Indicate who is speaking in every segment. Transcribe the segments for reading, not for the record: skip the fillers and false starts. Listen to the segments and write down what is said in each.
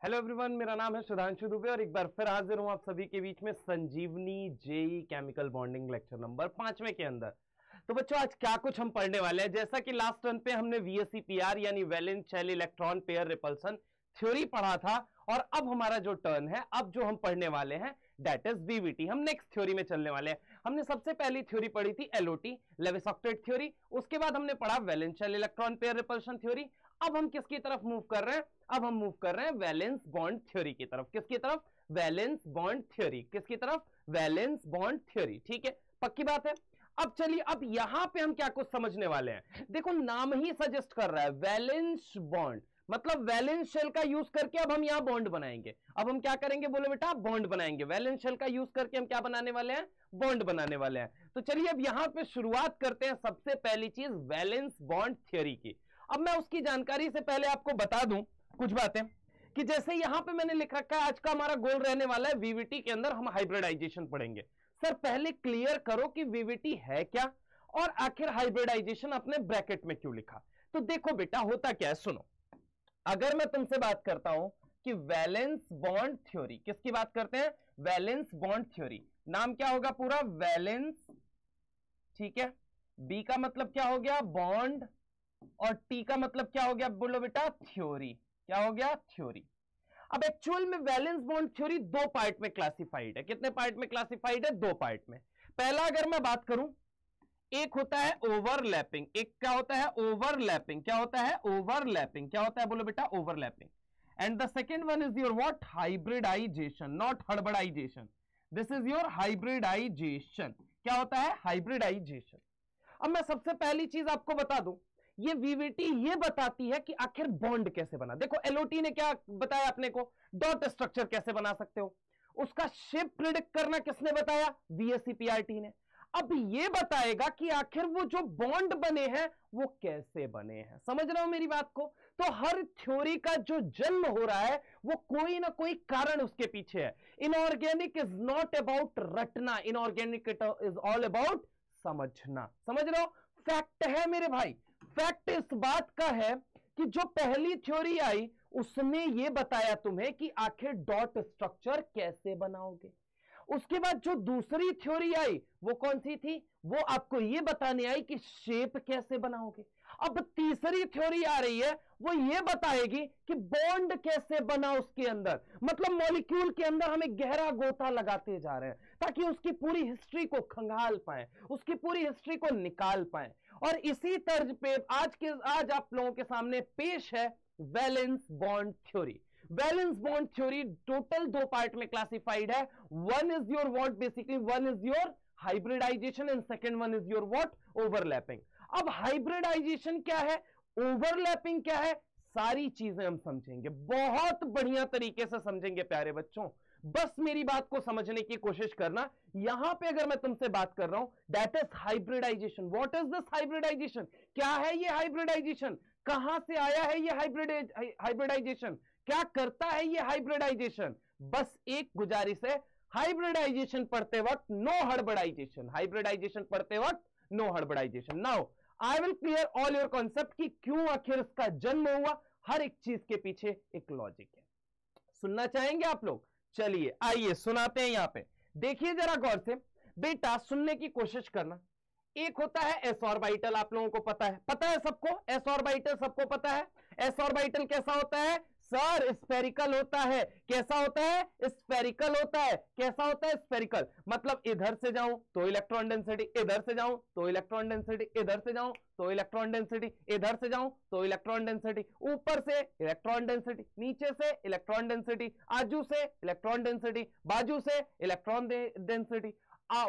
Speaker 1: Hello everyone, मेरा नाम है सुधांशु दुबे और एक बार फिर हाजिर हूं आप सभी के बीच में Sanjeevani JEE chemical bonding lecture number 5वें के अंदर। तो बच्चों, आज क्या कुछ हम पढ़ने वाले हैं। जैसा कि लास्ट टर्न पे हमने वीएसईपीआर यानी valence shell electron pair repulsion theory पढ़ा था, और अब हमारा जो टर्न है, अब जो हम पढ़ने वाले हैं दैट इज वीवीटी। हम नेक्स्ट थ्योरी में चलने वाले हैं। हमने सबसे पहली थ्योरी पढ़ी थी एलओटी, लेविस ऑक्टेट थ्योरी। उसके बाद हमने पढ़ा valence shell electron pair repulsion theory. अब हम किसकी तरफ मूव कर रहे हैं? अब हम मूव कर रहे हैं वैलेंस बॉन्ड थ्योरी की तरफ। किसकी तरफ? Valence bond theory. किसकी तरफ? Valence bond theory. ठीक है, पक्की बात है। अब चलिए, अब यहां पे हम क्या कुछ समझने वाले हैं। देखो, नाम ही सजेस्ट कर रहा है वैलेंस बॉन्ड, मतलब वैलेंस शेल का यूज करके अब हम यहां बॉन्ड बनाएंगे। अब हम क्या करेंगे? बोलो बेटा, बॉन्ड बनाएंगे। वैलेंस शेल का यूज करके हम क्या बनाने वाले हैं? बॉन्ड बनाने वाले हैं। तो चलिए अब यहां पे शुरुआत करते हैं सबसे पहली चीज वैलेंस बॉन्ड थ्योरी की। अब मैं उसकी जानकारी से पहले आपको बता दूं कुछ बातें, कि जैसे यहां पे मैंने लिख रखा है आज का हमारा गोल रहने वाला है वीवीटी के अंदर हम हाइब्रिडाइजेशन पढ़ेंगे। सर पहले क्लियर करो कि वीवीटी है क्या, और आखिर हाइब्रिडाइजेशन अपने ब्रैकेट में क्यों लिखा। तो देखो बेटा, होता क्या है, सुनो। अगर मैं तुमसे बात करता हूं कि वैलेंस बॉन्ड थ्योरी, किसकी बात करते हैं? Valence bond theory. नाम क्या होगा पूरा? वैलेंस। ठीक है, बी का मतलब क्या हो गया? बॉन्ड, और टी का मतलब क्या हो गया? बोलो बेटा, थ्योरी। क्या हो गया? थ्योरी। अब एक्चुअल में वैलेंस बॉन्ड थ्योरी दो पार्ट में क्लासिफाइड है। कितने पार्ट में क्लासिफाइड है? दो पार्ट में। पहला अगर मैं बात करूं, एक होता है ओवरलैपिंग। एक क्या होता है? ओवरलैपिंग। क्या होता है? ओवरलैपिंग। क्या होता है? बोलो बेटा, overlapping. And the second one is your what? Hybridisation, not हड़बड़ाइजेशन। This is your hybridisation. क्या होता है? हाइब्रिडाइजेशन। अब मैं सबसे पहली चीज आपको बता दूं, ये वीवीटी ये बताती है कि आखिर बॉन्ड कैसे बना। देखो, एलओटी ने क्या बताया अपने को? डॉट स्ट्रक्चर कैसे बना सकते हो। उसका शेप प्रिडिक्ट करना किसने बताया? वीएसईपीआरटी ने। अब ये बताएगा कि आखिर वो जो बॉन्ड बने हैं वो कैसे बने हैं। समझ रहे हो मेरी बात को? तो हर थ्योरी का जो जन्म हो रहा है वो कोई ना कोई कारण उसके पीछे है। इनऑर्गेनिक इज नॉट अबाउट रटना, इनऑर्गेनिक इज ऑल अबाउट समझना। समझ रहे हो? फैक्ट है मेरे भाई। फैक्ट इस बात का है कि जो पहली थ्योरी आई उसने ये बताया तुम्हें कि आखिर डॉट स्ट्रक्चर कैसे बनाओगे। उसके बाद जो दूसरी थ्योरी आई वो कौन सी थी? वो आपको ये बताने आई कि शेप कैसे बनाओगे। अब तीसरी थ्योरी आ रही है, वो ये बताएगी कि बॉन्ड कैसे बना उसके अंदर। मतलब मॉलिक्यूल के अंदर हमें गहरा गोता लगाते जा रहे हैं ताकि उसकी पूरी हिस्ट्री को खंगाल पाए, उसकी पूरी हिस्ट्री को निकाल पाए। और इसी तर्ज पे आज आप लोगों के सामने पेश है valence bond theory. Valence bond theory total दो पार्ट में क्लासिफाइड है। One is your what? Basically one is your hybridization and second one is your what? Overlapping. अब हाइब्रिडाइजेशन क्या है, ओवरलैपिंग क्या है, सारी चीजें हम समझेंगे, बहुत बढ़िया तरीके से समझेंगे प्यारे बच्चों। बस मेरी बात को समझने की कोशिश करना। यहां पे अगर मैं तुमसे बात कर रहा हूं that is hybridization. What is this hybridization? क्या है ये हाइब्रिडाइजेशन? कहां से आया है ये हाइब्रिडाइजेशन? क्या करता है ये हाइब्रिडाइजेशन? बस एक गुजारिश है, हाइब्रिडाइजेशन पढ़ते वक्त नो हड़बड़ाइजेशन। हाइब्रिडाइजेशन पढ़ते वक्त नो हड़बड़ाइजेशन। Now I will clear all your concept कि क्यों आखिर इसका जन्म हुआ। हर एक चीज के पीछे एक लॉजिक है। सुनना चाहेंगे आप लोग? चलिए आइए सुनाते हैं। यहां पे देखिए जरा गौर से, बेटा सुनने की कोशिश करना। एक होता है एस ऑर्बिटल, आप लोगों को पता है, पता है सबको, एस ऑर्बिटल सबको पता है। एस ऑर्बिटल कैसा होता है सर? स्फेरिकल होता है। कैसा होता है? स्फेरिकल होता है। कैसा होता है? स्फेरिकल। मतलब इधर से जाऊं तो इलेक्ट्रॉन डेंसिटी, इधर से जाऊं तो इलेक्ट्रॉन डेंसिटी, इधर से जाऊं तो इलेक्ट्रॉन डेंसिटी, इधर से जाऊं तो इलेक्ट्रॉन डेंसिटी, ऊपर से इलेक्ट्रॉन डेंसिटी, नीचे से इलेक्ट्रॉन डेंसिटी, आजू से इलेक्ट्रॉन डेंसिटी, बाजू से इलेक्ट्रॉन डेंसिटी,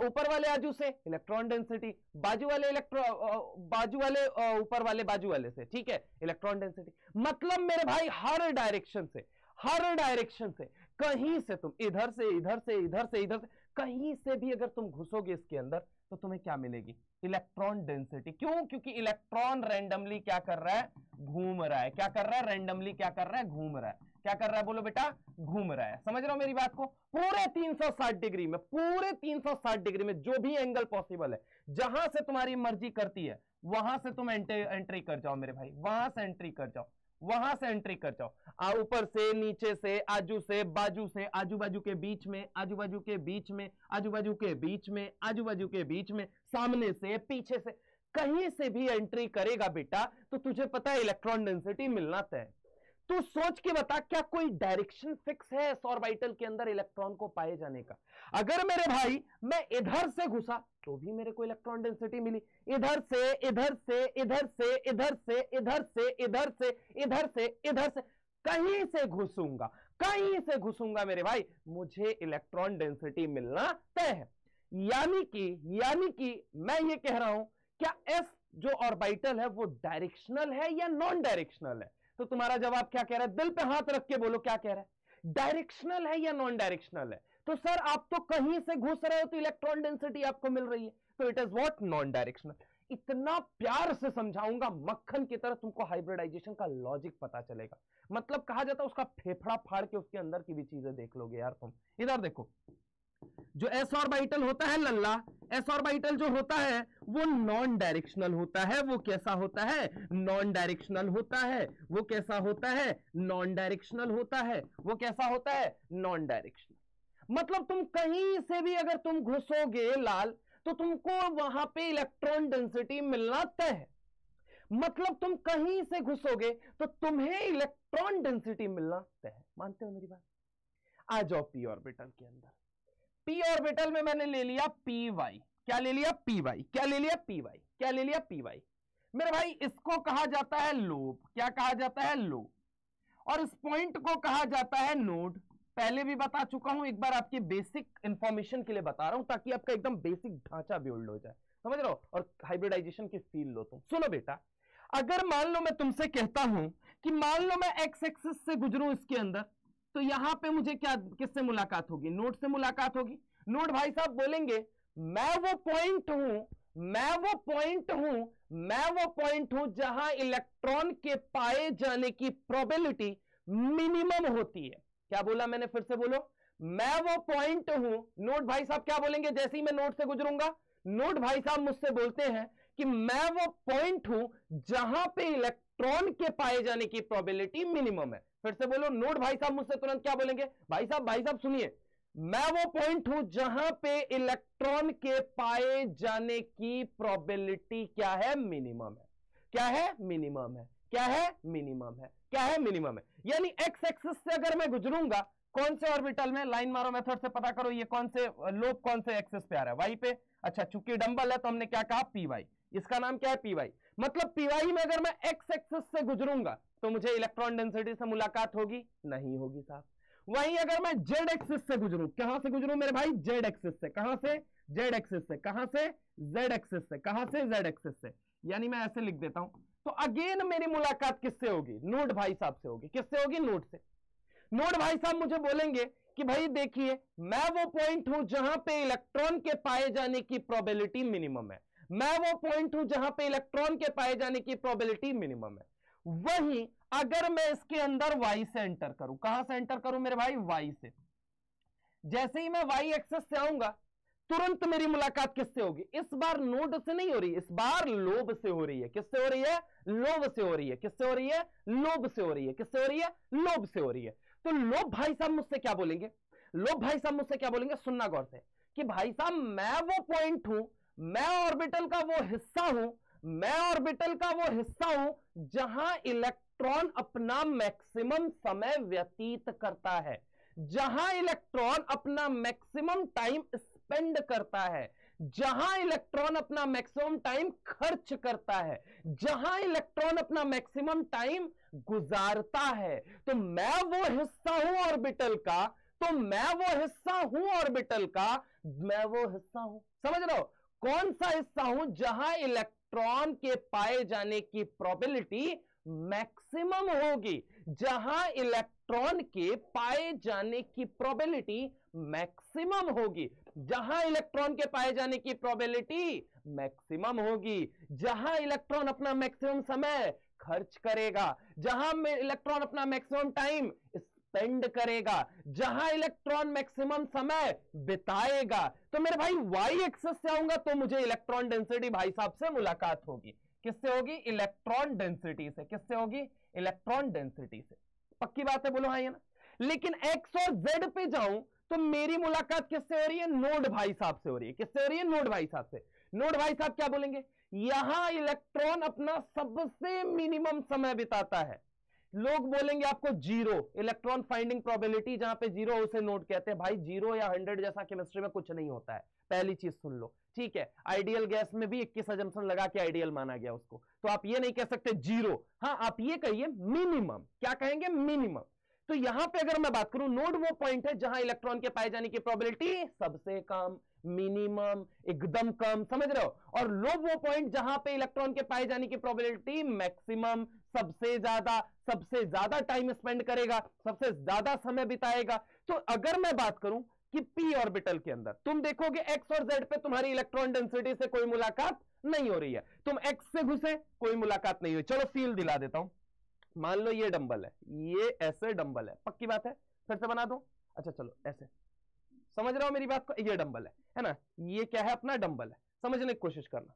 Speaker 1: ऊपर वाले आजू से इलेक्ट्रॉन डेंसिटी, बाजू वाले बाजू वाले ऊपर वाले बाजू वाले से, ठीक है, इलेक्ट्रॉन डेंसिटी। मतलब मेरे भाई हर डायरेक्शन से, हर डायरेक्शन से, कहीं से तुम इधर से इधर से इधर से इधर से कहीं से भी अगर तुम घुसोगे इसके अंदर तो तुम्हें क्या मिलेगी? Electron density. क्यों? क्योंकि इलेक्ट्रॉन रैंडमली क्या कर रहा है? घूम रहा है। क्या कर रहा है? रैंडमली क्या कर रहा है? घूम रहा है। क्या कर रहा है? बोलो बेटा, घूम रहा है। समझ रहे हो मेरी बात को? पूरे 360 डिग्री में, पूरे 360 डिग्री में जो भी एंगल पॉसिबल है, जहां से तुम्हारी मर्जी करती है वहां से तुम एंट्री कर जाओ मेरे भाई, वहां से एंट्री कर जाओ। वहां से एंट्री कर जाओ, ऊपर से, नीचे से, आजू से, बाजू से, आजू बाजू के बीच में, आजू बाजू के बीच में, आजू बाजू के बीच में, आजू बाजू के बीच में, सामने से, पीछे से, कहीं से भी एंट्री करेगा बेटा तो तुझे पता है इलेक्ट्रॉन डेंसिटी मिलना तय है। तू सोच के बता, क्या कोई डायरेक्शन फिक्स है s ऑर्बिटल के अंदर इलेक्ट्रॉन को पाए जाने का? अगर मेरे भाई मैं इधर से घुसा तो भी मेरे को इलेक्ट्रॉन डेंसिटी मिली, इधर से, इधर से, इधर से, इधर से, इधर से, इधर से, इधर से, इधर से, कहीं से घुसूंगा, कहीं से घुसूंगा मेरे भाई, मुझे इलेक्ट्रॉन डेंसिटी मिलना तय है। यानी कि मैं ये कह रहा हूं, क्या s जो ऑर्बिटल है वो डायरेक्शनल है या नॉन डायरेक्शनल है? तो तुम्हारा जवाब क्या कह रहा है? दिल पे हाथ रख के बोलो, क्या कह रहा है? डायरेक्शनल है या नॉन डायरेक्शनल है? तो सर आप तो कहीं से घुस रहे हो तो इलेक्ट्रॉन डेंसिटी आपको मिल रही है, तो it is what? Non directional. इतना प्यार से समझाऊंगा मक्खन की तरह, तुमको हाइब्रिडाइजेशन का लॉजिक पता चलेगा। मतलब कहा जाता है उसका फेफड़ा फाड़ के उसके अंदर की भी चीजें देख लोगे यार तुम। इधर देखो, जो s ऑर्बिटल होता है लल्ला, s ऑर्बिटल जो होता है वो नॉन डायरेक्शनल होता है। वो कैसा होता है? नॉन डायरेक्शनल होता है। वो कैसा होता है? नॉन डायरेक्शनल होता है। वो कैसा होता है? Non directional. मतलब तुम कहीं से भी अगर तुम घुसोगे लाल तो तुमको वहां पे इलेक्ट्रॉन डेंसिटी मिलना तय है। मतलब तुम कहीं से घुसोगे तो तुम्हें इलेक्ट्रॉन डेंसिटी मिलना तय है। मानते हो मेरी बात? आ जाओ p ऑर्बिटल के अंदर। p ऑर्बिटल में मैंने ले लिया py। क्या ले लिया? py। क्या ले लिया? py। क्या ले लिया? py। मेरे भाई इसको कहा जाता है लोब। क्या कहा जाता है? लोब। और इस पॉइंट को कहा जाता है नोड। पहले भी बता चुका हूं, एक बार आपकी बेसिक इंफॉर्मेशन के लिए बता रहा हूं ताकि आपका एकदम बेसिक ढांचा बिल्ड हो जाए, समझ रहे हो, और हाइब्रिडाइजेशन की फील लो तुम। सुनो बेटा, अगर मान लो मैं तुमसे कहता हूं कि मान लो मैं एक्स एक्सिस से गुजरूं इसके अंदर, तो यहां पे मुझे क्या, किससे मुलाकात होगी? नोड से मुलाकात होगी। नोड भाई साहब बोलेंगे मैं वो पॉइंट हूं, मैं वो पॉइंट हूं, मैं वो पॉइंट हूं जहां इलेक्ट्रॉन के पाए जाने की प्रोबेबिलिटी मिनिमम होती है। क्या बोला मैंने? फिर से बोलो, मैं वो पॉइंट हूं। नोड भाई साहब क्या बोलेंगे जैसे ही मैं नोड से गुजरूंगा? नोड भाई साहब मुझसे बोलते हैं कि मैं वो पॉइंट हूं जहां पे इलेक्ट्रॉन के पाए जाने की प्रोबेबिलिटी मिनिमम है। फिर से बोलो, नोड भाई साहब मुझसे तुरंत क्या बोलेंगे? भाई साहब सुनिए, मैं वो पॉइंट हूं जहां पे इलेक्ट्रॉन के पाए जाने की प्रोबेबिलिटी क्या है? मिनिमम है। क्या है? मिनिमम है। क्या है? मिनिमम है। क्या है? मिनिमम है। यानी एक्स एक्सिस से अगर मैं गुजरूंगा, कौन से ऑर्बिटल में? लाइन मारो मेथड से पता करो ये कौन से लोब कौन से एक्सिस पे आ रहा है? वाई पे। अच्छा, चूंकि डंबल है तो हमने क्या कहा? P Y. इसका नाम क्या है? P Y. मतलब पी वाई में अगर मैं एक्स एक्सिस से गुजरूंगा तो मुझे इलेक्ट्रॉन डेंसिटी से मुलाकात होगी? नहीं होगी साहब। वहीं अगर मैं जेड एक्सिस से गुजरूं, कहां से गुजरूं मेरे भाई? जेड एक्सिस से। कहां से? जेड एक्सिस से। कहां से? जेड एक्सिस से। कहां से? जेड एक्सिस से। यानी मैं ऐसे लिख देता हूं, तो अगेन मेरी मुलाकात किससे होगी? नोड भाई साहब से होगी। किससे होगी? नोड से। नोड भाई साहब मुझे बोलेंगे कि भाई देखिए, मैं वो पॉइंट हूं जहां पे इलेक्ट्रॉन के पाए जाने की प्रोबेबिलिटी मिनिमम है। मैं वो पॉइंट हूं जहां पे इलेक्ट्रॉन के पाए जाने की प्रोबेबिलिटी मिनिमम है। वहीं अगर मैं इसके अंदर वाई से एंटर करूं, कहां से एंटर करूं मेरे भाई? वाई से। जैसे ही मैं वाई एक्सेस से आऊंगा, तुरंत मेरी मुलाकात किससे होगी? इस बार नोड से नहीं हो रही, इस बार लोब से हो रही है। किससे हो रही है? लोब से हो रही है। किससे हो रही है? लोब से हो रही है। किससे हो रही है? लोब से हो रही है। तो लोब भाई साहब मुझसे क्या बोलेंगे? लोब भाई साहब मुझसे क्या बोलेंगे? सुनना गौर से, कि भाई साहब मैं वो पॉइंट हूं, मैं ऑर्बिटल का वो हिस्सा हूं, मैं ऑर्बिटल का वो हिस्सा हूं जहां इलेक्ट्रॉन अपना मैक्सिमम समय व्यतीत करता है, जहां इलेक्ट्रॉन अपना मैक्सिमम टाइम स्पेंड करता है, जहां इलेक्ट्रॉन अपना मैक्सिमम टाइम खर्च करता है, जहां इलेक्ट्रॉन अपना मैक्सिमम टाइम गुजारता है। तो मैं वो हिस्सा हूं ऑर्बिटल का, तो मैं वो हिस्सा हूं ऑर्बिटल का, मैं वो हिस्सा हूं, समझ रहे हो? कौन सा हिस्सा हूं? जहां इलेक्ट्रॉन के पाए जाने की प्रोबेबिलिटी मैक्सिमम होगी, जहां इलेक्ट्रॉन के पाए जाने की प्रोबेबिलिटी मैक्सिमम होगी, जहां इलेक्ट्रॉन के पाए जाने की प्रोबेबिलिटी मैक्सिमम होगी, जहां इलेक्ट्रॉन अपना मैक्सिमम समय खर्च करेगा, जहां में इलेक्ट्रॉन अपना मैक्सिमम टाइम स्पेंड करेगा, जहां इलेक्ट्रॉन मैक्सिमम समय बिताएगा। तो मेरे भाई वाई एक्सिस से आऊंगा तो मुझे इलेक्ट्रॉन डेंसिटी भाई साहब से मुलाकात होगी। किससे होगी? इलेक्ट्रॉन डेंसिटी से। किससे होगी? इलेक्ट्रॉन डेंसिटी से। पक्की बात है, बोलो हाँ या ना। लेकिन एक्स और जेड पे जाऊं तो मेरी मुलाकात किससे हो रही है? नोड भाई साहब से हो रही है। किससे हो रही है? नोड भाई साहब से। नोड भाई साहब क्या बोलेंगे? यहां इलेक्ट्रॉन अपना सबसे मिनिमम समय बिताता है। लोग बोलेंगे आपको जीरो, इलेक्ट्रॉन फाइंडिंग प्रोबेबिलिटी जहां पे जीरो उसे नोड कहते हैं। भाई जीरो या 100 जैसा केमिस्ट्री में कुछ नहीं होता है, पहली चीज सुन लो, ठीक है। आइडियल गैस में भी 21 अजम्पशन लगा के आइडियल माना गया उसको, तो आप ये नहीं कह सकते जीरो, हाँ आप ये कहिए मिनिमम। क्या कहेंगे? मिनिमम। तो यहां पे अगर मैं बात करूं, नोड वो पॉइंट है जहां इलेक्ट्रॉन के पाए जाने की प्रोबेबिलिटी सबसे कम, मिनिमम, एकदम कम, समझ रहे हो। और लोब वो पॉइंट जहां पे इलेक्ट्रॉन के पाए जाने की प्रोबेबिलिटी मैक्सिमम, सबसे ज्यादा टाइम स्पेंड करेगा, सबसे ज्यादा समय बिताएगा। तो अगर मैं बात करूं कि पी ऑर्बिटल के अंदर तुम देखोगे एक्स और जेड पे तुम्हारी इलेक्ट्रॉन डेंसिटी से कोई मुलाकात नहीं हो रही है, तुम एक्स से घुसे कोई मुलाकात नहीं हुई। चलो फील दिला देता हूं, मान लो ये डंबल है, ये ऐसे डंबल है, पक्की बात है, फिर से बना दो। अच्छा चलो ऐसे, समझ रहे हो मेरी बात को? ये डंबल है ना, ये क्या है? अपना डंबल है, समझने की कोशिश करना।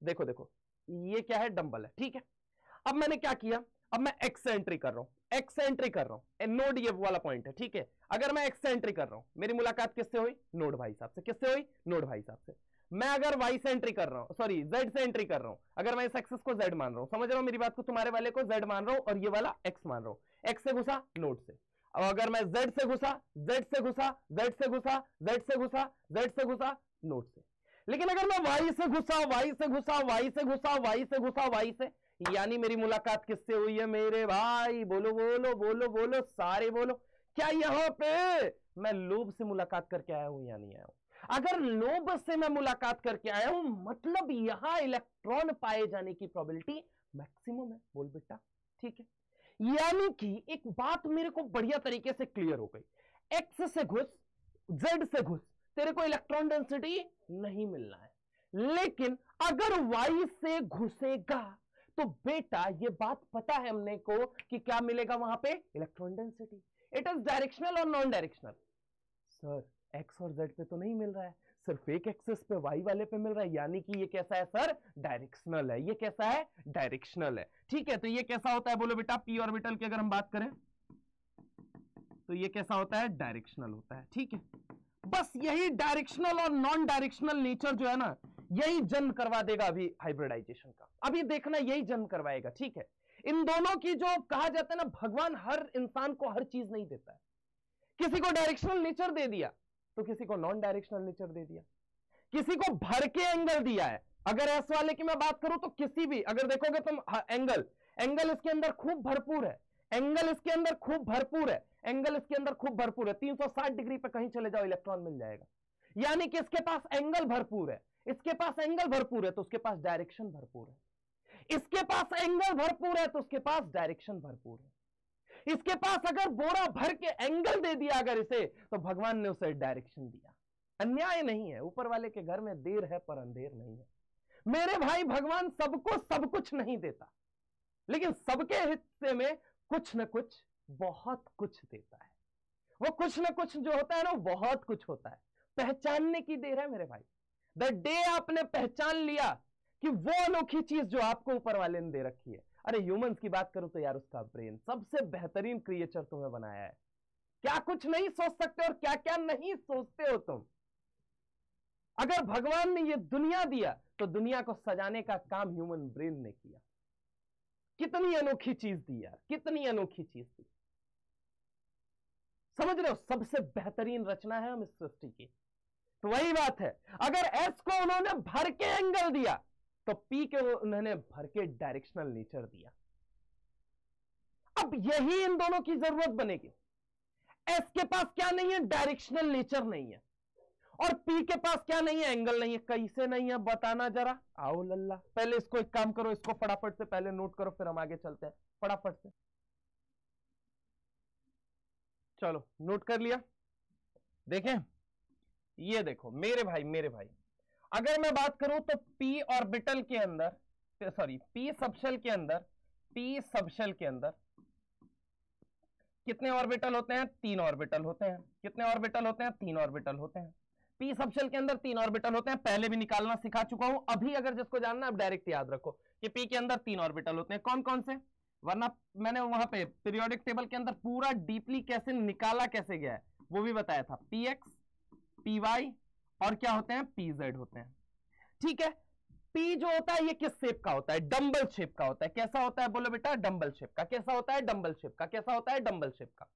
Speaker 1: देखो देखो, ये क्या है? डंबल है, ठीक है। अब मैंने क्या किया? अब मैं एक्स से एंट्री कर रहा हूं, एक्स से एंट्री कर रहा हूं, नोड ये वाला पॉइंट है, ठीक है। अगर मैं एक्स से एंट्री कर रहा हूं, मेरी मुलाकात किससे हुई? नोड भाई साहब से। किससे हुई? नोड भाई साहब से। मैं अगर वाई से एंट्री कर रहा हूं, सॉरी जेड से एंट्री कर रहा हूं, अगर मैं इस एक्सेस को जेड मान रहा हूं, समझ रहा हूं मेरी बात को? तुम्हारे वाले को जेड मान रहा हूं और ये वाला एक्स मान रहा हूं। एक्स से घुसा नोड से, अब अगर मैं जेड से घुसा, जेड से घुसा, जेड से घुसा, जेड से घुसा, जेड से घुसा, नोड से। लेकिन अगर मैं वाई से घुसा, वाई से घुसा, वाई से घुसा, वाई से घुसा, वाई से, यानी मेरी मुलाकात किससे हुई है मेरे भाई? बोलो बोलो बोलो बोलो, सारे बोलो। क्या यहां पे मैं लोब से मुलाकात करके आया हूं या नहीं आया हूं? अगर लोब से मैं मुलाकात करके आया हूं, मतलब यहां इलेक्ट्रॉन पाए जाने की प्रोबेबिलिटी मैक्सिमम है। बोल बेटा, ठीक है। यानी कि एक बात मेरे को बढ़िया तरीके से क्लियर हो गई, एक्स से घुस, जेड से घुस, तेरे को इलेक्ट्रॉन डेंसिटी नहीं मिलना है। लेकिन अगर वाई से घुसेगा तो बेटा ये बात पता है हमने को कि क्या मिलेगा वहां पे? Electron density. It is directional और नॉन डायरेक्शनल? सर एक्स और जेड पे तो नहीं मिल रहा है, सिर्फ एक एक्सिस पे वाई वाले पे मिल रहा है, यानी कि ये कैसा है सर? डायरेक्शनल है। ये कैसा है? डायरेक्शनल है, ठीक है। तो ये कैसा होता है बोलो बेटा? पी ऑर्बिटल की अगर हम बात करें तो ये कैसा होता है? डायरेक्शनल होता है, ठीक है। बस यही डायरेक्शनल और नॉन डायरेक्शनल नेचर जो है ना, यही जन्म करवा देगा अभी हाइब्रिडाइजेशन का। अभी देखना यही जन्म करवाएगा, ठीक है। इन दोनों की जो कहा जाता है ना, भगवान हर इंसान को हर चीज नहीं देता है। किसी को डायरेक्शनल नेचर दे दिया तो किसी को नॉन डायरेक्शनल नेचर दे दिया, किसी को भर के एंगल दिया है। अगर एस वाले की मैं बात करूं तो किसी भी, अगर देखोगे तुम एंगल इसके अंदर खूब भरपूर है, एंगल इसके अंदर खूब भरपूर है, एंगल इसके अंदर खूब भरपूर है। 360 डिग्री पे कहीं चले जाओ इलेक्ट्रॉन मिल जाएगा। यानी कि इसके पास एंगल भरपूर है, इसके पास एंगल भरपूर है तो उसके पास डायरेक्शन भरपूर है। इसके पास एंगल भरपूर है तो उसके पास डायरेक्शन भरपूर है। इसके पास अगर बोरा भर के एंगल दे दिया अगर इसे, तो भगवान ने उसे डायरेक्शन दिया। अन्याय नहीं है, ऊपर वाले के घर में देर है पर अंधेर नहीं है मेरे भाई। भगवान सबको सब कुछ नहीं देता, लेकिन सबके हिस्से में कुछ न कुछ, बहुत कुछ देता है। वो कुछ न कुछ जो होता है ना, बहुत कुछ होता है। पहचानने की देर है मेरे भाई। द डे आपने पहचान लिया कि वो अनोखी चीज जो आपको ऊपर वाले ने दे रखी है। अरे ह्यूमंस की बात करूं तो यार उसका ब्रेन सबसे बेहतरीन क्रिएचर तुम्हें बनाया है। क्या कुछ नहीं सोच सकते और क्या क्या नहीं सोचते हो तुम। अगर भगवान ने ये दुनिया दिया तो दुनिया को सजाने का काम ह्यूमन ब्रेन ने किया। कितनी अनोखी चीज दी यार, कितनी अनोखी चीज दी। समझ रहे हो? सबसे बेहतरीन रचना है हम इस सृष्टि की। तो वही बात है, अगर एस को उन्होंने भर के एंगल दिया तो पी के उन्होंने भर के डायरेक्शनल नेचर दिया। अब यही इन दोनों की जरूरत बनेगी। एस के पास क्या नहीं है? डायरेक्शनल नेचर नहीं है। और पी के पास क्या नहीं है? एंगल नहीं है। कैसे नहीं है बताना जरा। आओ लल्ला, पहले इसको एक काम करो, इसको फटाफट से पहले नोट करो, फिर हम आगे चलते हैं फटाफट से। चलो नोट कर लिया। देखें, ये देखो मेरे भाई, अगर मैं बात करूं तो पी ऑर्बिटल के अंदर, सॉरी पी सबशेल के अंदर, पी सबशेल के अंदर कितने ऑर्बिटल होते हैं? 3 ऑर्बिटल होते हैं। कितने ऑर्बिटल होते हैं? 3 ऑर्बिटल होते हैं। पी सबशेल के अंदर 3 ऑर्बिटल होते हैं। पहले भी निकालना सिखा चुका हूं, अभी अगर जिसको जानना अब डायरेक्ट याद रखो कि पी के अंदर 3 ऑर्बिटल होते हैं। कौन कौन से? वरना मैंने वहां पे पीरियोडिक टेबल के अंदर पूरा डीपली कैसे निकाला कैसे गया है वो भी बताया था। px, py और क्या होते हैं, pz होते हैं। ठीक है, p जो होता है ये किस शेप का होता है, डंबल शेप का होता है। कैसा होता है बोलो बेटा, डंबल शेप का। कैसा होता है, डंबल शेप का। कैसा होता है, डंबल शेप का।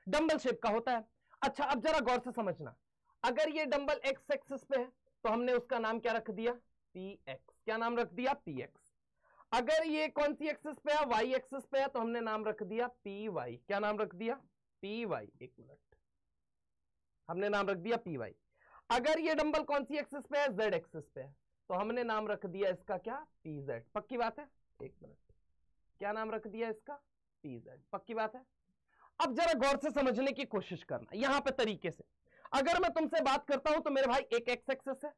Speaker 1: डंबल शेप का होता है। अच्छा अब जरा गौर से समझना, अगर ये डंबल एक्स एक्सिस पे है तो हमने उसका नाम क्या रख दिया, px। क्या नाम रख दिया, px। अगर ये कौन सी एक्सिस पे है, y एक्सिस पे है, तो हमने नाम रख दिया py। क्या नाम रख दिया, py। एक मिनट, हमने नाम रख दिया py। अगर ये डंबल कौन सी एक्सिस पे है, z एक्सिस पे है, तो हमने नाम रख दिया इसका क्या, pz। पक्की बात है, एक मिनट, क्या नाम रख दिया इसका, pz। पक्की बात है। अब जरा गौर से समझने की कोशिश करना यहां पे तरीके से। अगर मैं तुमसे बात करता हूं तो मेरे भाई एक एक्स एक्सिस है,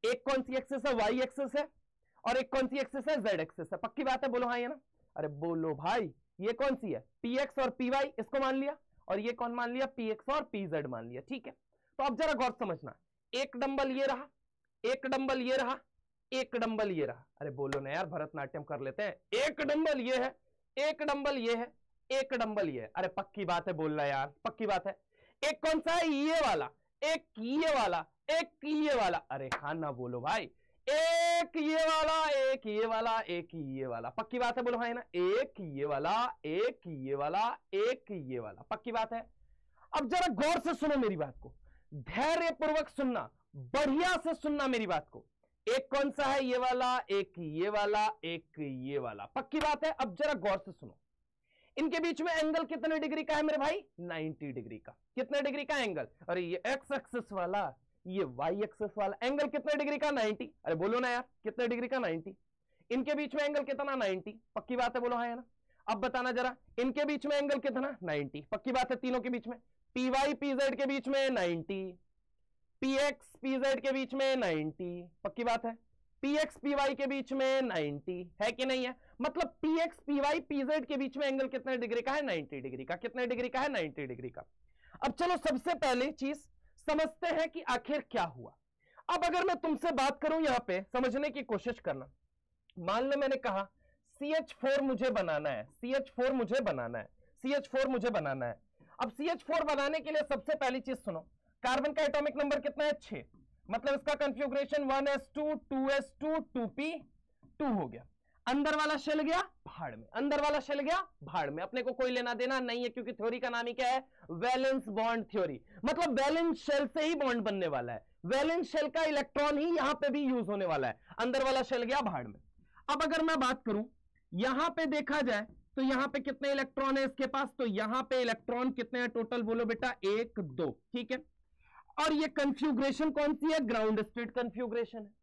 Speaker 1: एक कौन सी एक्सिस है, वाई एक्सिस है, और एक कौन सी एक्सिस है, जेड एक्सिस है। पक्की बात है, बोलो हाँ या ना। अरे बोलो भाई, ये कौन सी है, पी एक्स और पी वाई, इसको मान लिया, और ये कौन मान लिया, पी एक्स और पी जेड मान लिया। ठीक है, तो अब जरा गौर समझना, एक डंबल ये रहा, एक डंबल ये रहा, एक डंबल ये रहा। अरे बोलो ना यार, भरतनाट्यम कर लेते हैं। एक डंबल ये है, एक डंबल ये है, एक डंबल ये है। अरे पक्की बात है, बोलना यार, पक्की बात है। एक कौन सा है, ये वाला, एक ये वाला, एक ये वाला। अरे हाँ ना, बोलो भाई, एक ये वाला, एक ये वाला, एक ये वाला। पक्की बात है, बोलो भाई ना, एक ये वाला, एक ये वाला, एक ये वाला। पक्की बात है। अब जरा गौर से सुनो मेरी बात को, धैर्यपूर्वक सुनना, बढ़िया से सुनना मेरी बात को। एक कौन सा है, ये वाला, एक ये वाला, एक ये वाला। पक्की बात है। अब जरा गौर से सुनो, इनके बीच में एंगल कितने डिग्री का है मेरे भाई, 90 डिग्री का। कितने डिग्री का एंगल, अरे ये एक्स एक्सिस वाला, ये वाई एक्सिस वाला, एंगल कितने डिग्री का, 90। अरे बोलो ना यार, कितने डिग्री का, 90। इनके बीच में एंगल कितना, 90। पक्की बात है, बोलो हाँ या ना। अब बताना जरा, इनके बीच में एंगल कितना, 90। पक्की बात है, तीनों के बीच में, पी वाई पी जेड के बीच में 90, पी एक्स पी जेड के बीच में 90। पक्की बात है, पी एक्स पी वाई के बीच में 90 है कि नहीं है। मतलब P X P Y P Z के बीच में एंगल कितने डिग्री का है, 90 डिग्री का। कितने डिग्री का है, 90 डिग्री का। अब चलो सबसे पहले चीज समझते हैं कि आखिर क्या हुआ। अब अगर मैं तुमसे बात करूं, यहां पे समझने की कोशिश करना। मान लो मैंने कहा CH4 मुझे बनाना है, CH4 मुझे बनाना है, CH4 मुझे बनाना है। अब CH4 बनाने के लिए सबसे पहली चीज सुनो, कार्बन का एटॉमिक नंबर कितना है, 6। मतलब इसका कॉन्फ़िगरेशन 1s2 2s2 2p2 हो गया। अंदर वाला शेल गया भाड़ में, अंदर वाला शेल गया भाड़ में। अपने को कोई लेना देना नहीं है, क्योंकि थ्योरी का नाम ही क्या है, वैलेंस बॉन्ड थ्योरी। मतलब वैलेंस शेल से ही बॉन्ड बनने वाला है, वैलेंस शेल का इलेक्ट्रॉन ही यहां पे भी यूज होने वाला है। अंदर वाला शेल गया भाड़ में। अब अगर मैं बात करूं, यहां पे देखा जाए तो यहां पे कितने इलेक्ट्रॉन है इसके पास, तो यहां पे इलेक्ट्रॉन कितने हैं टोटल, बोलो बेटा, 1 2। ठीक है, और ये कन्फ्यूग्रेशन कौन सी है, ग्राउंड स्टेट कन्फ्यूग्रेशन है।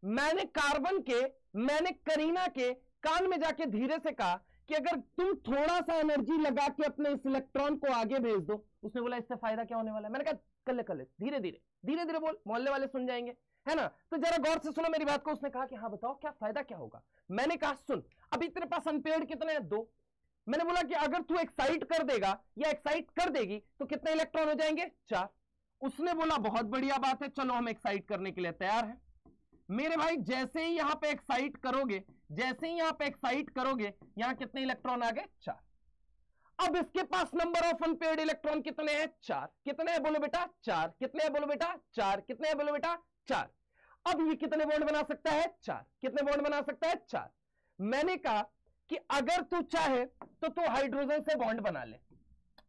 Speaker 1: मैंने करीना के कान में जाके धीरे से कहा कि अगर तुम थोड़ा सा एनर्जी लगा के अपने इस इलेक्ट्रॉन को आगे भेज दो। उसने बोला इससे फायदा क्या होने वाला है। मैंने कहा कर ले धीरे धीरे बोल, मोहल्ले वाले सुन जाएंगे, है ना। तो जरा गौर से सुनो मेरी बात को। उसने कहा कि हाँ बताओ क्या फायदा क्या होगा। मैंने कहा सुन, अभी तेरे पास अनपेयर्ड कितने हैं, 2। मैंने बोला कि अगर तू एक्साइट कर देगा या एक्साइट कर देगी तो कितने इलेक्ट्रॉन हो जाएंगे, 4। उसने बोला बहुत बढ़िया बात है, चलो हम एक्साइट करने के लिए तैयार हैं। मेरे भाई जैसे ही यहां पे एक्साइट करोगे, जैसे ही यहां पे एक्साइट करोगे, यहां कितने इलेक्ट्रॉन आ गए, 4। अब इसके पास नंबर ऑफ अनपेयर्ड इलेक्ट्रॉन कितने हैं, 4। कितने हैं बोलो बेटा, 4। कितने हैं बोलो बेटा, 4। कितने हैं बोलो बेटा, 4। अब ये कितने बॉन्ड बना सकता है, 4। कितने बॉन्ड बना सकता है, 4। मैंने कहा कि अगर तू चाहे तो तू हाइड्रोजन से बॉन्ड बना ले,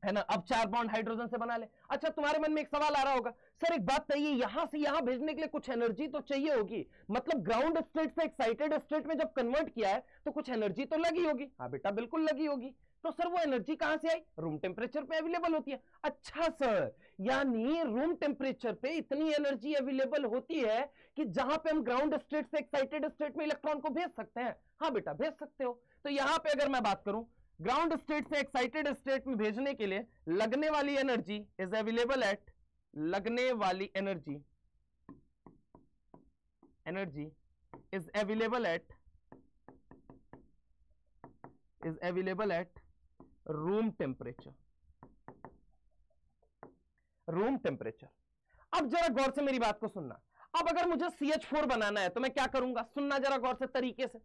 Speaker 1: है ना। अब 4 बॉन्ड हाइड्रोजन से बना ले। अच्छा तुम्हारे मन में एक सवाल आ रहा होगा, सर एक बात चाहिए, यहां से यहां भेजने के लिए कुछ एनर्जी तो चाहिए होगी। मतलब ग्राउंड स्टेट से एक्साइटेड स्टेट में जब कन्वर्ट किया है तो कुछ एनर्जी तो लगी होगी। हाँ बेटा बिल्कुल लगी होगी। तो सर वो एनर्जी कहां से आई, रूम टेम्परेचर पे अवेलेबल होती है। अच्छा सर, यानी रूम टेम्परेचर पे इतनी एनर्जी अवेलेबल होती है कि जहां पे हम ग्राउंड स्टेट से एक्साइटेड स्टेट में इलेक्ट्रॉन को भेज सकते हैं। हाँ बेटा भेज सकते हो। तो यहां पे अगर मैं बात करूं, ग्राउंड स्टेट से एक्साइटेड स्टेट में भेजने के लिए लगने वाली एनर्जी इज अवेलेबल एट, लगने वाली energy is available at room temperature. अब जरा गौर से मेरी बात को सुनना। अब अगर मुझे CH4 बनाना है तो मैं क्या करूंगा, सुनना जरा गौर से तरीके से।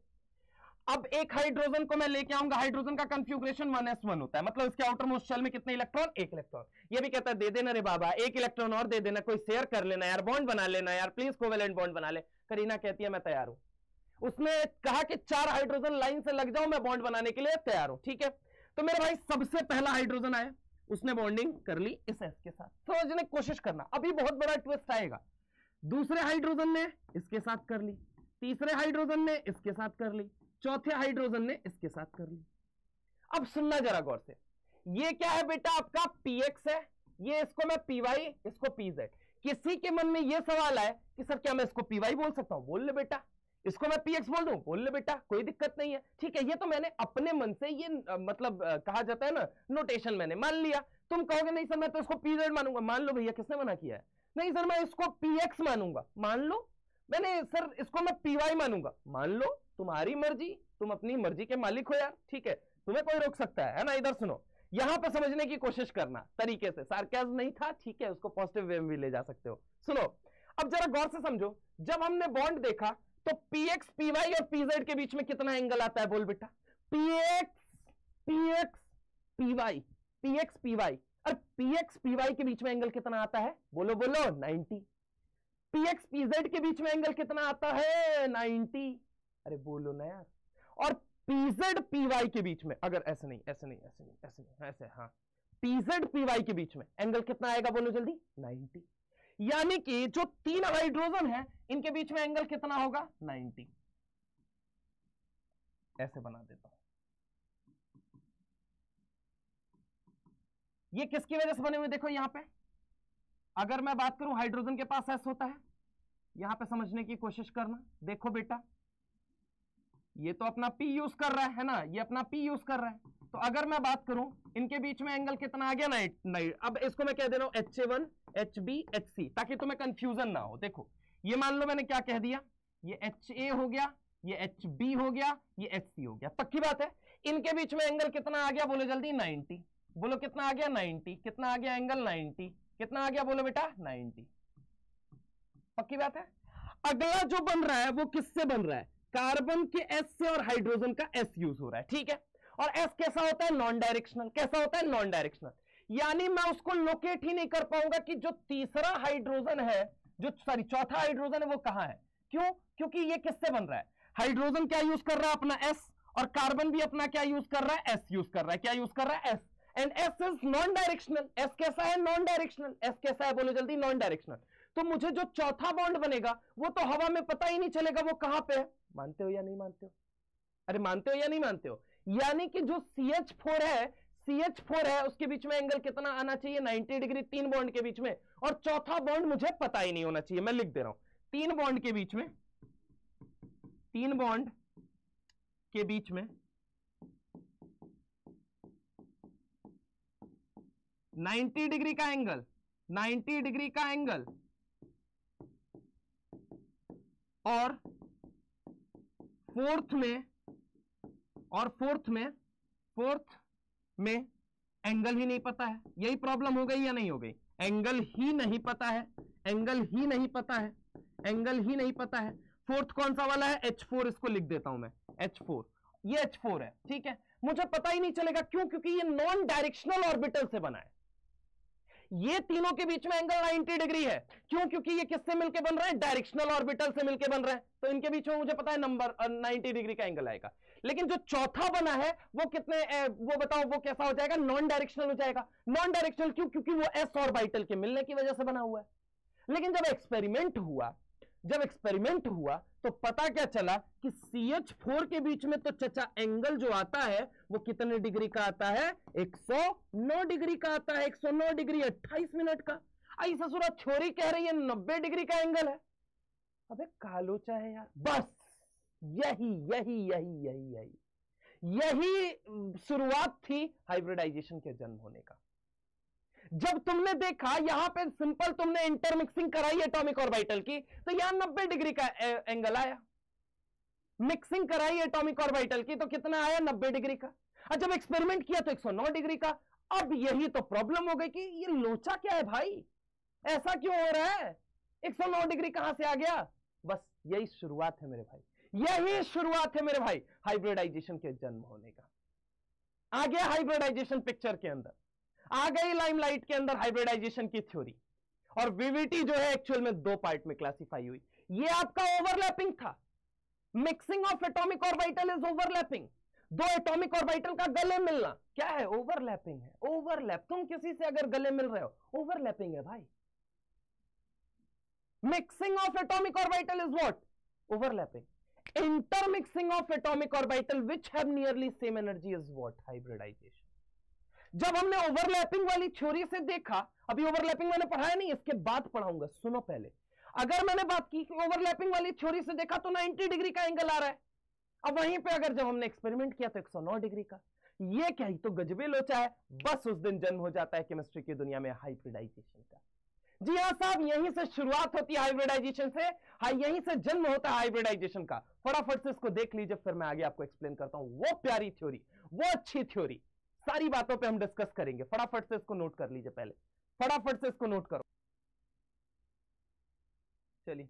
Speaker 1: अब एक हाइड्रोजन को मैं लेके आऊंगा, हाइड्रोजन का कॉन्फ़िगरेशन 1s1 होता है, मतलब इसके आउटर मोस्ट शेल में कितने इलेक्ट्रॉन, एक इलेक्ट्रॉन। ये भी कहता है दे देना रे बाबा, एक इलेक्ट्रॉन और दे देना, कोई शेयर कर लेना यार, बॉन्ड बना लेना यार प्लीज, कोवेलेंट बॉन्ड बना ले। करीना कहती है मैं तैयार हूं। उसने कहा कि 4 हाइड्रोजन लाइन से लग जाओ, मैं बॉन्ड बनाने के लिए तैयार हूं। ठीक है, तो मेरे भाई सबसे पहला हाइड्रोजन आया, उसने बॉन्डिंग कर ली इस एस के साथ। समझने की कोशिश करना, अभी बहुत बड़ा ट्विस्ट आएगा। दूसरे हाइड्रोजन ने इसके साथ कर ली, तीसरे हाइड्रोजन ने इसके साथ कर ली, चौथे हाइड्रोजन ने इसके साथ कर ली। अब सुनना जरा गौर से, ये क्या है बेटा, आपका पीएक्स है, ये इसको मैं पीवाई, इसको पीजेड। किसी के मन में ये सवाल है कि सर क्या मैं इसको पीवाई बोल सकता हूं, बोल ले बेटा। इसको मैं पीएक्स बोल दूं, बोल ले बेटा, कोई दिक्कत नहीं है। ठीक है, ये तो मैंने अपने मन से ये मतलब कहा जाता है ना, नोटेशन मैंने मान लिया। तुम कहोगे नहीं सर मैं तो इसको पीजेड मानूंगा, मान लो भैया, किसने मना किया है? नहीं सर मैं इसको पीएक्स मानूंगा, मान लो। मैंने सर इसको मैं पीवाई मानूंगा, मान लो। तुम्हारी मर्जी, तुम अपनी मर्जी के मालिक हो यार। ठीक है, तुम्हें कोई रोक सकता है ना? इधर सुनो, यहां पे समझने की कोशिश करना तरीके से, सार्केज्म नहीं था, ठीक है, उसको पॉजिटिव वे में भी ले जा सकते हो। सुनो, अब जरा गौर से समझो, जब हमने बॉन्ड देखा तो पीएक्स पीवाई और पीजेड के बीच में कितना एंगल आता है, बोल बेटा। PX PX PY, PX PY और पीएक्स पीवाई के बीच में एंगल कितना आता है, बोलो बोलो, 90। पीएक्स पीजेड के बीच में एंगल कितना आता है, 90। अरे बोलो ना यार। और पीजेड पीवाई के बीच में, अगर ऐसे नहीं ऐसे नहीं ऐसे नहीं ऐसे नहीं ऐसे, हाँ, पीजेड पीवाई के बीच में एंगल कितना आएगा, बोलो जल्दी, 90। यानी कि जो 3 हाइड्रोजन है इनके बीच में एंगल कितना होगा, 90। ऐसे बना देता हूं, ये किसकी वजह से बने हुए, देखो यहां पे अगर मैं बात करूं, हाइड्रोजन के पास एस होता है, यहां पे समझने की कोशिश करना। देखो बेटा, ये तो अपना P यूज कर रहा है ना, ये अपना P यूज कर रहा है। तो अगर मैं बात करूं, इनके बीच में एंगल कितना आ गया, 90। अब इसको मैं कह दे रहा हूं HA1 HB HC, ताकि तुम्हें कंफ्यूजन ना हो। देखो, ये मान लो मैंने क्या कह दिया, ये HA हो गया, ये HB हो गया, ये HC हो गया, पक्की बात है। इनके बीच में एंगल कितना आ गया, बोलो जल्दी, 90। बोलो कितना आ गया, 90। कितना आ गया एंगल, 90। कितना आ गया, बोलो बेटा, 90। पक्की बात है। अगला जो बन रहा है वो किससे बन रहा है, कार्बन के एस से और हाइड्रोजन का एस यूज हो रहा है। ठीक है, और एस कैसा होता है, नॉन डायरेक्शनल। कैसा होता है, नॉन डायरेक्शनल। यानी मैं उसको लोकेट ही नहीं कर पाऊंगा कि जो तीसरा हाइड्रोजन है, जो सॉरी चौथा हाइड्रोजन है, वो कहां है। क्यों? क्योंकि ये किससे बन रहा है, हाइड्रोजन क्या यूज कर रहा है, अपना एस, और कार्बन भी अपना क्या यूज कर रहा है, एस यूज कर रहा है। क्या यूज कर रहा है, S. And S is non directional. S कैसा है, नॉन डायरेक्शनल। एस कैसा है, बोलो जल्दी, नॉन डायरेक्शनल। तो मुझे जो चौथा बॉन्ड बनेगा वो तो हवा में पता ही नहीं चलेगा वो कहां पे है। मानते हो या नहीं मानते हो? अरे मानते हो या नहीं मानते हो? यानी कि जो CH4 है, CH4 है, उसके बीच में एंगल कितना आना चाहिए, 90 डिग्री, 3 बॉन्ड के बीच में। और चौथा बॉन्ड मुझे पता ही नहीं होना चाहिए, मैं लिख दे रहा हूं, 3 बॉन्ड के बीच में, 3 बॉन्ड के बीच में 90 डिग्री का एंगल, 90 डिग्री का एंगल, और फोर्थ में एंगल ही नहीं पता है। यही प्रॉब्लम हो गई या नहीं हो गई? एंगल ही नहीं पता है, एंगल ही नहीं पता है, एंगल ही नहीं पता है। फोर्थ कौन सा वाला है, H4, इसको लिख देता हूं मैं, H4। ये H4 है, ठीक है। मुझे पता ही नहीं चलेगा, क्यों? क्योंकि ये नॉन डायरेक्शनल ऑर्बिटल से बना है। ये तीनों के बीच में एंगल 90 डिग्री है। क्यों? क्योंकि ये किससे मिलकर बन रहा है, डायरेक्शनल ऑर्बिटल से मिलकर बन रहा है। तो इनके बीच में मुझे पता है नंबर 90 डिग्री का एंगल आएगा। लेकिन जो चौथा बना है वो कितने, वो बताओ, वो कैसा हो जाएगा, नॉन डायरेक्शनल हो जाएगा। नॉन डायरेक्शनल क्यों? क्योंकि वो एस ऑर्बिटल के मिलने की वजह से बना हुआ है। लेकिन जब एक्सपेरिमेंट हुआ तो पता क्या चला कि CH4 के बीच में तो चचा एंगल जो आता है वो कितने डिग्री का आता है, 109 डिग्री का आता है। 109 डिग्री 28 मिनट का। आई ससुरा छोरी कह रही है 90 डिग्री का एंगल है। अबे कालोचा है यार। बस यही शुरुआत थी हाइब्रिडाइजेशन के जन्म होने का। जब तुमने देखा यहां पे सिंपल तुमने इंटरमिक्सिंग कराई एटॉमिक ऑर्बिटल की, तो यहां 90 डिग्री का एंगल आया। मिक्सिंग कराई एटॉमिक ऑर्बिटल की तो कितना आया, 90 डिग्री का। और जब एक्सपेरिमेंट किया तो 109 डिग्री का। अब यही तो प्रॉब्लम हो गई कि ये लोचा क्या है भाई, ऐसा क्यों हो रहा है, 109 डिग्री कहां से आ गया। बस यही शुरुआत है मेरे भाई, यही शुरुआत है मेरे भाई हाइब्रिडाइजेशन के जन्म होने का। आ गया हाइब्रिडाइजेशन पिक्चर के अंदर, आ गई लाइमलाइट के अंदर हाइब्रिडाइजेशन की थ्योरी। और वीवीटी जो है एक्चुअल में दो पार्ट में क्लासिफाई हुई। ये आपका ओवरलैपिंग था, mixing of atomic orbital is overlapping. दो एटॉमिक ऑर्बिटल का गले मिलना क्या है? ओवरलैपिंग है। ओवरलैप, तुम किसी से अगर गले मिल रहे हो, ओवरलैपिंग है भाई। Mixing of atomic orbital is what? Overlapping. Intermixing of atomic orbital which have nearly same energy is what? Hybridization. जब हमने ओवरलैपिंग वाली थ्योरी से देखा, अभी ओवरलैपिंग मैंने पढ़ाया नहीं, इसके बाद पढ़ाऊंगा, सुनो पहले। अगर मैंने बात की ओवरलैपिंग वाली थ्योरी से देखा तो 90 डिग्री का एंगल आ रहा है। अब वहीं पे अगर जब हमने एक्सपेरिमेंट किया तो 109 डिग्री का। ये क्या ही तो गजबे लोचा है। बस उस दिन जन्म हो जाता है केमिस्ट्री की दुनिया में हाइब्रिडाइजेशन का। जी हाँ साहब, यहीं से शुरुआत होती है हाइब्रिडाइजेशन से। हाँ, यहीं से जन्म होता है हाइब्रिडाइजेशन का। फटाफट से इसको देख लीजिए, फिर मैं आगे आपको एक्सप्लेन करता हूं। वो प्यारी थ्योरी, वो अच्छी थ्योरी, सारी बातों पे हम डिस्कस करेंगे। फटाफट से इसको नोट कर लीजिए, पहले फटाफट से इसको नोट करो। चलिए,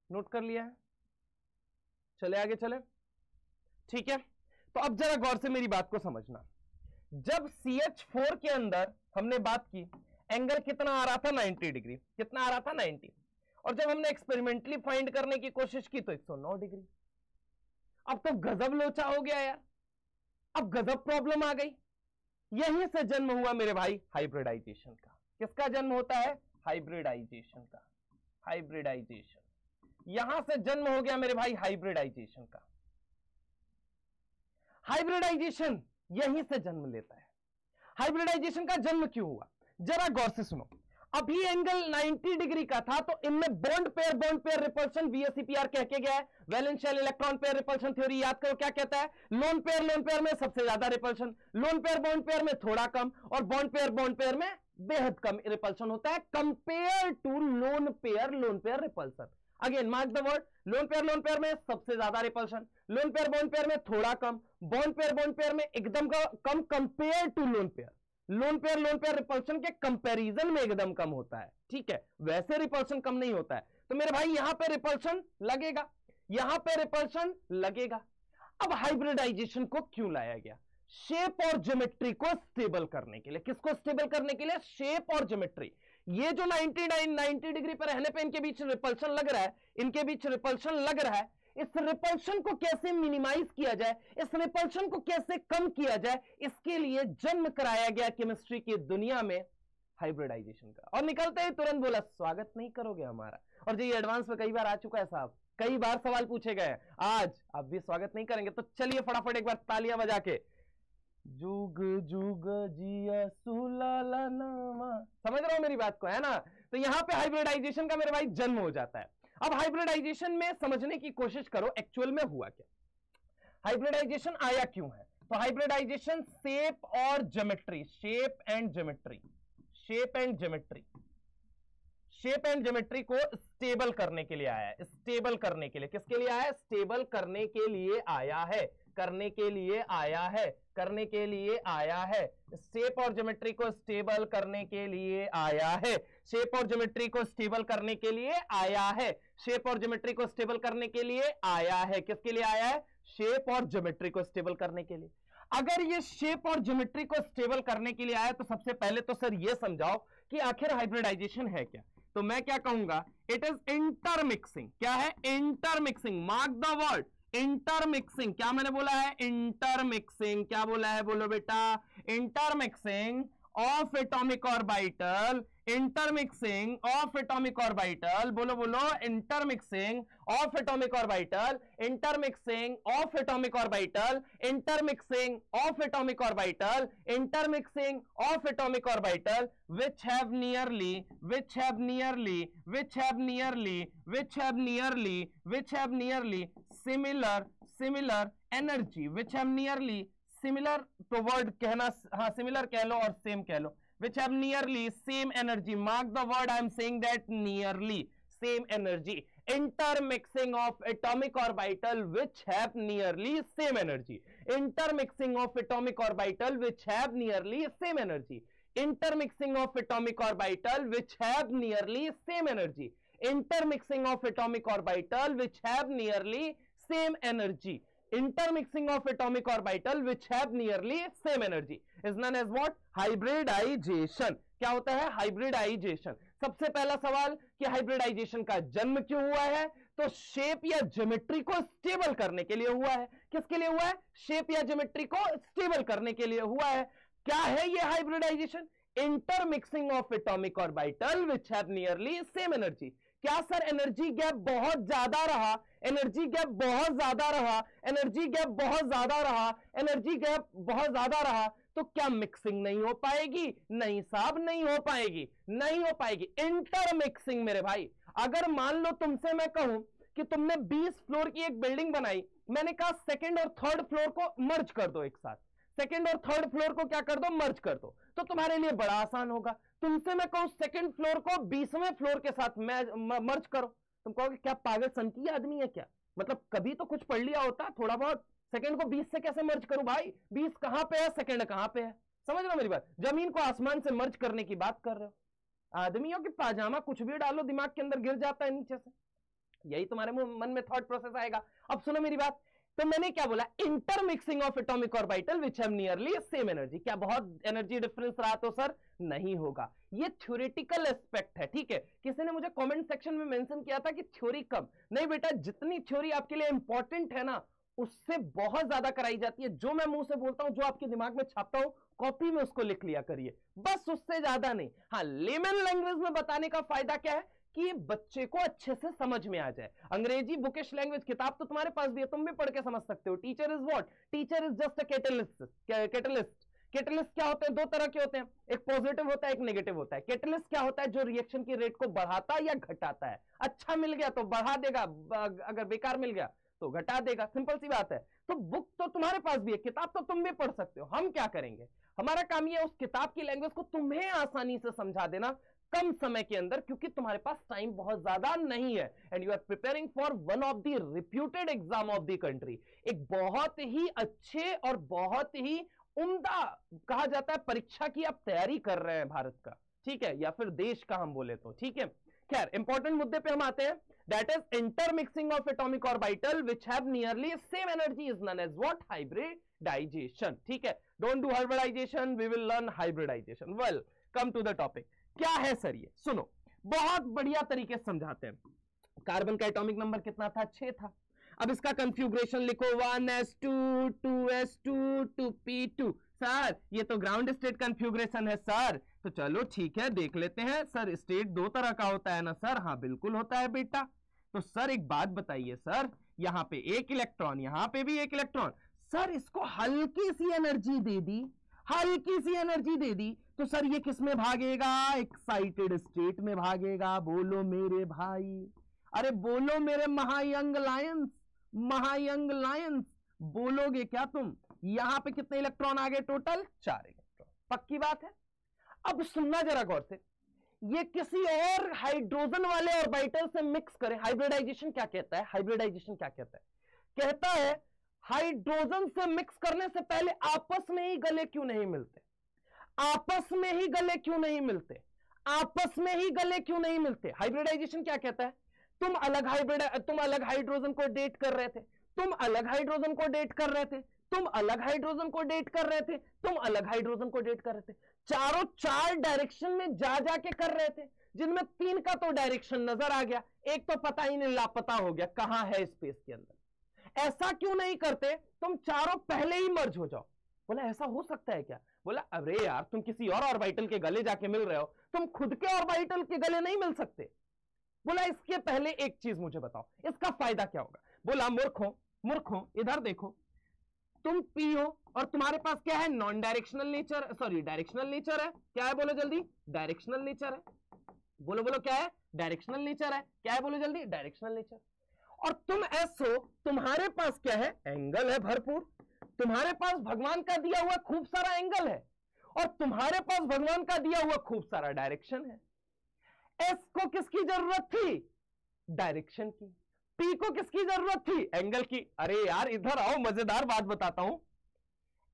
Speaker 1: नोट कर लिया है, चले आगे चले। ठीक है, तो अब जरा गौर से मेरी बात को समझना। जब CH4 के अंदर हमने बात की, एंगल कितना आ रहा था? 90 डिग्री। कितना आ रहा था? 90। और जब हमने एक्सपेरिमेंटली फाइंड करने की कोशिश की तो 109 डिग्री। अब तो गजब लोचा हो गया यार, अब गजब प्रॉब्लम आ गई। यहीं से जन्म हुआ मेरे भाई हाइब्रिडाइजेशन का। किसका जन्म होता है? हाइब्रिडाइजेशन का। हाइब्रिडाइजेशन, यहां से जन्म हो गया मेरे भाई हाइब्रिडाइजेशन का। हाइब्रिडाइजेशन यहीं से जन्म लेता है। हाइब्रिडाइजेशन का जन्म क्यों हुआ, जरा गौर से सुनो। अभी एंगल 90 डिग्री का था, तो इनमें बॉन्ड पेयर रिपल्शन VSEPR कह के गया है। Valence shell electron pair repulsion theory याद करो क्या कहता है? लोन पेयर में सबसे ज्यादा repulsion, lone pair bond pair में थोड़ा कम, और बॉन्ड पेयर में बेहद कम रिपल्शन होता है compare to lone pair repulsion. Again mark the word, lone pair में सबसे ज्यादा repulsion, lone pair bond pair में थोड़ा कम, बॉन्ड पेयर में एकदम कम compare to lone pair repulsion के कंपैरिजन में एकदम कम होता है। ठीक है, वैसे रिपल्शन कम नहीं होता है। तो मेरे भाई यहां पे रिपल्शन लगेगा, यहां पे रिपल्शन लगेगा। अब हाइब्रिडाइजेशन को क्यों लाया गया? शेप और ज्योमेट्री को स्टेबल करने के लिए। किसको स्टेबल करने के लिए? शेप और ज्योमेट्री। ये जो 90 डिग्री पर रहने पे इनके बीच रिपल्शन लग रहा है, इनके बीच रिपल्शन लग रहा है, इस रिपल्शन को कैसे मिनिमाइज किया जाए, इस रिपल्शन को कैसे कम किया जाए, इसके लिए जन्म कराया गया केमिस्ट्री की दुनिया में हाइब्रिडाइजेशन का। और निकलते ही तुरंत बोला स्वागत नहीं करोगे हमारा? और जो ये एडवांस में कई बार आ चुका है साहब, कई बार सवाल पूछे गए, आज आप भी स्वागत नहीं करेंगे? तो चलिए फटाफट एक बार तालियां बजा के, जुग जुग जिया सुलाला नामा, समझ रहे हो मेरी बात को, है ना? तो यहां पे हाइब्रिडाइजेशन का मेरे भाई जन्म हो जाता है। अब हाइब्रिडाइजेशन में समझने की कोशिश करो एक्चुअल में हुआ क्या, हाइब्रिडाइजेशन आया क्यों है। तो हाइब्रिडाइजेशन शेप और ज्योमेट्री, शेप एंड ज्योमेट्री को स्टेबल करने के लिए आया है। स्टेबल करने के लिए, किसके लिए आया है? स्टेबल करने के लिए आया है, करने के लिए आया है। शेप और ज्योमेट्री को स्टेबल करने के लिए आया है, शेप और ज्योमेट्री को स्टेबल करने के लिए आया है, शेप और ज्योमेट्री को स्टेबल करने के लिए आया है। किसके लिए आया है? शेप और ज्योमेट्री को स्टेबल करने के लिए। अगर ये शेप और ज्योमेट्री को स्टेबल करने के लिए आया तो सबसे पहले तो सर ये समझाओ कि आखिर हाइब्रिडाइजेशन है क्या। तो मैं क्या कहूंगा, इट इज इंटरमिक्सिंग। क्या है? Intermixing. Mark the word intermixing. क्या मैंने बोला है? इंटरमिक्सिंग। क्या बोला है? बोलो बेटा, intermixing of atomic orbital, intermixing of atomic orbital, बोलो बोलो, intermixing of atomic orbital, intermixing of atomic orbital, intermixing of atomic orbital, intermixing of atomic orbital, which have nearly similar energy, which have nearly similar, तो word कहना, हाँ similar कह लो और same कह लो, which have nearly same energy. Mark the word, I am saying that nearly same energy. Intermixing of atomic orbital which have nearly same energy. Intermixing of atomic orbital which have nearly same energy. Intermixing of atomic orbital which have nearly same energy. Intermixing of atomic orbital which have nearly same energy. Intermixing of atomic orbital which have nearly same energy is known as what? Hybridization. क्या होता है? Hybridisation. सबसे पहला सवाल कि hybridisation का जन्म क्यों हुआ है? तो शेप या ज्योमेट्री को स्टेबल करने के लिए हुआ है. किसके लिए हुआ है? शेप या ज्योमेट्री को स्टेबल करने के लिए हुआ है. क्या है ये hybridization? Intermixing of atomic orbital which have nearly same energy. क्या सर एनर्जी गैप बहुत ज्यादा रहा? एनर्जी गैप बहुत ज्यादा रहा, एनर्जी गैप बहुत ज्यादा रहा, एनर्जी गैप बहुत ज्यादा रहा, तो क्या मिक्सिंग नहीं हो पाएगी? नहीं साहब, नहीं हो पाएगी, नहीं हो पाएगी. इंटरमिक्सिंग मेरे भाई, अगर मान लो तुमसे मैं कहूं कि तुमने 20 फ्लोर की एक बिल्डिंग बनाई, मैंने कहा सेकंड और थर्ड फ्लोर को मर्ज कर दो एक साथ, सेकंड और थर्ड फ्लोर को क्या कर दो? मर्ज कर दो, तो तुम्हारे लिए बड़ा आसान होगा. तुमसे मैं कहूं सेकंड फ्लोर को 20वें फ्लोर के साथ मर्ज करो, तुम कहोगे क्या पागल सनकी आदमी है क्या? मतलब कभी तो कुछ पढ़ लिया होता थोड़ा बहुत. सेकंड को 20 से कैसे मर्ज करूं भाई? 20 कहां पे है, सेकंड कहां पे है? समझ रहे हो मेरी बात? जमीन को आसमान से मर्ज करने की बात कर रहे हो. आदमियों की पाजामा कुछ भी डालो दिमाग के अंदर गिर जाता है नीचे से. यही तुम्हारे मन में थॉट प्रोसेस आएगा. अब सुनो मेरी बात. तो मैंने क्या बोला? Intermixing of atomic orbital which have nearly same energy. क्या बहुत एनर्जी डिफरेंस रहा? तो सर नहीं होगा. ये थ्योरेटिकल एस्पेक्ट है, ठीक है. किसी ने मुझे कमेंट सेक्शन में मेंशन किया था कि थ्योरी कम. नहीं बेटा, जितनी थ्योरी आपके लिए इंपॉर्टेंट है ना, उससे बहुत ज्यादा कराई जाती है. जो मैं मुंह से बोलता हूं, जो आपके दिमाग में छापता हूं, कॉपी में उसको लिख लिया करिए, बस उससे ज्यादा नहीं. हाँ, लेमन लैंग्वेज में बताने का फायदा क्या है कि बच्चे को अच्छे से समझ में आ जाए. अंग्रेजी बुकिश लैंग्वेज किताब तो तुम्हारे पास भी है, तुम भी पढ़ के समझ सकते हो. Teacher is what? Teacher is just a catalyst. Catalyst क्या होते हैं? दो तरह के होते हैं, एक पॉजिटिव होता है, एक नेगेटिव होता है. कैटलिस्ट क्या होता है? जो रिएक्शन की रेट को बढ़ाता या घटाता है. अच्छा मिल गया तो बढ़ा देगा, अगर बेकार मिल गया तो घटा देगा. सिंपल सी बात है. तो बुक तो तुम्हारे पास भी है, किताब तो तुम भी पढ़ सकते हो. हम क्या करेंगे? हमारा काम ये उस किताब की लैंग्वेज को तुम्हें आसानी से समझा देना कम समय के अंदर, क्योंकि तुम्हारे पास टाइम बहुत ज्यादा नहीं है. And you are preparing for one of the reputed exam of the country. एक बहुत ही अच्छे और बहुत ही उम्दा कहा जाता है परीक्षा की आप तैयारी कर रहे हैं भारत का, ठीक है, या फिर देश का हम बोले तो, ठीक है. खैर, इंपॉर्टेंट मुद्दे पे हम आते हैं. That is intermixing of atomic orbital which have nearly same energy is known as what? Hybridization. ठीक है, don't do hybridization, we will learn hybridization. Well, come to the topic. क्या है सर ये? सुनो, बहुत बढ़िया तरीके से समझाते हैं. कार्बन का एटॉमिक नंबर कितना था? 6 था. अब इसका कंफ्यूग्रेशन लिखो, 1s2 2s2 2p2. सर ये तो ग्राउंड स्टेट कंफ्यूग्रेशन है सर. तो चलो ठीक है, देख लेते हैं. सर स्टेट दो तरह का होता है ना सर? हाँ बिल्कुल होता है बेटा. तो सर एक बात बताइए सर, यहां पे एक इलेक्ट्रॉन, यहां पे भी एक इलेक्ट्रॉन. सर इसको हल्की सी एनर्जी दे दी, हल्की सी एनर्जी दे दी, तो सर ये किस में भागेगा? एक्साइटेड स्टेट में भागेगा. बोलो मेरे भाई, अरे बोलो मेरे महायंग लायंस, महायंग लायंस, बोलोगे क्या तुम? यहां पे कितने इलेक्ट्रॉन आ गए? Total 4 electron. पक्की बात है. अब सुनना जरा गौर से, ये किसी और हाइड्रोजन वाले ऑर्बिटल से मिक्स करें. हाइब्रिडाइजेशन क्या कहता है? हाइब्रिडाइजेशन क्या कहता है? कहता है हाइड्रोजन से मिक्स करने से पहले आपस में ही गले क्यों नहीं मिलते? आपस में ही गले क्यों नहीं मिलते? आपस में ही गले क्यों नहीं मिलते? हाइब्रिडाइजेशन क्या कहता है? तुम अलग हाइड्रोजन को डेट कर रहे थे, तुम अलग हाइड्रोजन को डेट कर रहे थे, तुम अलग हाइड्रोजन को डेट कर रहे थे, तुम अलग हाइड्रोजन को डेट कर रहे थे. चारों 4 डायरेक्शन में जा जाके कर रहे थे, जिनमें 3 का तो डायरेक्शन नजर आ गया, एक तो पता ही नहीं, लापता हो गया, कहां है स्पेस के अंदर. ऐसा क्यों नहीं करते? तुम चारों पहले ही मर्ज हो जाओ. बोला ऐसा हो सकता है क्या? बोला अरे यार, तुम किसी और ऑर्बिटल के गले जाके मिल रहे हो, तुम खुद के ऑर्बिटल के गले नहीं मिल सकते. बोला इसके पहले एक चीज मुझे बताओ, इसका फायदा क्या होगा? बोला मूर्खों, मूर्खों इधर देखो, तुम पी हो और तुम्हारे पास क्या है? Non directional nature, sorry directional nature है. क्या है? बोलो जल्दी. डायरेक्शनल नेचर है. बोलो बोलो क्या है? डायरेक्शनल नेचर है. क्या है? बोलो जल्दी. Directional nature. और तुम ऐसो, तुम्हारे पास क्या है? एंगल है भरपूर. तुम्हारे पास भगवान का दिया हुआ खूब सारा एंगल है, और तुम्हारे पास भगवान का दिया हुआ खूब सारा डायरेक्शन है. एस को किसकी जरूरत थी? डायरेक्शन की. पी को किसकी जरूरत थी? एंगल की. अरे यार इधर आओ, मजेदार बात बताता हूं.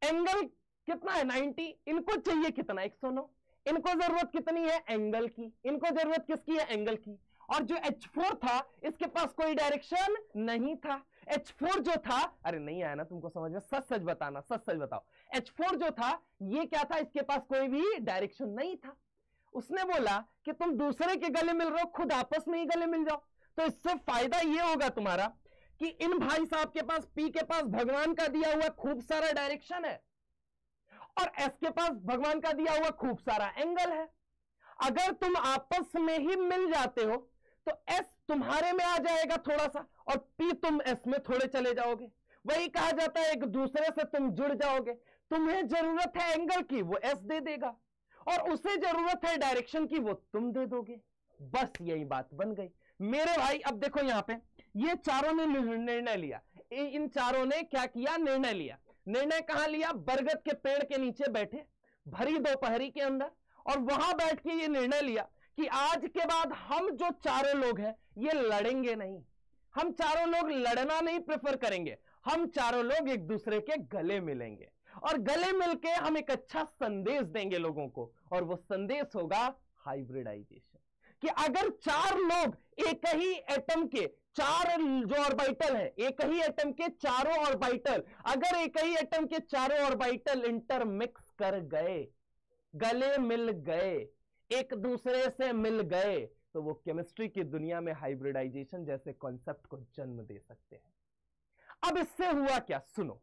Speaker 1: एंगल कितना है? 90. इनको चाहिए कितना? 109. इनको जरूरत कितनी है? एंगल की. इनको जरूरत किसकी है? एंगल की. और जो H4 था इसके पास कोई डायरेक्शन नहीं था। H4 जो था, अरे नहीं आया ना तुमको समझ में, सच सच बताना, सच सच बताओ। H4 जो था ये क्या था, इसके पास कोई भी डायरेक्शन नहीं था। उसने बोला कि तुम दूसरे के गले मिल रहे हो, खुद आपस में ही गले मिल जाओ। तो इससे फायदा ये होगा तुम्हारा कि इन भाई साहब के पास, पी के पास भगवान का दिया हुआ खूब सारा डायरेक्शन है और एस के पास भगवान का दिया हुआ खूब सारा एंगल है। अगर तुम आपस में ही मिल जाते हो तो एस तुम्हारे में आ जाएगा थोड़ा सा और पी तुम एस में थोड़े चले जाओगे। वही कहा जाता है एक दूसरे से तुम जुड़ जाओगे। तुम्हें जरूरत है एंगल की, वो एस दे देगा, और उसे जरूरत है डायरेक्शन की, वो तुम दे दोगे। बस यही बात बन गई मेरे भाई। अब देखो यहां पे ये चारों ने निर्णय लिया। इन चारों ने क्या किया, निर्णय लिया। निर्णय कहां लिया, बरगद के पेड़ के नीचे बैठे भरी दोपहरी के अंदर, और वहां बैठ के ये निर्णय लिया कि आज के बाद हम जो चारों लोग हैं ये लड़ेंगे नहीं। हम चारों लोग लड़ना नहीं प्रेफर करेंगे, हम चारों लोग एक दूसरे के गले मिलेंगे और गले मिलके हम एक अच्छा संदेश देंगे लोगों को, और वो संदेश होगा हाइब्रिडाइजेशन। कि अगर चार लोग एक ही एटम के चार जो ऑर्बिटल है, एक ही एटम के चारों ऑर्बिटल, अगर एक ही एटम के चारों ऑर्बिटल इंटरमिक्स कर गए, गले मिल गए, एक दूसरे से मिल गए, तो वो केमिस्ट्री की दुनिया में हाइब्रिडाइजेशन जैसे कॉन्सेप्ट को जन्म दे सकते हैं। अब इससे हुआ क्या, सुनो।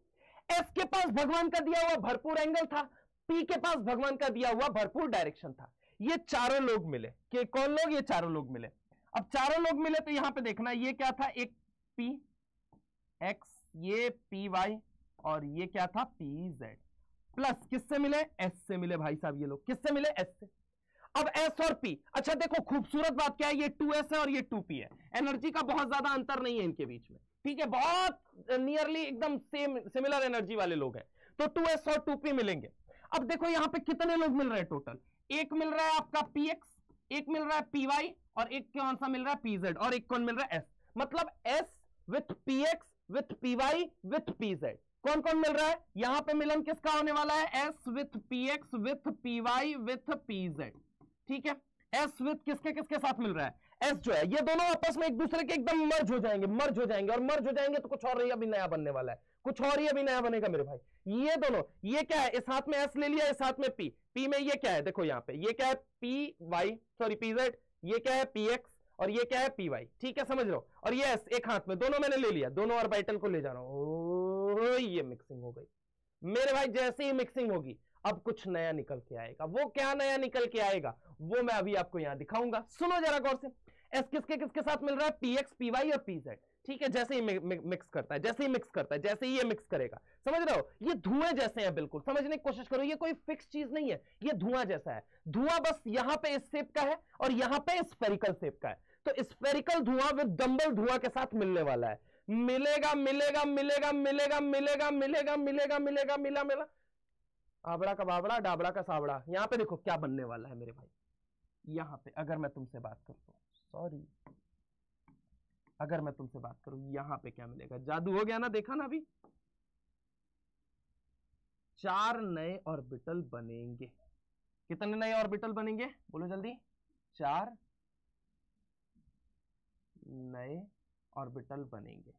Speaker 1: एस के पास भगवान का दिया हुआ भरपूर एंगल था, पी के पास भगवान का दिया हुआ भरपूर डायरेक्शन था। ये चारों लोग मिले, कि कौन लोग, ये चारों लोग मिले। अब चारों लोग मिले तो यहां पे देखना, ये क्या था, एक पी एक्स, ये पी वाई, और ये क्या था, पी जेड। प्लस किससे मिले, एस से मिले भाई साहब। ये लोग किससे मिले, एस से। अब एस और पी, अच्छा देखो खूबसूरत बात क्या है, ये 2s है और ये 2p है। एनर्जी का बहुत ज्यादा अंतर नहीं है इनके बीच में, ठीक है, बहुत नियरली एकदम सेम सिमिलर एनर्जी वाले लोग हैं। तो 2s और 2p मिलेंगे। अब देखो यहां पे कितने लोग मिल रहे हैं टोटल, एक मिल रहा है आपका px, एक मिल रहा है py, और एक कौन सा मिल रहा है pz, और एक कौन मिल रहा है s। मतलब s with px with py with pz। कौन कौन मिल रहा है, यहां पे मिलन किसका होने वाला है, s with px with py with pz, ठीक है। s विथ किसके किसके साथ मिल रहा है, s जो है ये दोनों आपस में एक दूसरे के एकदम मर्ज हो जाएंगे, मर्ज हो जाएंगे, और मर्ज हो जाएंगे तो कुछ और ही अभी नया बनने वाला है, कुछ और ही अभी नया बनेगा मेरे भाई। ये दोनों, ये क्या है, इस हाथ में s ले लिया, इस हाथ में p, p में ये क्या है, देखो यहाँ पे ये क्या है, py सॉरी pz, ये क्या है px, और ये क्या है py, ठीक है, समझ लो। और ये s एक हाथ में, दोनों मैंने ले लिया, दोनों ऑर्बिटल को ले जा रहा हूं। ये मिक्सिंग हो गई मेरे भाई। जैसे ही मिक्सिंग होगी अब कुछ नया निकल के आएगा। वो क्या नया निकल के आएगा वो मैं अभी आपको यहां दिखाऊंगा। सुनो जरा गौर से, एस किसके किसके साथ मिल रहा है, px py और pz, ठीक है। जैसे ही मिक्स करता है, जैसे ही मिक्स करता है, जैसे ही ये मिक्स करेगा, समझ रहे हो, ये धुएं जैसे हैं, बिल्कुल समझने की कोशिश करो। ये कोई फिक्स चीज नहीं है, ये धुआं जैसा है। धुआं बस यहां पे इस शेप का है और यहां पे स्फेरिकल शेप का है। तो स्फेरिकल धुआं विद डंबल धुआं के साथ मिलने वाला है। मिलेगा मिलेगा मिलेगा मिलेगा मिलेगा मिलेगा मिलेगा मिलेगा मिला मिला, आबड़ा का बाबड़ा, डाबड़ा का साबड़ा। यहां पे देखो क्या बनने वाला है मेरे भाई। यहां पे अगर मैं तुमसे बात करूं, सॉरी, अगर मैं तुमसे बात करूं, यहां पे क्या मिलेगा, जादू हो गया ना, देखा ना अभी। 4 नए ऑर्बिटल बनेंगे। कितने नए ऑर्बिटल बनेंगे, बोलो जल्दी। 4 नए ऑर्बिटल बनेंगे।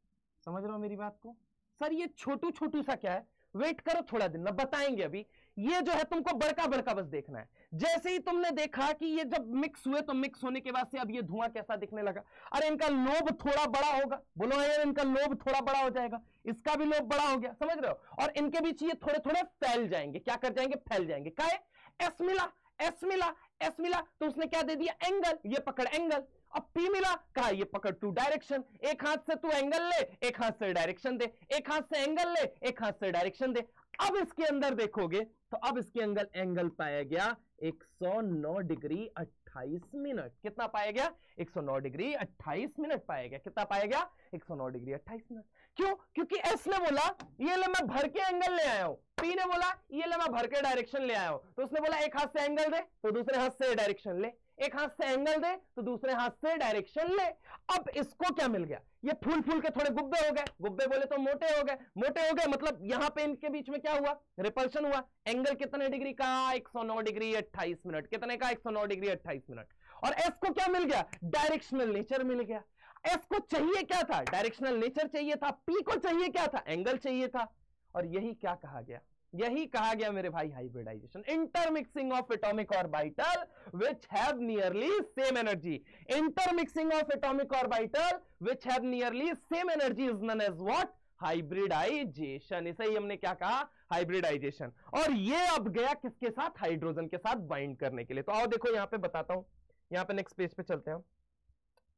Speaker 1: समझ रहे हो मेरी बात को। सर ये छोटू छोटू सा क्या है, वेट करो थोड़ा दिन ना, बताएंगे अभी। ये जो है तुमको बड़का बड़का बस देखना है। जैसे ही तुमने देखा कि ये जब मिक्स हुए, तो मिक्स होने के बाद से अब ये धुआं कैसा दिखने लगा, अरे इनका लोब थोड़ा बड़ा होगा, बोलो यार इनका लोब थोड़ा बड़ा हो जाएगा, इसका भी लोब बड़ा हो गया, समझ रहे हो। और इनके बीच ये थोड़े थोड़े फैल जाएंगे, क्या कर जाएंगे, फैल जाएंगे। क्या है, एस मिला, एस मिला, एस मिला, तो उसने क्या दे दिया, एंगल, ये पकड़ एंगल। अब पी मिला, कहा ये पकड़ टू डायरेक्शन, एक हाथ से तू एंगल ले, एक हाथ से डायरेक्शन दे, एक हाथ से एंगल ले, एक हाथ से डायरेक्शन दे। अब इसके अंदर देखोगे तो अब इसके अंदर एंगल पाया गया 109 डिग्री 28 मिनट। कितना पाया गया, 109 डिग्री 28 मिनट पाया गया। कितना पाया गया, 109 डिग्री 28 मिनट। क्यों, क्योंकि एस ने बोला ये ले मैं भर के एंगल ले आया हूं, पी ने बोला ये ले मैं भर के डायरेक्शन ले आया हूं। तो उसने बोला एक हाथ से एंगल दे तो दूसरे हाथ से डायरेक्शन ले, एक हाथ से एंगल दे तो दूसरे हाथ से डायरेक्शन ले। अब इसको क्या मिल गया, ये फूल फूल के थोड़े गुब्बे हो गए, गुब्बे बोले तो मोटे हो गए, मोटे हो गए मतलब यहां पे इनके बीच में क्या हुआ, रिपल्शन हुआ। एंगल कितने डिग्री का, 109 डिग्री 28 मिनट। कितने का, 109 डिग्री 28 मिनट। और s को क्या मिल गया, डायरेक्शनल नेचर मिल गया। s को चाहिए क्या था, डायरेक्शनल नेचर चाहिए था, p को चाहिए क्या था, एंगल चाहिए था। और यही क्या कहा गया, यही कहा गया मेरे भाई hybridization, intermixing of atomic orbital which have nearly same energy. Intermixing of atomic orbital which have nearly same energy is known as what, hybridization. इसे ही हमने क्या कहा, हाइब्रिडाइजेशन। और ये अब गया किसके साथ, हाइड्रोजन के साथ बाइंड करने के लिए। तो आओ देखो यहां पे बताता हूं, यहां पे नेक्स्ट पेज पे चलते हैं,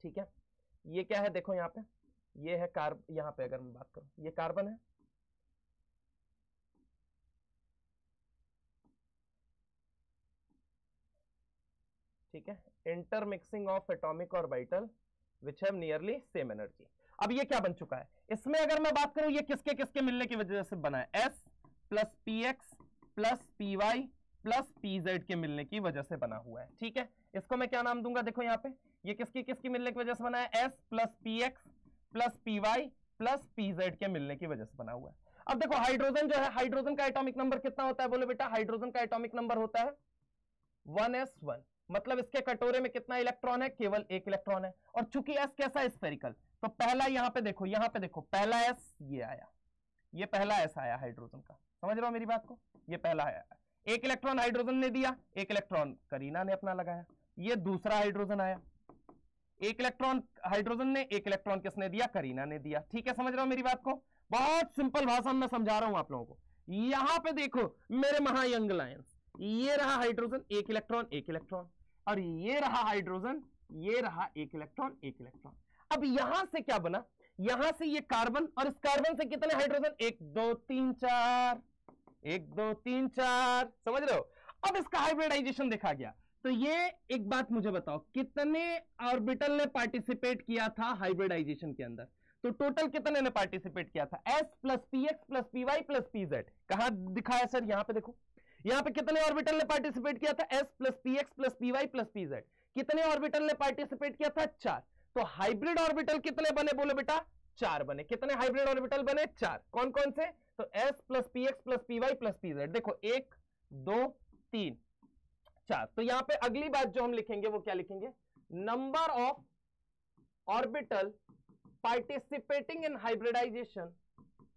Speaker 1: ठीक है। ये क्या है, देखो यहां पे, ये है कार्बन, यहां पे अगर मैं बात करूं, ये कार्बन है, ठीक है। Intermixing of atomic orbital which have nearly same energy. अब ये क्या बन चुका है, इसमें अगर मैं बात करूं, ये किसके किसके मिलने की वजह से बना है, s plus p x plus p y plus p Z के मिलने की वजह से बना हुआ है, ठीक है। इसको मैं क्या नाम दूंगा, देखो यहां पे, ये किसकी किसकी मिलने की वजह से बना है, s plus p x plus p y plus p Z के मिलने की वजह से बना हुआ है। अब देखो हाइड्रोजन जो है, हाइड्रोजन का एटॉमिक नंबर कितना होता है, बोलो बेटा, हाइड्रोजन का एटॉमिक नंबर होता है 1s1। मतलब इसके कटोरे में कितना इलेक्ट्रॉन है, केवल एक इलेक्ट्रॉन है। और चूंकि s कैसा है, स्फेरिकल, तो पहला यहां पे देखो, यहां पे देखो, पहला s ये आया, ये पहला s आया हाइड्रोजन का, समझ रहे हो मेरी बात को, ये पहला आया, एक इलेक्ट्रॉन हाइड्रोजन ने दिया, एक इलेक्ट्रॉन करीना ने अपना लगाया, ये दूसरा हाइड्रोजन आया, एक इलेक्ट्रॉन हाइड्रोजन ने, एक इलेक्ट्रॉन किसने दिया, करीना ने दिया, ठीक है। समझ रहे हो मेरी बात को, बहुत सिंपल भाषा में समझा रहा हूं आप लोगों को। यहां पे देखो मेरे महायंग लायंस, ये रहा हाइड्रोजन, एक इलेक्ट्रॉन एक इलेक्ट्रॉन, और ये रहा हाइड्रोजन, ये रहा एक इलेक्ट्रॉन एक इलेक्ट्रॉन। अब यहां से क्या बना, यहां से ये कार्बन, और इस कार्बन से कितने हाइड्रोजन, 1 2 3 4, 1 2 3 4, समझ रहे हो। अब इसका हाइब्रिडाइजेशन देखा गया। तो ये एक बात मुझे बताओ, कितने ऑर्बिटल ने पार्टिसिपेट किया था हाइब्रिडाइजेशन के अंदर, तो टोटल कितने ने पार्टिसिपेट किया था, s plus p x plus p y plus p z. कहां दिखाया सर, यहां पे देखो, यहां पे कितने ऑर्बिटल ने पार्टिसिपेट किया था, s plus p x plus p y plus p z. कितने ऑर्बिटल ने पार्टिसिपेट किया था, 4। तो हाइब्रिड ऑर्बिटल कितने बने, बोले बेटा, 4 बने। कितने हाइब्रिड ऑर्बिटल बने, 4। कौन कौन से, तो s plus p x plus p y plus p z. देखो 1 2 3 4। तो यहां पे अगली बात जो हम लिखेंगे वो क्या लिखेंगे, number of orbital participating in hybridization,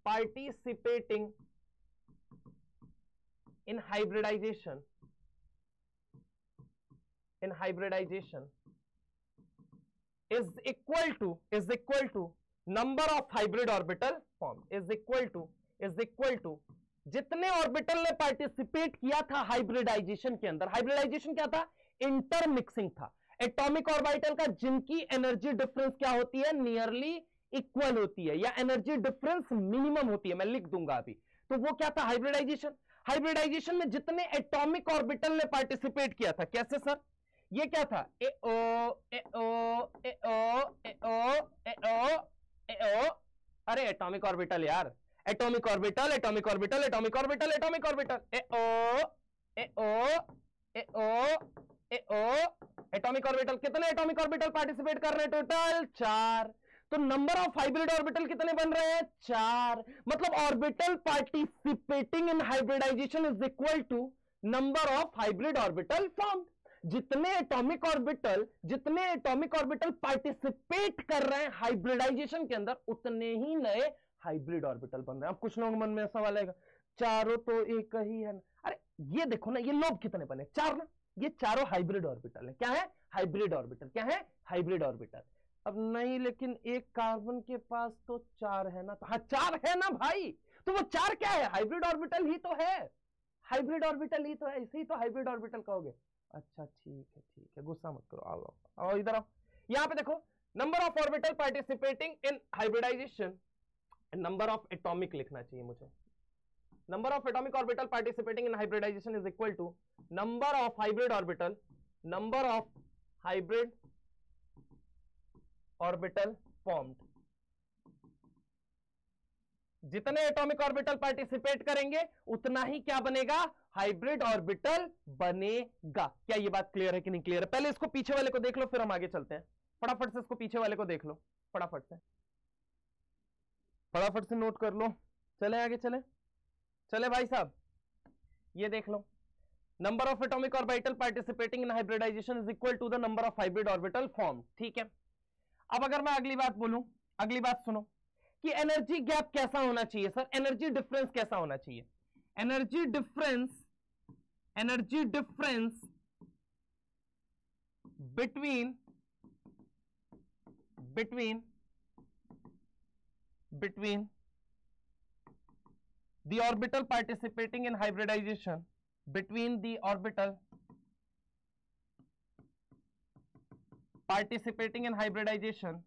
Speaker 1: participating in hybridization, in hybridization is equal to number of hybrid orbital formed is equal to जितने ऑर्बिटल ने पार्टिसिपेट किया था हाइब्रिडाइजेशन के अंदर। हाइब्रिडाइजेशन क्या था, इंटरमिक्सिंग था। एटॉमिक ऑर्बिटल का जिनकी एनर्जी डिफरेंस क्या होती है, नियरली इक्वल होती है, या एनर्जी डिफरेंस मिनिमम होती है, मैं लिख दूंगा अभी। तो वो क्या था, हाइब्रिडाइजेशन। हाइब्रिडाइजेशन में जितने एटॉमिक ऑर्बिटल ने पार्टिसिपेट किया था, कैसे सर, ये क्या था, ए O A O A O A O A O A O, अरे एटॉमिक ऑर्बिटल यार, atomic orbital atomic orbital atomic orbital atomic orbital, A O A O A O A O, atomic orbital. कितने atomic orbital participate कर रहे हैं, total 4। तो number of hybrid orbital कितने बन रहे हैं, 4। मतलब orbital participating in hybridization is equal to number of hybrid orbital formed. जितने एटॉमिक ऑर्बिटल पार्टिसिपेट कर रहे हैं हाइब्रिडाइजेशन के अंदर, उतने ही नए हाइब्रिड ऑर्बिटल बन रहे हैं। अब कुछ लोगों के मन में सवाल आएगा, चारों तो एक ही है ना। अरे ये देखो ना, ये लोब कितने बने, 4 ना, ये चारों हाइब्रिड ऑर्बिटल है। क्या है, हाइब्रिड ऑर्बिटल। क्या है, हाइब्रिड ऑर्बिटल। अब नहीं, लेकिन एक कार्बन के पास तो 4 है ना, तो हाँ 4 है ना भाई, तो वो 4 क्या है, हाइब्रिड ऑर्बिटल ही तो है, हाइब्रिड ऑर्बिटल ही तो है, इसे ही तो हाइब्रिड ऑर्बिटल कहोगे। अच्छा ठीक है, गुस्सा मत करो, आओ इधर आओ। यहां पे देखो, number of orbital participating in hybridization, number of atomic लिखना चाहिए मुझे। Number of atomic orbital participating in hybridization is equal to number of hybrid orbital formed. जितने एटॉमिक ऑर्बिटल पार्टिसिपेट करेंगे उतना ही क्या बनेगा, हाइब्रिड ऑर्बिटल बनेगा। क्या ये बात क्लियर है कि नहीं क्लियर है? पहले इसको पीछे वाले को देख लो, फिर हम आगे चलते हैं। फटाफट से इसको पीछे वाले को देख लो, फटाफट से नोट कर लो। चले आगे, चले भाई साहब, ये देख लो। Number of atomic orbital participating in hybridization is equal to the number of hybrid orbital form. ठीक है, अब अगर मैं अगली बात बोलूं, अगली बात सुनो कि एनर्जी गैप कैसा होना चाहिए सर, एनर्जी डिफरेंस कैसा होना चाहिए। Energy difference between the orbital participating in hybridization, between the orbital participating in hybridization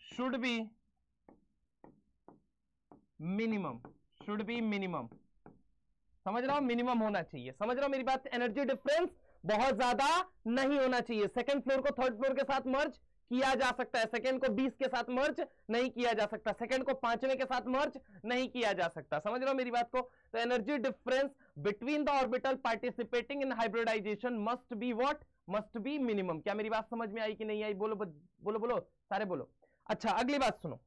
Speaker 1: should be minimum, समझ रहा हो, मिनिमम होना चाहिए, समझ रहा हो मेरी बात। एनर्जी डिफरेंस बहुत ज्यादा नहीं होना चाहिए। सेकंड फ्लोर को थर्ड फ्लोर के साथ मर्ज किया जा सकता है, सेकंड को 20 के साथ मर्ज नहीं किया जा सकता, सेकंड को 5वें के साथ मर्ज नहीं किया जा सकता, समझ रहे हो मेरी बात को। तो energy difference between the orbital participating in hybridization must be what, must be minimum. क्या मेरी बात समझ में आई कि नहीं आई? बोलो बोलो बोलो, सारे बोलो। अच्छा, अगली बात सुनो,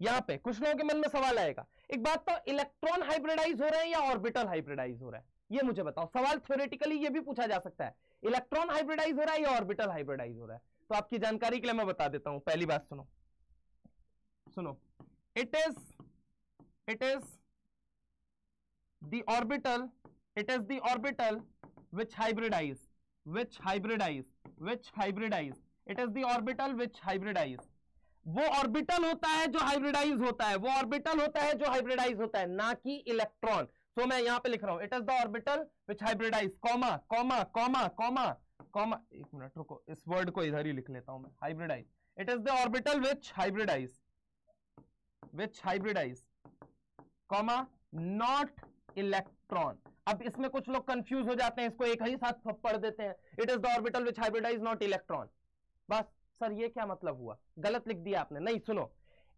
Speaker 1: यहां पे कुछ लोगों के मन में सवाल आएगा, एक बात तो, इलेक्ट्रॉन हाइब्रिडाइज हो रहे हैं या ऑर्बिटल हाइब्रिडाइज हो रहा है, ये मुझे बताओ। सवाल थ्योरेटिकली ये भी पूछा जा सकता है, इलेक्ट्रॉन हाइब्रिडाइज हो रहा है या ऑर्बिटल हाइब्रिडाइज हो रहा है। तो आपकी जानकारी के लिए मैं बता देता हूं, पहली बात सुनो, it is the orbital which hybridize, it is the orbital which hybridize। वो ऑर्बिटल होता है जो हाइब्रिडाइज होता है, वो ऑर्बिटल होता है जो हाइब्रिडाइज होता है, ना कि इलेक्ट्रॉन। तो मैं यहां पे लिख रहा हूं, it is the orbital which hybridize, comma comma comma comma comma, एक मिनट रुको, इस वर्ड को इधर ही लिख लेता हूं मैं, hybridize. It is the orbital which hybridize comma not electron. अब इसमें कुछ लोग कंफ्यूज हो जाते हैं, इसको एक ही साथ पढ़ देते हैं, it is the orbital which hybridize not electron. बस सर ये क्या मतलब हुआ, गलत लिख दिया आपने। नहीं, सुनो,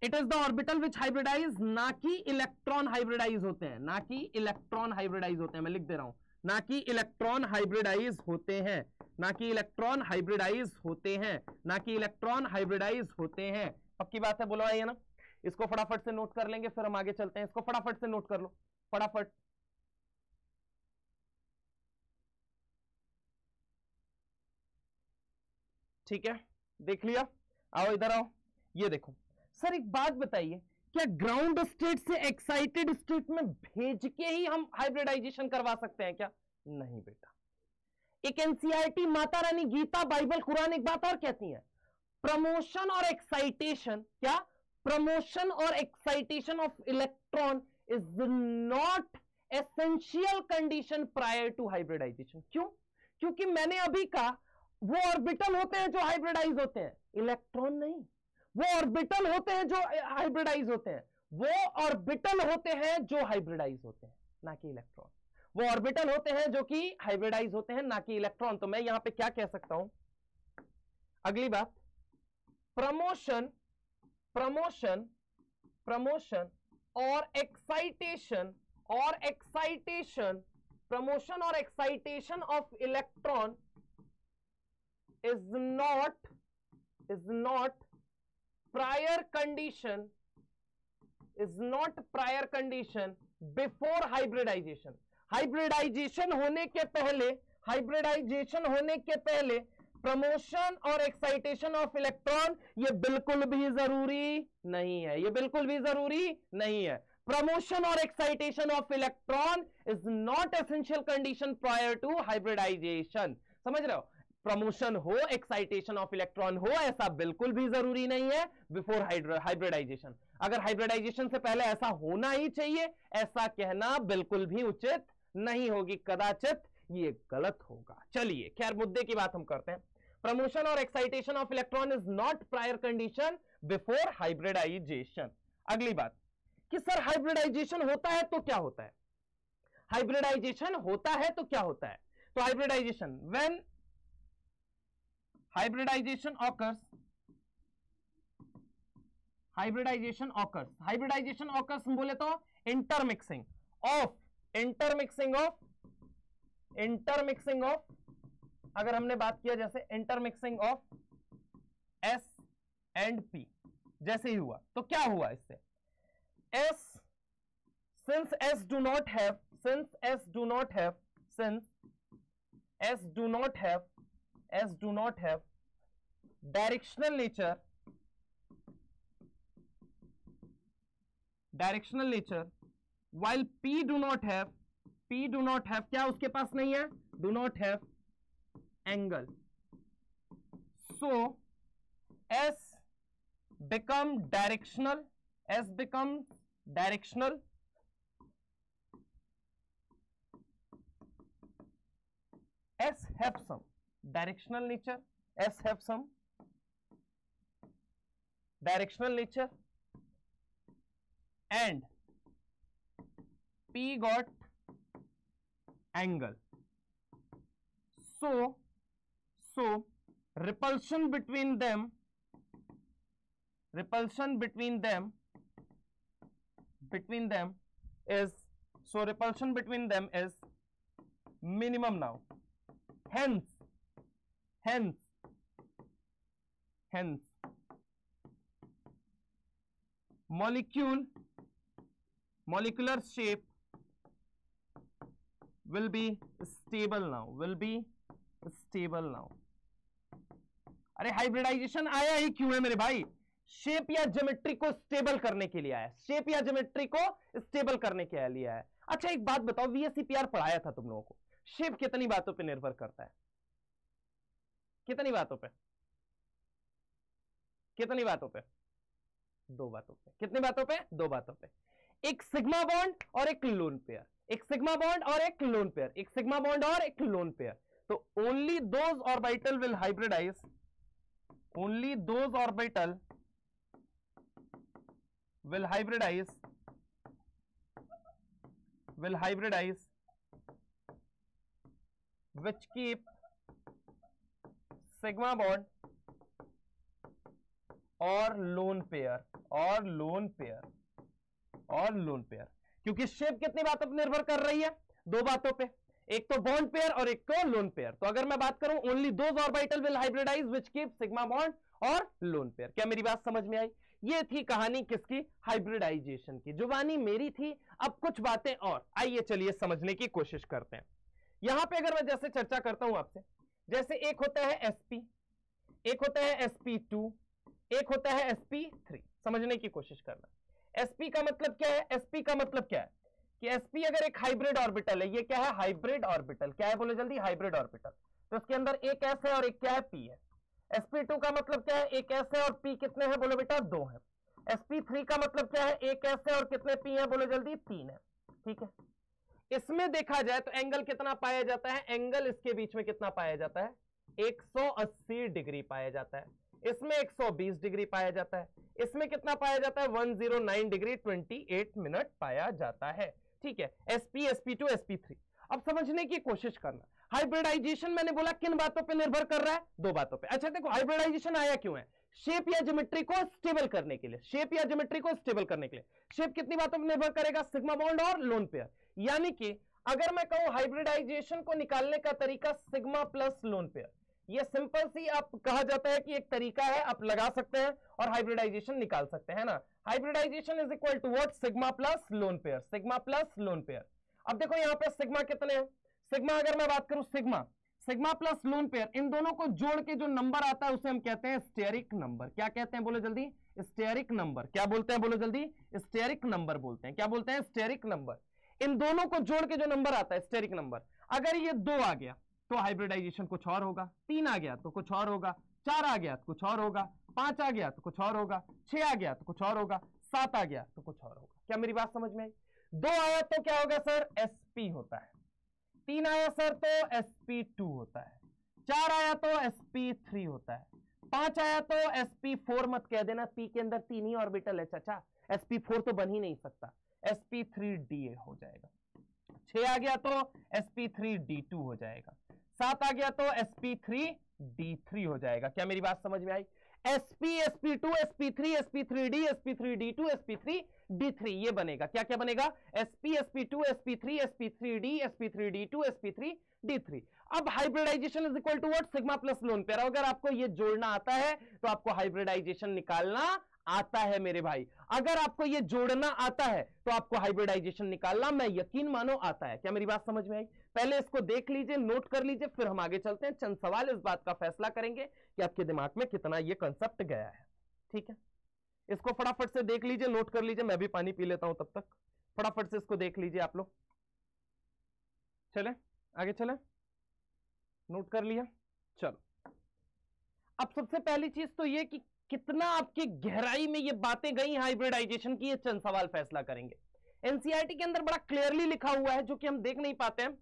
Speaker 1: it is the orbital which hybridize, ना कि इलेक्ट्रॉन हाइब्रिडाइज होते हैं, ना कि इलेक्ट्रॉन हाइब्रिडाइज होते हैं। मैं लिख दे रहा हूं, ना कि इलेक्ट्रॉन हाइब्रिडाइज होते हैं, ना कि इलेक्ट्रॉन हाइब्रिडाइज होते हैं, ना कि इलेक्ट्रॉन हाइब्रिडाइज होते हैं। पक्की बात है, बोलो आइए ना। इसको फटाफट से नोट कर लेंगे, फिर हम आगे चलते हैं। इसको फटाफट से नोट कर लो, फटाफट। ठीक है, देख लिया, आओ इधर आओ, ये देखो सर, एक बात बताइए, क्या ग्राउंड स्टेट से एक्साइटेड स्टेट में भेज के ही हम हाइब्रिडाइजेशन करवा सकते हैं क्या? नहीं बेटा। एक एनसीईआरटी, माता रानी, गीता, बाइबल, कुरान एक बात और कहती है, प्रमोशन और एक्साइटेशन, क्या? प्रमोशन और excitation of electron is not essential condition prior to hybridization. क्यों? क्योंकि मैंने अभी कहा वो ऑर्बिटल होते हैं जो हाइब्रिडाइज होते हैं, इलेक्ट्रॉन नहीं। वो ऑर्बिटल होते हैं जो हाइब्रिडाइज होते हैं, वो ऑर्बिटल होते हैं जो हाइब्रिडाइज होते हैं, ना कि इलेक्ट्रॉन। वो ऑर्बिटल होते हैं जो कि हाइब्रिडाइज होते हैं, ना कि इलेक्ट्रॉन। तो मैं यहां पे क्या कह सकता हूं, अगली बात, प्रमोशन और एक्साइटेशन प्रमोशन और excitation of electron is not prior condition before hybridization। Hybridization होने के पहले प्रमोशन और एक्साइटेशन ऑफ इलेक्ट्रॉन ये बिल्कुल भी जरूरी नहीं है, प्रमोशन और excitation of electron is not essential condition prior to hybridization. समझ रहे हो? प्रमोशन हो, एक्साइटेशन ऑफ इलेक्ट्रॉन हो, ऐसा बिल्कुल भी जरूरी नहीं है बिफोर हाइब्रिडाइजेशन। अगर हाइब्रिडाइजेशन से पहले ऐसा होना ही चाहिए, ऐसा कहना बिल्कुल भी उचित नहीं होगी, कदाचित ये गलत होगा। चलिए खैर, मुद्दे की बात हम करते हैं। प्रमोशन और excitation of electron is not prior condition before hybridization. अगली बात कि सर हाइब्रिडाइजेशन होता है तो क्या होता है? हाइब्रिडाइजेशन होता है तो क्या होता है? तो हाइब्रिडाइजेशन, व्हेन hybridization occurs बोले तो intermixing of, अगर हमने बात किया जैसे intermixing of S and P जैसे ही हुआ तो क्या हुआ इससे, S since S do not have directional nature while P do not have क्या उसके पास नहीं है, do not have angle, so S becomes directional S have some directional nature and P got angle, so repulsion between them is minimum now, hence molecular shape will be stable now अरे hybridisation आया ही क्यों है मेरे भाई, shape या geometry को stable करने के लिए आया, लिया है। अच्छा एक बात बताओ, VSEPR पढ़ाया था तुम लोगों को, शेप कितनी बातों पे निर्भर करता है, कितनी बातों पे, दो बातों पे, कितनी बातों पे, दो बातों पे, एक सिग्मा बॉन्ड और एक लोन पेयर, तो only those orbital will hybridize which keep sigma bond और लोन पेयर, क्योंकि शेप कितनी बातों पर निर्भर कर रही है, दो बातों पे, एक तो बॉन्ड पेयर और एक तो लोन पेयर। तो अगर मैं बात करूं only those orbital will hybridize which keep sigma bond और लोन पेयर। क्या मेरी बात समझ में आई? ये थी कहानी किसकी, हाइब्रिडाइजेशन की। जुबानी मेरी थी, अब कुछ बातें और, आइए चलिए समझने की कोशिश करते हैं। यहां पे अगर मैं जैसे चर्चा करता हूं आपसे, जैसे एक होता है sp, एक होता है sp2, एक होता है sp3, समझने की कोशिश करना। sp का मतलब क्या है, sp का मतलब क्या है कि sp अगर एक हाइब्रिड ऑर्बिटल है, ये क्या है, हाइब्रिड ऑर्बिटल, क्या है बोले जल्दी, हाइब्रिड ऑर्बिटल, तो इसके अंदर एक s है और एक क्या है, p है। sp2 का मतलब क्या है, एक s है और p कितने हैं बोले बेटा, 2 है। sp3 का मतलब क्या है, एक s है और कितने p है बोले जल्दी, 3 है। ठीक है, इसमें देखा जाए तो एंगल कितना पाया जाता है, एंगल इसके बीच में कितना पाया जाता है, 180 डिग्री पाया जाता है। इसमें 120 डिग्री पाया जाता है, इसमें कितना पाया जाता है, 109 डिग्री 28 मिनट पाया जाता है। ठीक है, sp, sp2, sp3। अब समझने की कोशिश करना, हाइब्रिडाइजेशन मैंने बोला किन बातों पे निर्भर कर रहा है, दो बातों पे। अच्छा देखो हाइब्रिडाइजेशन आया क्यों है, शेप या ज्योमेट्री को स्टेबल करने के लिए, शेप कितनी बातों पर निर्भर करेगा, सिग्मा बॉन्ड और लोन पेयर। यानी कि अगर मैं कहूं हाइब्रिडाइजेशन को निकालने का तरीका सिग्मा प्लस लोन पेयर, ये सिंपल सी आप कहा जाता है कि एक तरीका है, आप लगा सकते हैं और हाइब्रिडाइजेशन निकाल सकते हैं ना। Hybridization is equal to what, sigma plus lone pair, अब देखो यहां पे सिग्मा कितने हैं, सिग्मा अगर मैं बात करूं, सिग्मा प्लस लोन पेयर, इन दोनों को जोड़ के जो नंबर आता है उसे हम कहते हैं स्टेरिक नंबर। क्या कहते हैं बोलो जल्दी, स्टेरिक नंबर। क्या बोलते हैं बोलो जल्दी, स्टेरिक नंबर बोलते हैं। क्या बोलते हैं, स्टेरिक नंबर। इन दोनों को जोड़ के जो नंबर आता है स्टेरिक नंबर, अगर ये 2 आ गया तो हाइब्रिडाइजेशन कुछ और होगा, 3 आ गया तो कुछ और होगा, 4 आ गया तो कुछ और होगा, 5 आ गया तो कुछ और होगा, 6 आ गया तो कुछ और होगा, 7 आ गया तो कुछ और होगा। क्या मेरी बात समझ में आई? 2 आया तो क्या होगा सर, sp होता है, 3 आया सर तो sp2 होता है, 4 आया तो sp3 होता है, 5 आया तो sp4 मत कह देना, p के अंदर 3 ही ऑर्बिटल है चाचा, sp4 तो बन ही नहीं सकता, sp3da हो जाएगा। 6 आ गया तो sp3d2 हो जाएगा, 7 आ गया तो sp3d3 हो जाएगा। क्या मेरी बात समझ में आई? sp, sp2, sp3, sp3d, sp3d2, sp3d3 ये बनेगा। क्या क्या बनेगा, sp, sp2, sp3, sp3d, sp3d2, sp3d3। अब hybridization is equal to what, sigma plus lone pair. अगर आपको ये जोड़ना आता है तो आपको हाइब्रिडाइजेशन निकालना आता है मेरे भाई। अगर आपको ये जोड़ना आता है तो आपको हाइब्रिडाइजेशन निकालना, मैं यकीन मानो, आता है। क्या मेरी बात समझ में आई? पहले इसको देख लीजिए, नोट कर लीजिए, फिर हम आगे चलते हैं। चंद सवाल इस बात का फैसला करेंगे कि आपके दिमाग में कितना ये कंसेप्ट गया है। ठीक है, इसको फटाफट से देख लीजिए, नोट कर लीजिए, मैं भी पानी पी लेता हूं तब तक। फटाफट से इसको देख लीजिए आप लोग। चले आगे चले, नोट कर लिया। चलो, अब सबसे पहली चीज तो ये कि कितना आपकी गहराई में ये बातें गई हाइब्रिडाइजेशन की, ये चंद सवाल फैसला करेंगे। एनसीईआरटी के अंदर बड़ा क्लियरली लिखा हुआ है, जो कि हम देख नहीं पाते हैं,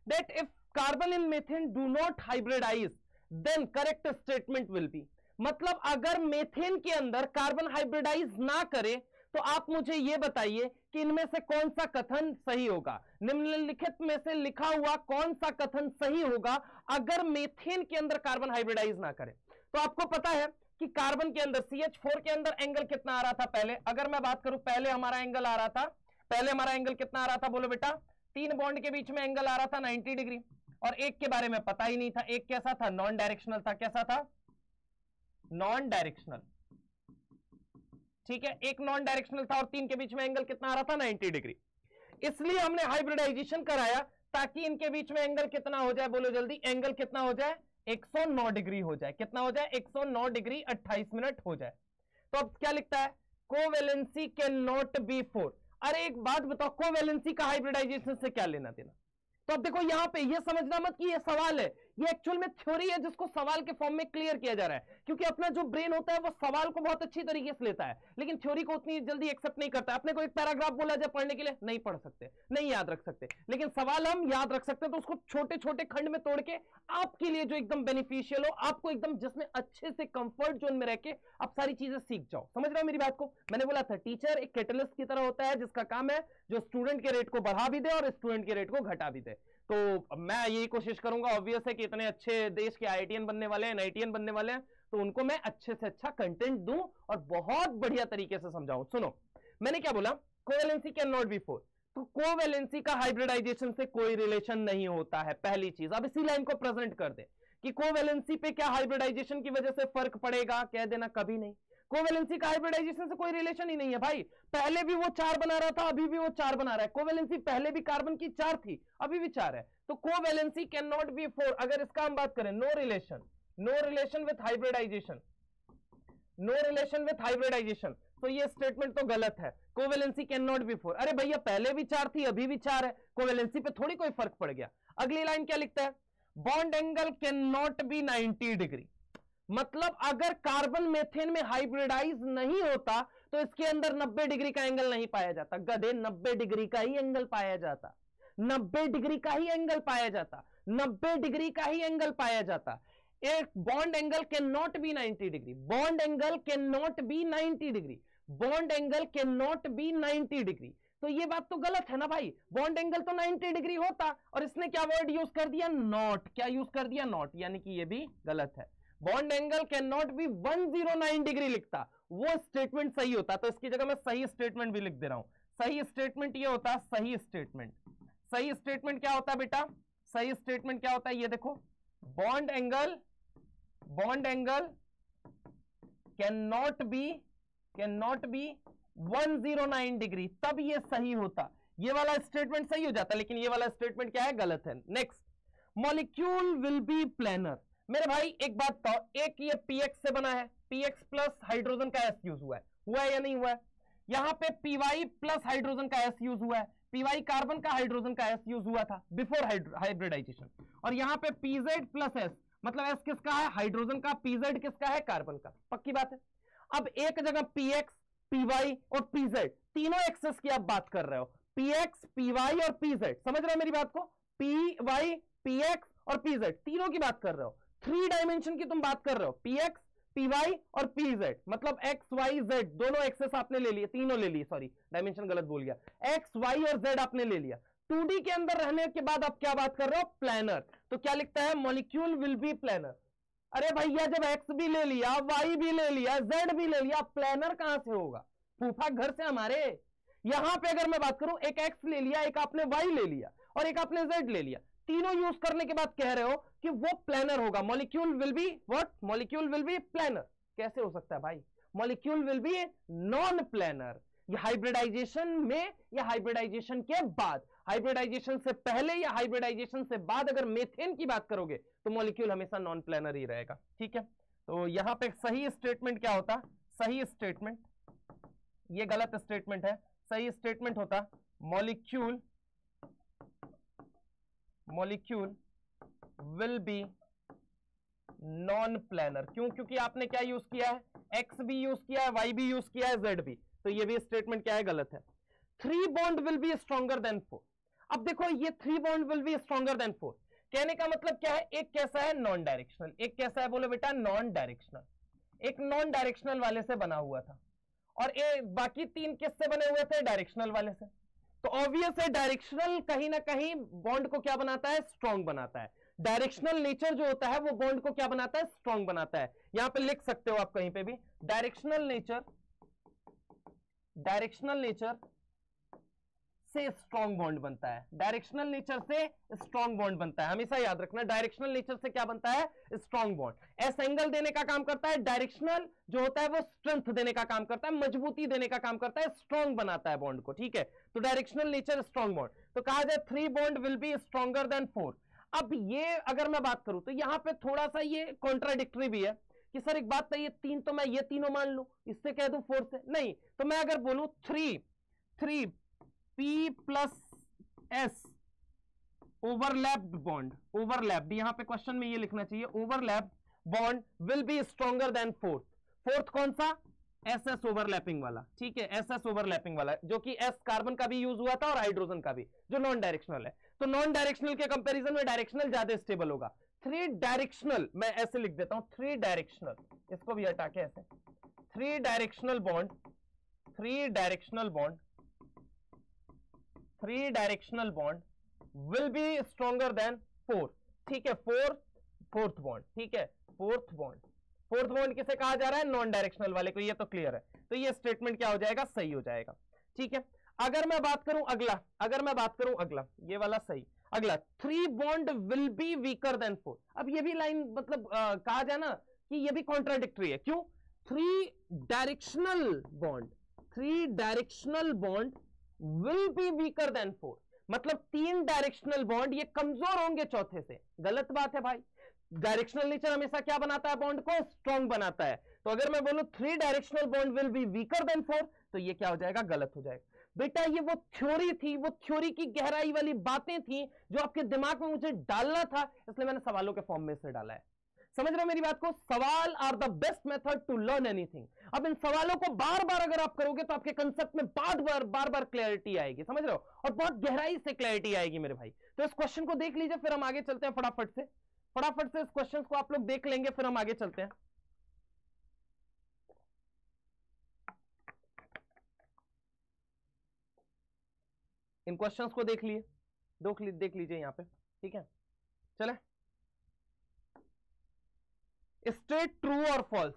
Speaker 1: that if carbon in methane do not hybridize then correct statement will be. मतलब अगर मीथेन के अंदर कार्बन हाइब्रिडाइज ना करे तो आप मुझे यह बताइए कि इनमें से कौन सा कथन सही होगा। निम्नलिखित में से लिखा हुआ कौन सा कथन सही होगा अगर मीथेन के अंदर कार्बन हाइब्रिडाइज ना करे? तो आपको पता है कि कार्बन के अंदर CH4 के अंदर एंगल कितना आ रहा था पहले? अगर मैं बात करूं, पहले हमारा एंगल आ रहा था, पहले हमारा एंगल कितना आ रहा था? बोलो बेटा। 3 बॉन्ड के बीच में एंगल आ रहा था 90 डिग्री, और एक के बारे में पता ही नहीं था। एक कैसा था? नॉन डायरेक्शनल था। कैसा था? Non directional. ठीक है, एक नॉन डायरेक्शनल था और 3 के बीच में एंगल कितना आ रहा था? 90 डिग्री। इसलिए हमने हाइब्रिडाइजेशन कराया ताकि इनके बीच में एंगल कितना हो जाए? बोलो जल्दी, एंगल कितना हो जाए? 109 डिग्री हो जाए। कितना हो जाए? 109 डिग्री 28 मिनट हो जाए। तो अब क्या लिखता है? Covalency can not be 4। अरे एक बात बताओ, कोवेलेंसी का हाइब्रिडाइजेशन से क्या लेना देना? तो अब देखो यहां पे ये समझना मत कि ये सवाल है, ये एक्चुअल में थ्योरी है जिसको सवाल के फॉर्म में क्लियर किया जा रहा है। क्योंकि अपना जो ब्रेन होता है वो सवाल को बहुत अच्छी तरीके से लेता है, लेकिन थ्योरी को उतनी जल्दी एक्सेप्ट नहीं करता। अपने को एक पैराग्राफ बोला जाए पढ़ने के लिए, नहीं पढ़ सकते, नहीं याद रख सकते, लेकिन सवाल हम याद रख सकते हैं। तो उसको छोटे छोटे खंड में तोड़ के आपके लिए जो एकदम बेनिफिशियल हो, आपको एकदम जिसमें अच्छे से कंफर्ट जोन में रह के आप सारी चीजें सीख जाओ। समझ रहे हो मेरी बात को? मैंने बोला था टीचर एक कैटलिस्ट की तरह होता है जिसका काम है जो स्टूडेंट के रेट को बढ़ा भी दे और स्टूडेंट के रेट को घटा भी दे। तो मैं यही कोशिश करूंगा, ऑब्वियस है कि इतने अच्छे देश के आईआईटीएन बनने वाले हैं, एनआईटीएन बनने वाले हैं, तो उनको मैं अच्छे से अच्छा कंटेंट दूं और बहुत बढ़िया तरीके से समझाऊं। सुनो, मैंने क्या बोला? Covalency can not be 4। तो कोवेलेंसी का हाइब्रिडाइजेशन से कोई रिलेशन नहीं होता है, पहली चीज। अब इसी लाइन को प्रेजेंट कर दे कि कोवेलेंसी पे क्या हाइब्रिडाइजेशन की वजह से फर्क पड़ेगा? कह देना कभी नहीं। कोवेलेंसी का हाइब्रिडाइजेशन से कोई रिलेशन ही नहीं है भाई। पहले भी वो 4 बना रहा था, अभी भी वो 4 बना रहा है। कोवेलेंसी पहले भी कार्बन की 4 थी, अभी भी 4 है। तो कोवेलेंसी कैन नॉट बी 4। अगर इसका हम बात करें, no relation with hybridization, no relation with hybridization, तो ये स्टेटमेंट तो गलत है। Covalency can not be 4। अरे भैया पहले भी 4 थी, अभी भी 4 है, कोवेलेंसी पे थोड़ी कोई फर्क पड़ गया। अगली लाइन क्या लिखता है? Bond angle can not B 90 degree. मतलब अगर कार्बन मेथेन में हाइब्रिडाइज नहीं होता तो इसके अंदर 90 डिग्री का एंगल नहीं पाया जाता। गधे, 90 डिग्री का ही एंगल पाया जाता, 90 डिग्री का ही एंगल पाया जाता, 90 डिग्री का ही एंगल पाया जाता। एक bond angle can not B 90 degree, bond angle can not B 90 degree, bond angle can not B 90 degree. तो ये बात तो गलत है ना भाई। बॉन्ड एंगल तो 90 डिग्री होता और इसने क्या वर्ड यूज कर दिया? नॉट। क्या यूज कर दिया? नॉट। यानी कि ये भी गलत है। Bond angle can not B 109 degree लिखता, वो स्टेटमेंट सही होता। तो इसकी जगह मैं सही स्टेटमेंट भी लिख दे रहा हूं। सही स्टेटमेंट ये होता, सही स्टेटमेंट। सही स्टेटमेंट क्या होता है बेटा? सही स्टेटमेंट क्या होता है? ये देखो, bond angle can not B 109 degree, तब ये सही होता। ये वाला स्टेटमेंट सही हो जाता, लेकिन ये वाला स्टेटमेंट क्या है? गलत है। Next, molecule will B planar. मेरे भाई एक बात बताओ, एक ये px से बना है, px प्लस हाइड्रोजन का s यूज हुआ है या नहीं हुआ है? यहां पे py प्लस हाइड्रोजन का s यूज हुआ है, py कार्बन का हाइड्रोजन का s यूज हुआ था बिफोर हाइब्रिडाइजेशन। और यहां पे pz प्लस s, मतलब s किसका है? हाइड्रोजन का, pz किसका है? कार्बन का। पक्की बात है। अब एक जगह px, py और pz तीनों एक्सेस की आप बात कर रहे हो, px, py और pz। समझ रहे हो मेरी बात को? py, px और pz तीनों की बात कर रहे हो, 3 डायमेंशन की तुम बात कर रहे हो, px, py और pz, मतलब x, y, z दोनों एक्सेस आपने ले लिए, तीनों ले लिए, सॉरी डायमेंशन गलत बोल गया, x, y और z आपने ले लिया। 2D के अंदर रहने के बाद आप क्या बात कर रहे हो? प्लानर। तो क्या लिखता है? Molecule will be planar. अरे भैया जब x भी ले लिया, y भी ले लिया, z भी ले लिया, प्लानर कहां से होगा? फूफा घर से हमारे। यहां पे अगर मैं बात करूं, एक x ले लिया, एक आपने y ले लिया और एक आपने z ले लिया, तीनों यूज करने के बाद कह रहे हो कि वो प्लेनर होगा, molecule will be what, molecule will B planar. कैसे हो सकता है भाई, molecule will B non planar. ये हाइब्रिडाइजेशन में या हाइब्रिडाइजेशन के बाद, हाइब्रिडाइजेशन से पहले या हाइब्रिडाइजेशन से बाद अगर मीथेन की बात करोगे तो मॉलिक्यूल हमेशा नॉन प्लेनर ही रहेगा। ठीक है, तो यहां पे सही स्टेटमेंट क्या होता, सही स्टेटमेंट, ये गलत स्टेटमेंट है, सही स्टेटमेंट होता molecule will B non planar. क्यों, क्योंकि आपने क्या यूज किया है, एक्स भी यूज किया है, वाई भी यूज किया है, जेड भी, तो ये भी स्टेटमेंट क्या है, गलत है। 3 bond will be stronger than 4। अब देखो ये 3 bond will be stronger than 4 कहने का मतलब क्या है, एक कैसा है नॉन डायरेक्शनल, एक कैसा है बोलो बेटा नॉन डायरेक्शनल, एक नॉन डायरेक्शनल वाले से बना हुआ था और बाकी 3 किससे बने हुए थे, डायरेक्शनल वाले से। तो ऑब्वियस है डायरेक्शनल कहीं ना कहीं बॉन्ड को क्या बनाता है, स्ट्रॉन्ग बनाता है। डायरेक्शनल नेचर जो होता है वो बॉन्ड को क्या बनाता है, स्ट्रॉन्ग बनाता है। यहां पे लिख सकते हो आप कहीं पे भी, डायरेक्शनल नेचर से स्ट्रॉन्ग बॉन्ड बनता है, डायरेक्शनल नेचर से स्ट्रॉन्ग बॉन्ड बनता है। हमेशा याद रखना डायरेक्शनल नेचर से क्या बनता है, स्ट्रॉन्ग बॉन्ड। एस एंगल देने का काम करता है, डायरेक्शनल जो होता है वो स्ट्रेंथ देने का काम करता है, मजबूती देने का काम करता है, स्ट्रॉन्ग बनाता है बॉन्ड को। ठीक है, तो डायरेक्शनल नेचर स्ट्रॉन्ग बॉन्ड, तो कहा जाए 3 bond will be stronger than 4। अब ये अगर मैं बात करूं तो यहां पे थोड़ा सा ये कॉन्ट्राडिक्टरी भी है कि सर एक बात है, ये 3 तो मैं ये तीनों मान लूं, इससे कह दूं 4 से, नहीं तो मैं अगर बोलूं 3 P plus S overlapped bond, overlapped, यहां पे क्वेश्चन में ये लिखना चाहिए overlapped bond will be stronger than 4। 4th कौन सा, SS ओवरलैपिंग वाला। ठीक है, SS ओवरलैपिंग वाला जो कि S कार्बन का भी यूज हुआ था और हाइड्रोजन का भी, जो नॉन डायरेक्शनल है। तो नॉन डायरेक्शनल के कंपैरिजन में डायरेक्शनल ज्यादा स्टेबल होगा। 3 डायरेक्शनल, मैं ऐसे लिख देता हूं 3 डायरेक्शनल, इसको भी हटा के ऐसे 3 directional bond, 3 directional bond will be stronger than 4। ठीक है, फोर्थ बॉन्ड, ठीक है, फोर्थ बॉन्ड किसे कहा जा रहा है, नॉन डायरेक्शनल वाले को, ये तो क्लियर है। तो ये स्टेटमेंट क्या हो जाएगा, सही हो जाएगा। ठीक है, अगर मैं बात करूं अगला, ये वाला सही, अगला 3 bond will be weaker then 4। अब ये भी लाइन मतलब कहा जाए ना कि ये भी कॉन्ट्राडिक्टरी है। क्यों, 3 directional bond will be weaker then 4, मतलब 3 डायरेक्शनल बॉन्ड ये कमजोर होंगे चौथे से। गलत बात है भाई, डायरेक्शनल नेचर हमेशा क्या बनाता है, बॉन्ड को स्ट्रॉन्ग बनाता है। तो अगर मैं बोलूं 3 directional bond will be weaker then 4, तो ये क्या हो जाएगा, गलत हो जाएगा। बेटा ये वो थ्योरी थी, वो थ्योरी की गहराई वाली बातें थी जो आपके दिमाग में मुझे डालना था, इसलिए मैंने सवालों के फॉर्म में से डाला है। समझ रहे हो मेरी बात को, सवाल are the best method to learn anything. अब इन सवालों को बार बार अगर आप करोगे तो आपके कंसेप्ट में बार बार क्लैरिटी आएगी, समझ रहे हो, और बहुत गहराई से क्लैरिटी आएगी मेरे भाई। तो इस क्वेश्चन को देख लीजिए, फिर हम आगे चलते हैं फटाफट से इस क्वेश्चन को आप लोग देख लेंगे, फिर हम आगे चलते हैं। इन क्वेश्चंस को देख लीजिए यहां पे। ठीक है, चले, स्टेट ट्रू और false.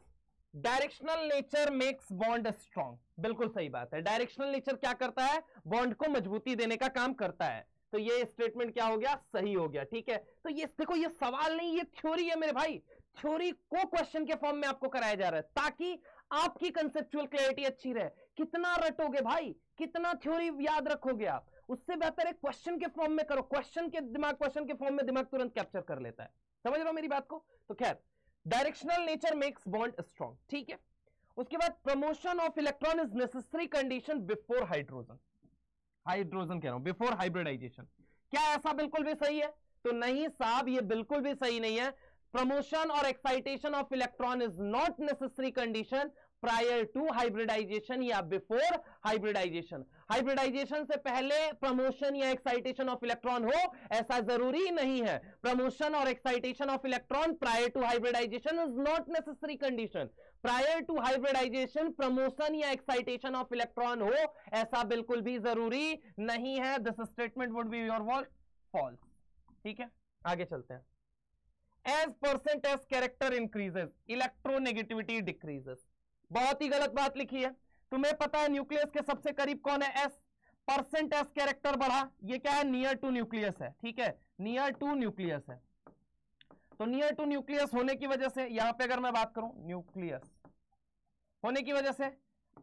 Speaker 1: Directional nature makes bond strong, बिल्कुल सही बात है। डायरेक्शनल नेचर क्या करता है, बॉन्ड को मजबूती देने का काम करता है। तो ये स्टेटमेंट क्या हो गया, सही हो गया। ठीक है, तो ये देखो, ये सवाल नहीं, ये थ्योरी है मेरे भाई। थ्योरी को क्वेश्चन के फॉर्म में आपको कराया जा रहा है ताकि आपकी कंसेप्चुअल क्लैरिटी अच्छी रहे। कितना रटोगे भाई, कितना थ्योरी याद रखोगे आप, उससे बेहतर है क्वेश्चन के फॉर्म में करो। क्वेश्चन के फॉर्म में दिमाग तुरंत कैप्चर कर लेता है। समझ रहे हो मेरी बात को। तो खैर, directional nature makes bond strong. ठीक है, उसके बाद promotion of electron is necessary condition before hydrogen कह रहा हूं, बिफोर हाइब्रिडाइजेशन। क्या ऐसा बिल्कुल भी सही है, तो नहीं साहब, ये बिल्कुल भी सही नहीं है। प्रमोशन और excitation of electron is not necessary condition prior to hybridization या बिफोर हाइब्रिडाइजेशन। हाइब्रिडाइजेशन से पहले प्रमोशन या एक्साइटेशन ऑफ इलेक्ट्रॉन हो, ऐसा जरूरी नहीं है। प्रमोशन और excitation of electron prior to hybridization is not necessary condition. Prior to hybridization promotion या एक्साइटेशन ऑफ इलेक्ट्रॉन हो, ऐसा बिल्कुल भी जरूरी नहीं है। This statement would be your false. ठीक है, आगे चलते हैं। As percentage character increases, electronegativity decreases. बहुत ही गलत बात लिखी है। तुम्हें पता है न्यूक्लियस के सबसे करीब कौन है, एस। परसेंट एस कैरेक्टर बढ़ा, ये क्या है, नियर टू न्यूक्लियस है, ठीक है, नियर टू न्यूक्लियस है। तो नियर टू न्यूक्लियस होने की वजह से यहां पे अगर मैं बात करूं, न्यूक्लियस होने की वजह से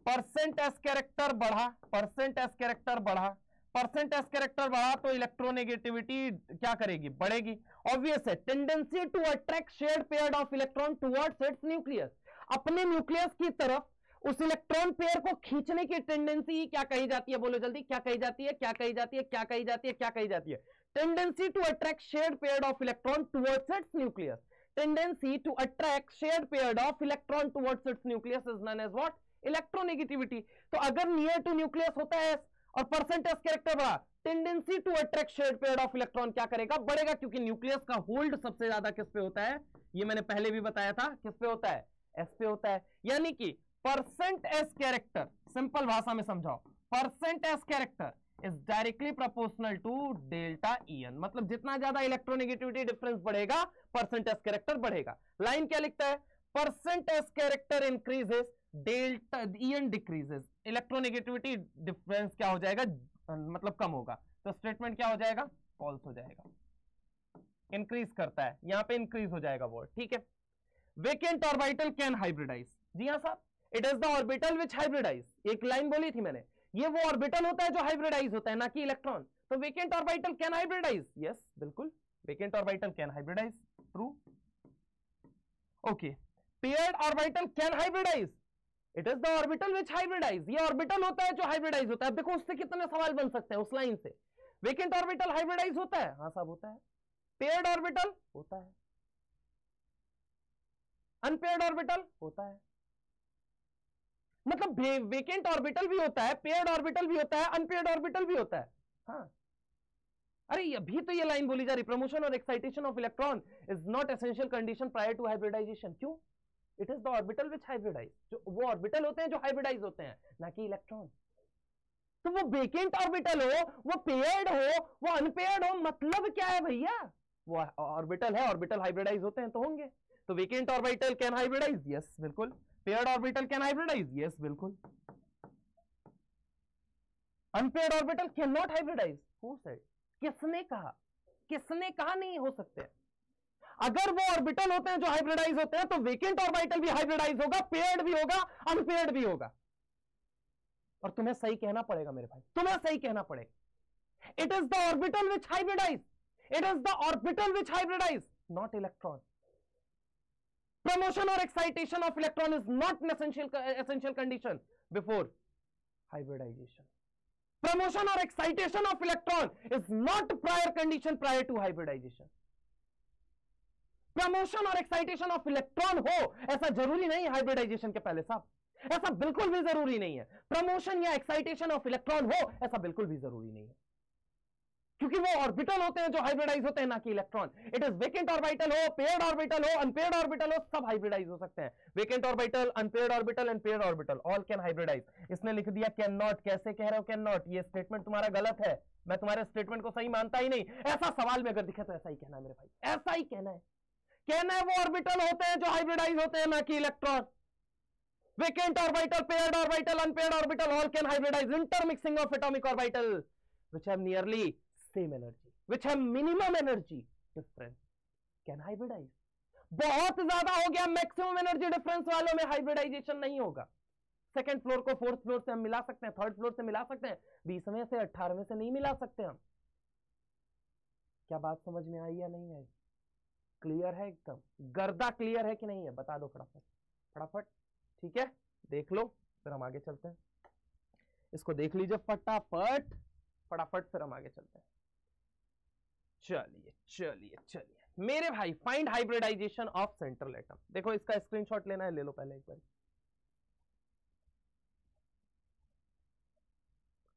Speaker 1: परसेंट एस कैरेक्टर बढ़ा, परसेंट एस कैरेक्टर बढ़ा, परसेंट एस कैरेक्टर बढ़ा तो इलेक्ट्रोनेगेटिविटी क्या करेगी, बढ़ेगी। ऑब्वियस है, tendency to attract shared pair of electron towards its nucleus, अपने न्यूक्लियस की तरफ उस इलेक्ट्रॉन पेयर को खींचने की टेंडेंसी क्या कही जाती है, बोलो जल्दी, क्या कही जाती है, क्या कही जाती है, क्या कही जाती है, क्या कही जाती है, tendency to attract shared pair of electron towards its nucleus, tendency to attract shared pair of electron towards its nucleus is known as what, electronegativity. तो अगर नियर टू न्यूक्लियस होता है और परसेंट एस कैरेक्टर बढ़ा, tendency to attract shared pair of electron क्या करेगा, बढ़ेगा, क्योंकि न्यूक्लियस का होल्ड सबसे ज्यादा किस पे होता है, ये मैंने पहले भी बताया था, किस पे होता है, एस पे होता है। यानी कि परसेंट एस कैरेक्टर, सिंपल भाषा में समझाओ, percent s character is directly proportional to delta EN, मतलब जितना ज्यादा इलेक्ट्रोनेगेटिविटी डिफरेंस बढ़ेगा परसेंट एस कैरेक्टर बढ़ेगा। लाइन क्या लिखता है, percent s character increases, delta EN decreases, electronegativity difference क्या हो जाएगा, मतलब कम होगा, तो स्टेटमेंट क्या हो जाएगा, फॉल्स हो जाएगा। इंक्रीज करता है, यहां पे इंक्रीज हो जाएगा वर्ड, ठीक है। वेकेंट ऑर्बिटल कैन हाइब्रिडाइज, जी हां साहब, it is the orbital which hybridize, एक लाइन बोली थी मैंने, ये वो ऑर्बिटल होता है जो हाइब्रिडाइज होता है, ना कि इलेक्ट्रॉन। तो vacant orbital can hybridize, yes बिल्कुल, vacant orbital can hybridize, true. Okay, paired orbital can hybridize, it is the orbital which hybridize, ये ऑर्बिटल होता है जो हाइब्रिडाइज होता है। देखो उससे कितने सवाल बन सकते हैं उस लाइन से, वेकेंट ऑर्बिटल हाइब्रिडाइज होता है, हाँ साहब होता है, पेयर्ड ऑर्बिटल होता है, अनपेयर्ड ऑर्बिटल होता है, मतलब वेकेंट ऑर्बिटल भी होता है, पेयर्ड ऑर्बिटल भी होता है, अनपेयर्ड ऑर्बिटल भी होता है। हाँ, अरे अभी तो ये लाइन बोली जा रही, प्रमोशन और excitation of electron is not essential condition prior to hybridization, क्यों, it is the orbital which hybridize, जो वो ऑर्बिटल होते हैं जो हाइब्रिडाइज होते हैं, ना कि इलेक्ट्रॉन। तो वो वेकेंट ऑर्बिटल हो, वो पेयर्ड हो, वो अनपेयर्ड हो, मतलब क्या है भैया, वो ऑर्बिटल है, ऑर्बिटल हाइब्रिडाइज होते हैं तो होंगे। तो vacant orbital can hybridize, yes बिल्कुल, paired orbital can hybridize, yes बिल्कुल, unpaired orbital can not hybridize, who said, किसने कहा, किसने कहा नहीं हो सकते। अगर वो ऑर्बिटल होते हैं जो हाइब्रिडाइज होते हैं तो वेकेंट ऑर्बिटल भी हाइब्रिडाइज होगा, पेयर्ड भी होगा, अनपेयर्ड भी होगा। और तुम्हें सही कहना पड़ेगा मेरे भाई, तुम्हें सही कहना पड़ेगा, it is the orbital which hybridize, it is the orbital which hybridize, not electron. Promotion or excitation of electron is not an essential condition before hybridization. Promotion or excitation of electron is not prior condition prior to hybridization. Promotion और excitation of electron हो ऐसा जरूरी नहीं है hybridization के पहले साहब, ऐसा बिल्कुल भी जरूरी नहीं है। Promotion या excitation of electron हो ऐसा बिल्कुल भी जरूरी नहीं है, क्योंकि वो ऑर्बिटल होते हैं जो हाइब्रिडाइज होते हैं, ना कि electron. It is vacant orbital हो, पेयर्ड ऑर्बिटल हो, अनपेयर्ड ऑर्बिटल हो, सब हाइब्रिडाइज हो सकते हैं। Vacant orbital, unpaired orbital and paired orbital all can hybridize. इसने लिख दिया कैन नॉट, कैसे कह रहे हो कैन नॉट, ये स्टेटमेंट तुम्हारा गलत है, मैं तुम्हारे स्टेटमेंट को सही मानता ही नहीं। ऐसा सवाल में अगर दिखे तो ऐसा ही कहना है मेरे भाई, ऐसा ही कहना है, कहना है वो ऑर्बिटल होते हैं जो हाइब्रिडाइज होते हैं, ना कि electron. Vacant orbital, paired orbital, unpaired orbital all can hybridize. Intermixing of atomic orbital which have nearly same energy, which have minimum energy difference can hybridize। बहुत ज्यादा हो गया, मैक्सिमम एनर्जी डिफरेंस वालों में हाइब्रिडाइजेशन नहीं होगा। सेकंड फ्लोर को fourth floor से हम मिला सकते हैं, थर्ड फ्लोर से मिला सकते हैं, 20वें से 18वें से नहीं मिला सकते हम। क्या बात समझ में आई या नहीं आई, क्लियर है एकदम, गर्दा क्लियर है कि नहीं है, बता दो फटाफट फटाफट, ठीक है, देख लो फिर हम आगे चलते हैं। इसको देख लीजिए फटाफट फटाफट, फिर हम आगे चलते हैं। चलिए चलिए चलिए मेरे भाई, find hybridization of central atom. देखो इसका स्क्रीनशॉट लेना है, ले लो पहले एक बार,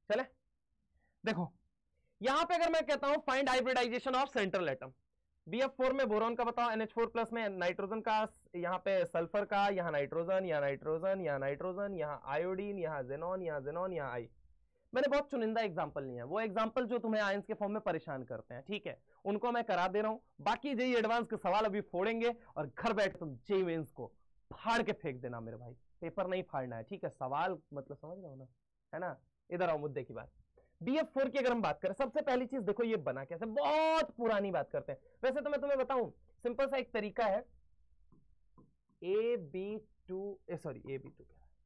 Speaker 1: चले। देखो यहां पे अगर मैं कहता हूं find hybridization of central atom, BF4 में बोरॉन का बताओ, NH4+ में नाइट्रोजन का, यहां पे सल्फर का, यहां नाइट्रोजन, यहां नाइट्रोजन, यहां नाइट्रोजन, यहां आयोडीन, यहां जेनॉन, यहां जेनॉन, यहां आई। मैंने बहुत चुनिंदा एग्जाम्पल लिए हैं, वो एग्जाम्पल जो तुम्हें आयंस के फॉर्म में परेशान करते हैं, ठीक है, उनको मैं करा दे रहा हूं। बाकी जेई एडवांस के सवाल अभी फोड़ेंगे और घर बैठ तुम जेई मेंस को फाड़ के फेंक देना मेरे भाई, पेपर नहीं फाड़ना है, ठीक है, सवाल मतलब समझ रहे हो ना, है ना। इधर आओ मुद्दे की बात। BF4 की अगर हम बात करें, सबसे पहली चीज देखो ये बना कैसे, बहुत पुरानी बात करते हैं। वैसे तो मैं तुम्हें बताऊं, सिंपल सा एक तरीका है,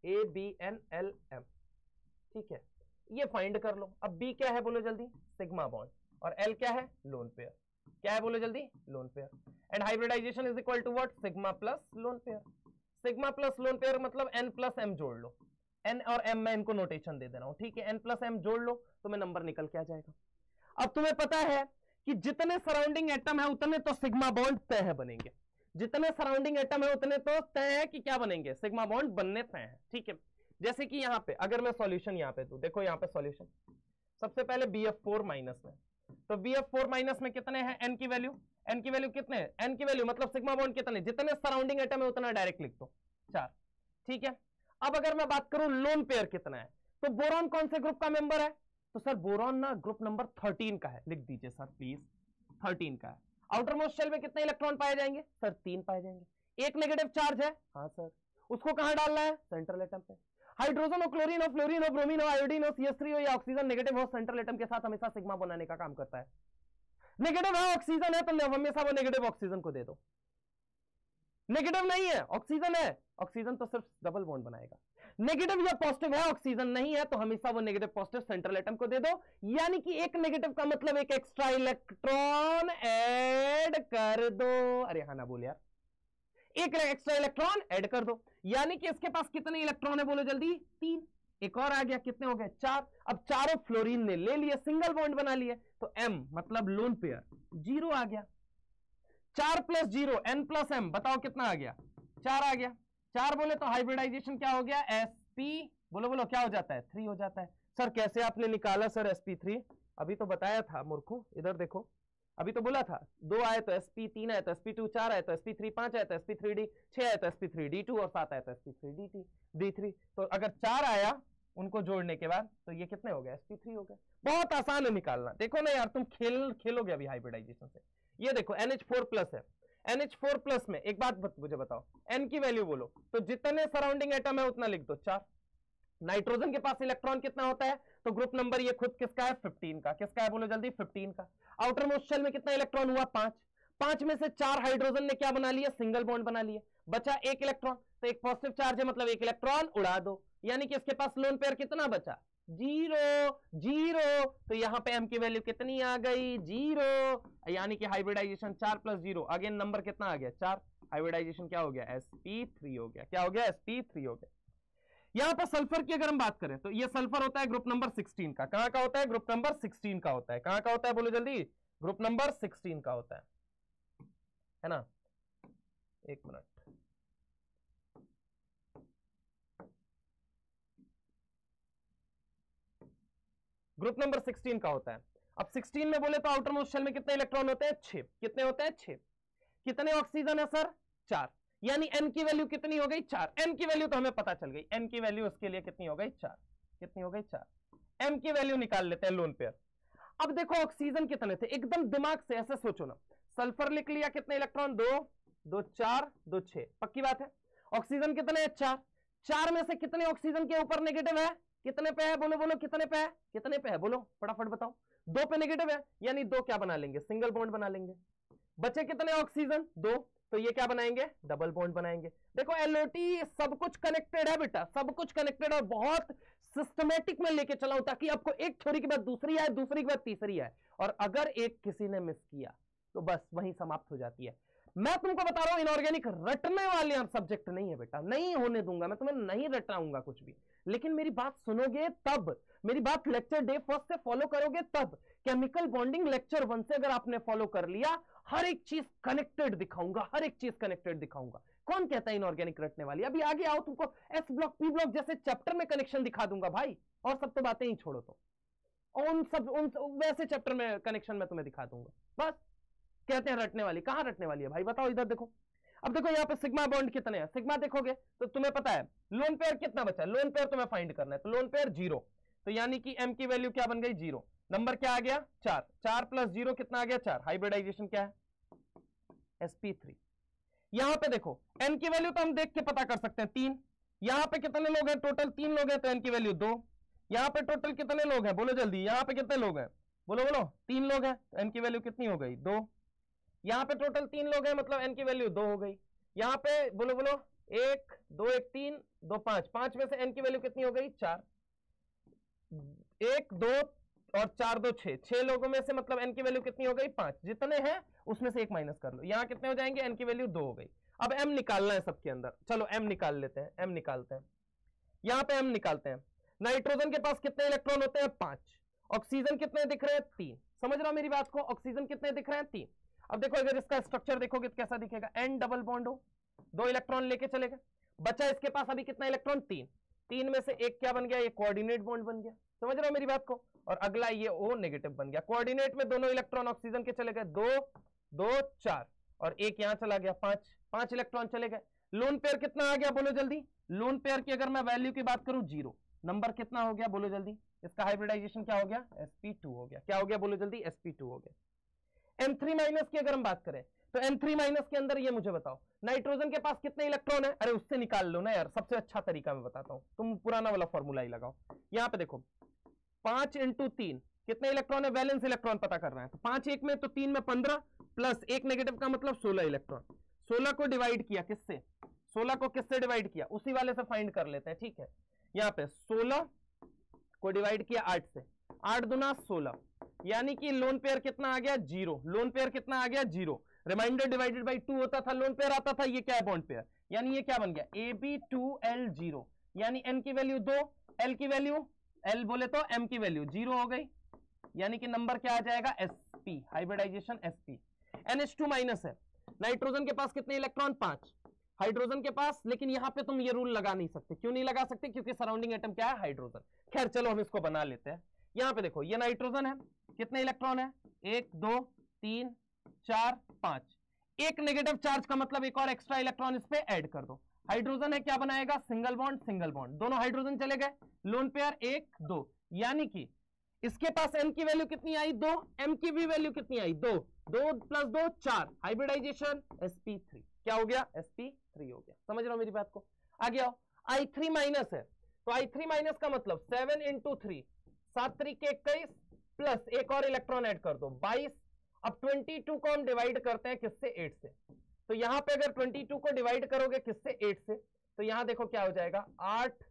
Speaker 1: ABNLM, ठीक है, ये फाइंड कर लो। अब B क्या है बोलो जल्दी, सिग्मा बॉन्ड, और L क्या है, लोन पेयर। क्या है बोलो जल्दी, lone pair. And hybridization is equal to what, sigma plus lone pair. Sigma plus lone pair मतलब N प्लस M जोड़ लो, N और M मैं इनको नोटेशन दे दे रहा हूं, ठीक है, N प्लस M जोड़ लो, तुम्हें नंबर निकल के आ जाएगा। अब तुम्हें पता है कि जितने सराउंडिंग एटम है उतने तो सिग्मा बॉन्ड तय है बनेंगे, जितने सराउंडिंग एटम है उतने तो तय है कि क्या बनेंगे, सिग्मा बॉन्ड बनने तय है, ठीक है। जैसे कि यहां पे अगर मैं सॉल्यूशन यहां पे दूं, देखो यहां पे सॉल्यूशन, सबसे पहले BF4 माइनस में, तो BF4 माइनस में कितने हैं, N की वैल्यू, N की वैल्यू कितने हैं, N की वैल्यू मतलब सिग्मा बॉन्ड कितने, जितने सराउंडिंग एटम है उतना डायरेक्ट लिख दो, 4, ठीक है। अब अगर मैं बात करूं लोन पेयर कितना है, तो बोरॉन कौन से ग्रुप का मेंबर है, तो सर बोरॉन ना ग्रुप नंबर 13 का है, लिख दीजिए सर प्लीज, 13 का है। आउटर मोस्ट शेल में कितने इलेक्ट्रॉन पाए जाएंगे, सर 3 पाए जाएंगे। एक नेगेटिव चार्ज है, हाँ सर, उसको कहां डालना है, सेंट्रल एटम पे। हाइड्रोजन हो, क्लोरीन हो, फ्लोरीन हो, ब्रोमीन हो, आयोडीन हो, CH3 हो या ऑक्सीजन नेगेटिव हो, सेंट्रल एटम के साथ हमेशा सिग्मा बनाने का काम करता है। नेगेटिव है, ऑक्सीजन है, तो हमेशा वो नेगेटिव ऑक्सीजन को दे दो। नेगेटिव नहीं है, ऑक्सीजन है, ऑक्सीजन तो सिर्फ डबल बॉन्ड बनाएगा। नेगेटिव या पॉजिटिव है, ऑक्सीजन नहीं है, तो हमेशा वो नेगेटिव पॉजिटिव सेंट्रल एटम को दे दो। यानी कि एक नेगेटिव का मतलब एक एक्स्ट्रा इलेक्ट्रॉन ऐड कर दो। अरे हाँ ना बोल यार, एक एक्स्ट्रा इलेक्ट्रॉन ऐड कर दो। यानी कि इसके पास कितने इलेक्ट्रॉन है बोलो जल्दी, 3। एक और आ गया, कितने हो गए, 4। अब चारों फ्लोरीन ने ले लिए, सिंगल बॉन्ड बना लिए, तो M मतलब लोन पेयर 0 आ गया। 4 प्लस 0 N प्लस M, बताओ कितना आ गया, 4 आ गया। 4 बोले तो हाइब्रिडाइजेशन क्या हो गया, sp, बोलो बोलो क्या हो जाता है, 3 हो जाता है। सर कैसे आपने निकाला सर sp3, अभी तो बताया था मूर्खों, इधर देखो, अभी तो बोला था 2 आए तो sp, 3 आए तो sp2, 4 आए तो sp3, 5 आए तो sp3d, 6 आए तो sp3d2 और 7 आए तो sp3d3। तो अगर 4 आया उनको जोड़ने के बाद तो ये कितने हो गए, sp3 हो गए। बहुत आसान है निकालना, देखो ना यार, तुम खेलोगे अभी हाइब्रिडाइजेशन से। ये देखो NH4 प्लस है, NH4 प्लस में एक बात मुझे बताओ, N की वैल्यू बोलो, तो जितने सराउंडिंग एटम है उतना लिख दो, 4। नाइट्रोजन के पास इलेक्ट्रॉन कितना होता है, तो ग्रुप नंबर ये खुद किसका है, 15 का। किसका है बोलो जल्दी, 15 का। आउटर मोस्ट शेल में कितना इलेक्ट्रॉन हुआ, 5। 5 में से 4 हाइड्रोजन ने क्या बना लिया, सिंगल बॉन्ड बना लिया, बचा एक इलेक्ट्रॉन, तो एक पॉजिटिव चार्ज है मतलब एक इलेक्ट्रॉन उड़ा दो। यानी कि इसके पास लोन पेयर कितना बचा, 0। तो यहां पे M की वैल्यू कितनी आ गई, 0। यानी कि हाइब्रिडाइजेशन 4 प्लस 0, अगेन नंबर कितना आ गया, 4। हाइब्रिडाइजेशन क्या हो गया, sp3 हो गया। क्या हो गया, sp3 हो गया। यहां पर सल्फर की अगर हम बात करें तो ये सल्फर होता है ग्रुप नंबर 16 का। कहां का होता है, ग्रुप नंबर 16 का होता है। कहां का होता है बोलो जल्दी, ग्रुप नंबर 16 का होता है ना। एक मिनट, ग्रुप नंबर 16 का होता है। अब 16 में बोले तो आउटर मोस्ट शेल में कितने इलेक्ट्रॉन होते हैं, 6। कितने होते हैं, 6। कितने ऑक्सीजन है सर, 4। यानी N की वैल्यू कितनी हो गई, 4। N की वैल्यू तो हमें पता चल गई, N की वैल्यू उसके लिए कितनी हो गई, 4। कितनी हो गई, 4। M की वैल्यू निकाल लेते हैं, लोन पेयर। अब देखो ऑक्सीजन कितने थे, एकदम दिमाग से ऐसे सोचो ना। सल्फर लिख लिया, कितने इलेक्ट्रॉन, 2, 2 4, 2 6, पक्की बात है। ऑक्सीजन कितने हैं, 4। 4 में से कितने ऑक्सीजन के ऊपर नेगेटिव है, कितने पे है बोलो बोलो, कितने पे है, कितने पे है बोलो फटाफट बताओ। 2 पे नेगेटिव है, यानी 2 क्या बना लेंगे, सिंगल बॉन्ड बना लेंगे। बचे कितने ऑक्सीजन, 2, तो ये क्या बनाएंगे, डबल बॉन्ड बनाएंगे। देखो LOT सब कुछ कनेक्टेड है बेटा, सब कुछ कनेक्टेड है, बहुत सिस्टमेटिक में लेके चलाऊं ताकि आपको एक थ्योरी के बाद दूसरी आए, दूसरी के बाद तीसरी आए, और अगर एक किसी ने मिस किया तो बस वहीं समाप्त हो जाती है। मैं तुमको बता रहा हूं इनऑर्गेनिक रटने वाले सब्जेक्ट नहीं है बेटा, नहीं होने दूंगा मैं, तुम्हें नहीं रटाऊंगा कुछ भी। लेकिन मेरी बात सुनोगे तब, मेरी बात लेक्चर डे 1 से फॉलो करोगे तब। केमिकल बॉन्डिंग लेक्चर 1 से अगर आपने फॉलो कर लिया, हर एक चीज कनेक्टेड दिखाऊंगा, हर एक चीज कनेक्टेड दिखाऊंगा। कौन कहता है इनऑर्गेनिक रटने वाली, अभी आगे आओ तुमको एस ब्लॉक पी ब्लॉक जैसे चैप्टर में कनेक्शन दिखा दूंगा भाई, और सब तो बातें ही छोड़ो तो, उन वैसे चैप्टर में कनेक्शन में तुम्हें दिखा दूंगा। बस कहते हैं रटने वाली, कहां रटने वाली है भाई बताओ, इधर देखो। अब देखो यहाँ पे सिग्मा बॉन्ड कितने हैं, सिग्मा देखोगे तो तुम्हें पता है लोन पेयर कितना बचा है, लोन पेयर तुम्हें फाइंड करना है, तो लोन पेयर 0, तो यानी कि M की वैल्यू क्या बन गई, 0। नंबर क्या आ गया, 4। 4 प्लस 0 कितना आ गया, 4। हाइब्रिडाइजेशन क्या है, sp3। यहां पे देखो N की वैल्यू तो हम देख के पता कर सकते हैं, 3। यहां पे कितने लोग हैं टोटल, 3 लोग हैं, तो N की वैल्यू 2।
Speaker 2: यहाँ पे टोटल कितने लोग हैं बोलो जल्दी, यहाँ पे कितने लोग हैं बोलो बोलो, 3 लोग हैं, तो एन की वैल्यू कितनी हो गई 2। यहाँ पे टोटल 3 लोग हैं मतलब एन की वैल्यू 2 हो गई। यहाँ पे बोलो बोलो 1 2 1 3 2 5, 5 में से एन की वैल्यू कितनी हो गई 4, 1 2 और 4 2 6, 6 लोगों में से मतलब एन की वैल्यू कितनी हो गई 5, जितने हैं उसमें से 1 माइनस कर लो, यहाँ कितने हो जाएंगे एन की वैल्यू 2 हो गई। अब एम निकालना है सबके अंदर, चलो एम निकाल लेते हैं, एम निकालते हैं, यहां पे एम निकालते हैं। नाइट्रोजन के पास कितने इलेक्ट्रॉन होते हैं 5, ऑक्सीजन कितने दिख रहे हैं 3, समझ रहा हो मेरी बात को, ऑक्सीजन कितने दिख रहे हैं 3। अब देखो अगर इसका स्ट्रक्चर देखोगे तो कैसा दिखेगा, एन डबल बॉन्ड हो, 2 इलेक्ट्रॉन लेके चले गए, बचा इसके पास अभी कितना इलेक्ट्रॉन 3, 3 में से एक क्या बन गया, ये कोऑर्डिनेट बॉन्ड बन गया, समझ रहे हो मेरी बात को, और अगला ये ओ नेगेटिव बन गया। कोऑर्डिनेट में दोनों इलेक्ट्रॉन ऑक्सीजन के चले गए, 2 2 4 और एक यहां चला गया 5, 5 इलेक्ट्रॉन चले गए। लोन पेयर कितना आ गया बोलो जल्दी, लोन पेयर की अगर मैं वैल्यू की बात करूं 0, नंबर कितना हो गया बोलो जल्दी, इसका हाइब्रिडाइजेशन क्या हो गया sp2 हो गया, क्या हो गया बोलो जल्दी sp2 हो गया। m3 माइनस की अगर हम बात करें तो m3 माइनस के अंदर ये मुझे बताओ नाइट्रोजन के पास कितने इलेक्ट्रॉन है, अरे उससे निकाल लो ना यार, सबसे अच्छा तरीका मैं बताता हूं, तुम पुराना वाला फॉर्मूला ही लगाओ। यहां पे देखो 5 × 3 कितने इलेक्ट्रॉन है, वैलेंस इलेक्ट्रॉन पता करना है, तो 5 1 में तो 3 में 15 प्लस 1 नेगेटिव का मतलब 16 इलेक्ट्रॉन, 16 को डिवाइड किया किससे, 16 को किससे डिवाइड किया, उसी वाले से फाइंड कर लेते हैं, ठीक है। यहाँ पे 16 को डिवाइड किया 8 से, 8 दूना 16, यानी कि लोन पेयर कितना आ गया 0, लोन पेयर कितना आ गया 0, रिमाइंडर डिवाइडेड बाई 2 होता था, लोन पेयर आता था, ये क्या है बॉन्ड पेयर, यानी ये क्या बन गया AB2L0, यानी n की वैल्यू 2, l की वैल्यू, l बोले तो m की वैल्यू 0 हो गई, यानी कि नंबर क्या आ जाएगा sp, hybridization sp। NH2 minus है, नाइट्रोजन के पास कितने इलेक्ट्रॉन 5, हाइड्रोजन के पास, लेकिन यहां पे तुम ये रूल लगा नहीं सकते, क्यों नहीं लगा सकते, क्योंकि सराउंडिंग एटम क्या है हाइड्रोजन। खैर चलो हम इसको बना लेते हैं। यहां पे देखो ये नाइट्रोजन है, कितने इलेक्ट्रॉन है 1 2 3 4 5, एक नेगेटिव चार्ज का मतलब एक और एक्स्ट्रा इलेक्ट्रॉन इस पे ऐड कर दो। हाइड्रोजन है क्या बनाएगा सिंगल बॉन्ड, दोनों हाइड्रोजन चले गए, लोन पेयर 1 2, यानी कि इसके पास n की वैल्यू कितनी आई 2, m की भी वैल्यू कितनी आई 2, 2 + 2 4, हाइब्रिडाइजेशन sp3, क्या हो गया sp3 हो गया, समझ रहे हो मेरी बात को। आगे आओ, i3 माइनस है, तो i3 माइनस का मतलब 7 × 3, 7 3 के 21 प्लस एक और इलेक्ट्रॉन ऐड कर दो 22। अब 22 को हम डिवाइड करते हैं किससे 8 से, तो यहां पे अगर 22 को डिवाइड करोगे किससे 8 से, तो यहां देखो क्या हो जाएगा 8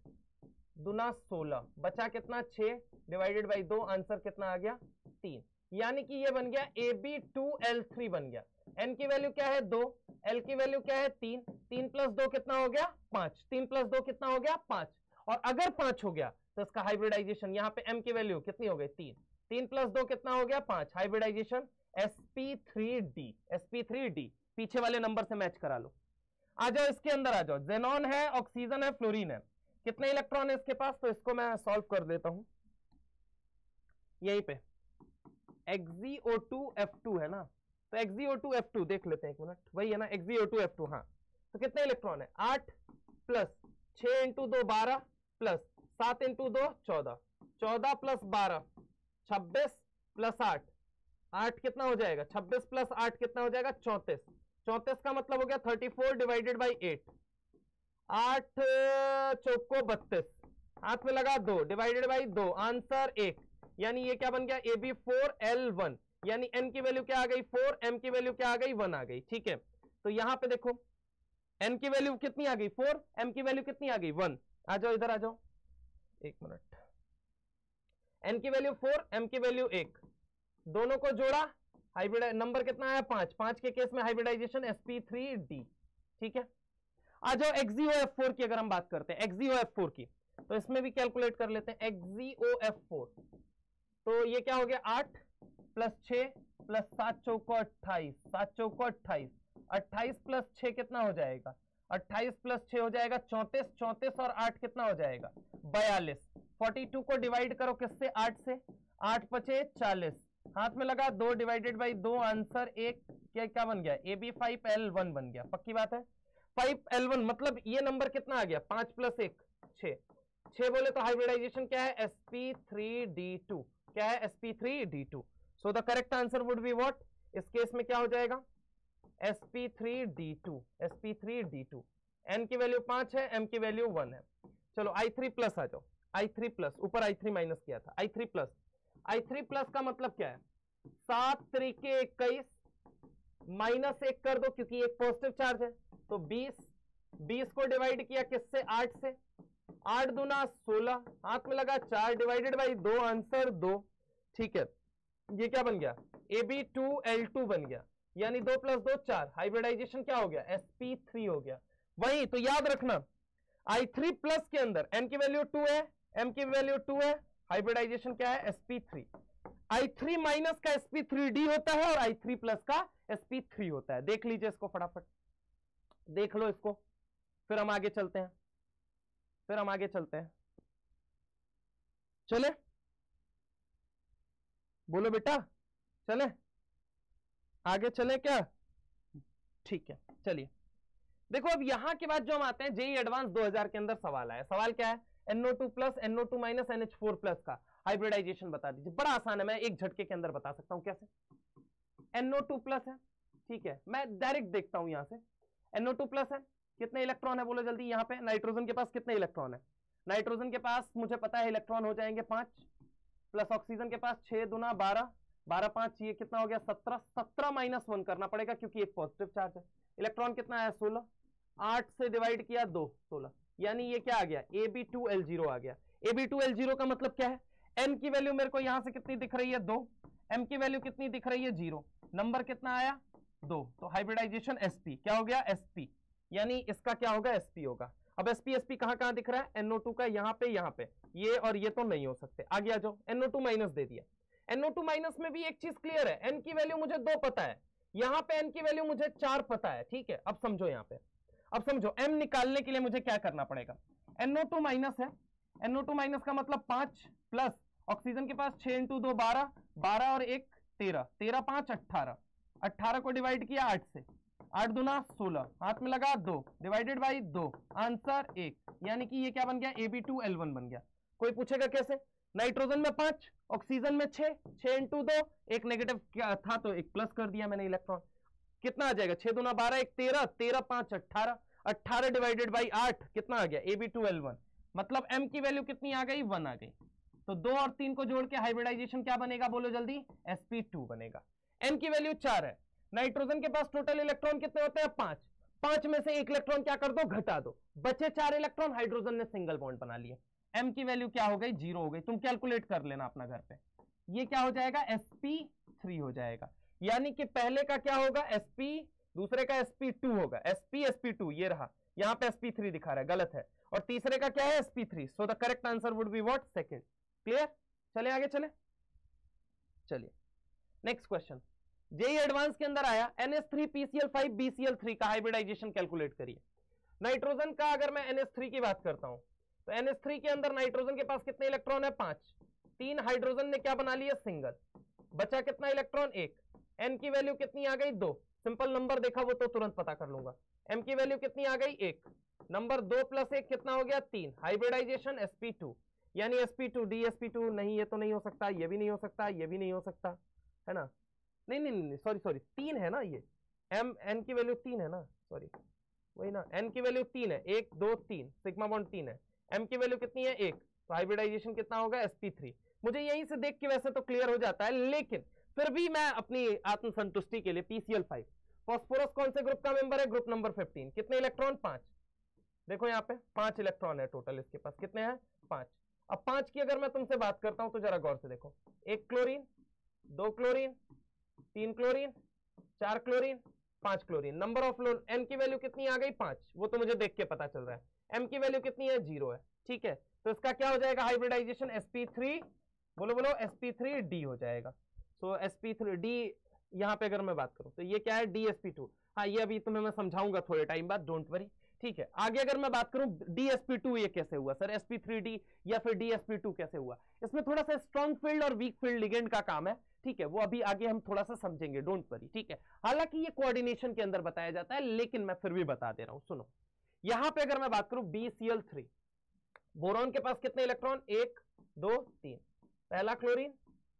Speaker 2: दूना 16, बचा कितना 6 डिवाइडेड बाई 2, आंसर कितना आ गया 3, यानी कि ये बन गया AB2L3 बन गया। n की वैल्यू क्या है 2, l की वैल्यू क्या है 3, 3 + 2 कितना हो गया 5, 3 + 2 कितना हो गया 5, और अगर 5 हो गया तो इसका हाइब्रिडाइजेशन, यहां पे m की वैल्यू कितनी हो गई 3, 3 + 2 कितना हो गया 5, हाइब्रिडाइजेशन sp3d, sp3d पीछे वाले नंबर से मैच करा लो। आ जाओ इसके अंदर आ जाओ, जेनॉन है, ऑक्सीजन है, फ्लोरीन है, कितने इलेक्ट्रॉन है इसके पास, तो इसको मैं सॉल्व कर देता हूं यहीं पे, XeO2F2 है ना, तो XeO2F2 देख लेते हैं एक मिनट, वही है ना XeO2F2, हाँ, तो कितने इलेक्ट्रॉन है 8 प्लस 6 × 2 12 प्लस 7 × 2 14, 14 प्लस 12 26 प्लस 8, 8 कितना हो जाएगा 26 प्लस 8 कितना हो जाएगा 34, 34 का मतलब हो गया 34 डिवाइडेड बाई 8, 8 चौको 32, हाथ में लगा 2 डिवाइडेड बाई 2, आंसर 1, यानी ये क्या बन गया AB4L1, यानी n की वैल्यू क्या आ गई 4, m की वैल्यू क्या आ गई 1 आ गई, ठीक है। तो यहां पे देखो n की वैल्यू कितनी आ गई 4, m की वैल्यू कितनी आ गई 1, आ जाओ इधर आ जाओ एक मिनट, n की वैल्यू 4, m की वैल्यू 1, दोनों को जोड़ा, हाइब्रिड नंबर कितना आया 5, 5 के केस में हाइब्रिडाइजेशन sp3d, ठीक है। आ जाओ XeOF4 की अगर हम बात करते हैं XeOF4 की, तो इसमें भी कैलकुलेट कर लेते हैं XeOF4, तो ये क्या हो गया 8 प्लस 6 प्लस 7 चौको 28, 7 चौको 28, 28 प्लस 6 कितना हो जाएगा 28 प्लस 6 हो जाएगा 34, 34 और 8 कितना हो जाएगा 42, 42 को डिवाइड करो किससे 8 से, 8 पचे 40, हाथ में लगा 2 डिवाइडेड बाई 2, आंसर 1, क्या बन गया AB5L1 बन गया, पक्की बात है 5L1, मतलब ये नंबर कितना आ गया 5 + 1 6, 6 बोले तो हाइब्रिडाइजेशन क्या है sp3d2, क्या है sp3d2, so the correct answer would be what, इस केस में क्या हो जाएगा sp3d2, sp3d2, n की वैल्यू 5 है, m की वैल्यू 1 है। चलो i3 प्लस आ जाओ, I3 प्लस, ऊपर I3 माइनस किया था, I3 प्लस, I3 प्लस का मतलब क्या है, 7 त्रिके 21 माइनस 1 कर दो क्योंकि एक पॉजिटिव चार्ज है, तो 20, 20 को डिवाइड किया किससे, 8 से, 8 दूना 16, हाथ में लगा 4 डिवाइडेड बाई 2, आंसर 2। ठीक है, ये क्या बन गया, Ab2L2 बन गया, यानी 2 + 2 4, हाइब्रिडाइजेशन क्या हो गया, sp3 हो गया। वही तो याद रखना, I3 प्लस के अंदर n की वैल्यू 2 है, m की वैल्यू 2 है, हाइब्रिडाइजेशन क्या है, sp3। I3 माइनस का sp3d होता है और I3 प्लस का sp3 होता है। देख लीजिए इसको फटाफट, देख लो इसको, फिर हम आगे चलते हैं, फिर हम आगे चलते हैं। चले, बोलो बेटा, चले आगे, चले क्या, ठीक है चलिए। देखो अब यहां के बाद जो हम आते हैं, जेई एडवांस 2000 के अंदर सवाल आया, सवाल क्या है, NO2 plus NO2 minus NH4 plus का हाइब्रिडाइजेशन बता दीजिए। बड़ा आसान है, मैं एक झटके के अंदर बता सकता हूं। कैसे, NO2 प्लस है, ठीक है, मैं डायरेक्ट देखता हूं यहां से, NO2 प्लस है, कितने इलेक्ट्रॉन है बोलो जल्दी। यहां पे नाइट्रोजन के पास कितने इलेक्ट्रॉन है, नाइट्रोजन के पास मुझे पता है इलेक्ट्रॉन हो जाएंगे 5, प्लस ऑक्सीजन के पास 6 दूना 12, 12 5 ये कितना हो गया 17, 17 माइनस 1 करना पड़ेगा क्योंकि एक पॉजिटिव चार्ज है। इलेक्ट्रॉन कितना आया 16, 8 से डिवाइड किया 2, 16, यानी ये क्या आ गया, Ab2L0 आ गया। Ab2L0 का मतलब क्या है, n की वैल्यू मेरे को यहां से कितनी दिख रही है 2, m की वैल्यू कितनी दिख रही है 0, नंबर कितना आया 2, तो हाइब्रिडाइजेशन sp क्या हो गया, sp, यानी इसका क्या होगा, sp होगा। अब sp कहां दिख रहा है, NO2 का यहाँ पे, ये और ये तो नहीं हो सकते। आगे आ जाओ, NO2 माइनस दे दिया, NO2 माइनस में भी एक चीज क्लियर है, n की वैल्यू मुझे 2 पता है, यहां पे n की वैल्यू मुझे 4 पता है। ठीक है, अब समझो यहां पे, अब समझो m निकालने के लिए मुझे क्या करना पड़ेगा, NO2 माइनस है, NO2 माइनस का मतलब 5 प्लस ऑक्सीजन के पास 6 × 2 12, 12 और 1 13, 13 5 18, 18 को डिवाइड किया 8 से, 8 दूना 16, हाथ में लगा 2 डिवाइडेड बाई 2, आंसर 1, यानी कि ये क्या बन गया, Ab2L1 बन गया। कोई पूछेगा कैसे, नाइट्रोजन में 5, ऑक्सीजन में 6, 6 × 2, एक नेगेटिव था तो एक प्लस कर दिया मैंने इलेक्ट्रॉन, कितना आ जाएगा 6 दूना 12, 1 13, 13 5 18, 18 डिवाइडेड बाई 8 कितना आ गया, Ab2L1, मतलब m की वैल्यू कितनी आ गई, 1 आ गई। तो 2 और 3 को जोड़ के हाइब्रिडाइजेशन क्या बनेगा बोलो जल्दी, sp2 बनेगा। n की वैल्यू 4 है, नाइट्रोजन के पास टोटल इलेक्ट्रॉन कितने होते हैं 5, 5 में से एक इलेक्ट्रॉन क्या कर दो, घटा दो, बचे 4 इलेक्ट्रॉन, हाइड्रोजन ने सिंगल बॉन्ड बना लिए, m की वैल्यू क्या हो गई, 0 हो गई। तुम कैलकुलेट कर लेना अपना घर पे, ये क्या हो जाएगा, sp3 हो जाएगा, यानी कि पहले का क्या होगा sp, दूसरे का sp2 होगा, sp ये रहा, यहां पे sp3 दिखा रहा है, गलत है, और तीसरे का क्या है sp3, so the correct answer would be what, second. Clear, चले आगे, चले चलिए नेक्स्ट क्वेश्चन, जेई एडवांस के अंदर आया, NH3PCl5 BCl3 का हाइब्रिडाइजेशन कैलकुलेट करिए। नाइट्रोजन का अगर मैं NH3 की बात करता हूं, तो NH3 के अंदर नाइट्रोजन के पास कितने इलेक्ट्रॉन है 5, 3 हाइड्रोजन ने क्या बना लिया, सिंगल, बचा कितना इलेक्ट्रॉन 1, n की वैल्यू कितनी आ गई 2, सिंपल नंबर देखा वो तो तुरंत पता कर लूंगा, m की वैल्यू कितनी आ गई 1, नंबर 2 + 1 कितना हो गया 3, हाइब्रिडाइजेशन sp2, यानी sp2 dsp2, नहीं ये तो नहीं हो सकता, ये भी नहीं हो सकता, ये भी नहीं हो सकता, है ना, नहीं नहीं नहीं सॉरी 3 है ना, ये n की वैल्यू 3 है ना, सॉरी वही ना, n की वैल्यू 3 है, 1 2 3, सिग्मा बॉन्ड 3 है, m की वैल्यू कितनी है 1, तो हाइब्रिडाइजेशन कितना होगा sp3। मुझे यहीं से देख के वैसे तो क्लियर हो जाता है, लेकिन फिर भी मैं अपनी आत्मसंतुष्टि के लिए PCl5, फास्फोरस कौन से ग्रुप का मेंबर है, ग्रुप नंबर 15, कितने इलेक्ट्रॉन 5, देखो यहाँ पे 5 इलेक्ट्रॉन है टोटल, इसके पास कितने हैं 5। अब 5 की अगर मैं तुमसे बात करता हूं तो जरा गौर से देखो, 1 chlorine, 2 chlorine, 3 chlorine, 4 chlorine, 5 chlorine, number of n की वैल्यू कितनी आ गई 5, वो तो मुझे देख के पता चल रहा है, m की वैल्यू कितनी है 0 है। ठीक है, तो इसका क्या हो जाएगा हाइब्रिडाइजेशन, sp3, बोलो बोलो sp3d हो जाएगा। सो sp3d यहां पे अगर मैं बात करूं तो ये क्या है dsp2, हाँ ये अभी तुम्हें मैं समझाऊंगा थोड़े टाइम बाद, डोंट वरी। ठीक है, आगे अगर मैं बात करूं dsp2 ये कैसे हुआ सर, sp3d या फिर dsp2 कैसे हुआ, इसमें थोड़ा सा स्ट्रॉन्ग फील्ड और वीक फील्ड लिगेंड का काम है। ठीक है, वो अभी आगे हम थोड़ा सा समझेंगे, डोंट वरी। ठीक है, हालांकि ये कोऑर्डिनेशन के अंदर बताया जाता है, लेकिन मैं फिर भी बता दे रहा हूं, सुनो। यहां पे अगर मैं बात करूं BCl3, बोरॉन के पास कितने इलेक्ट्रॉन 1 2 3, पहला क्लोरीन,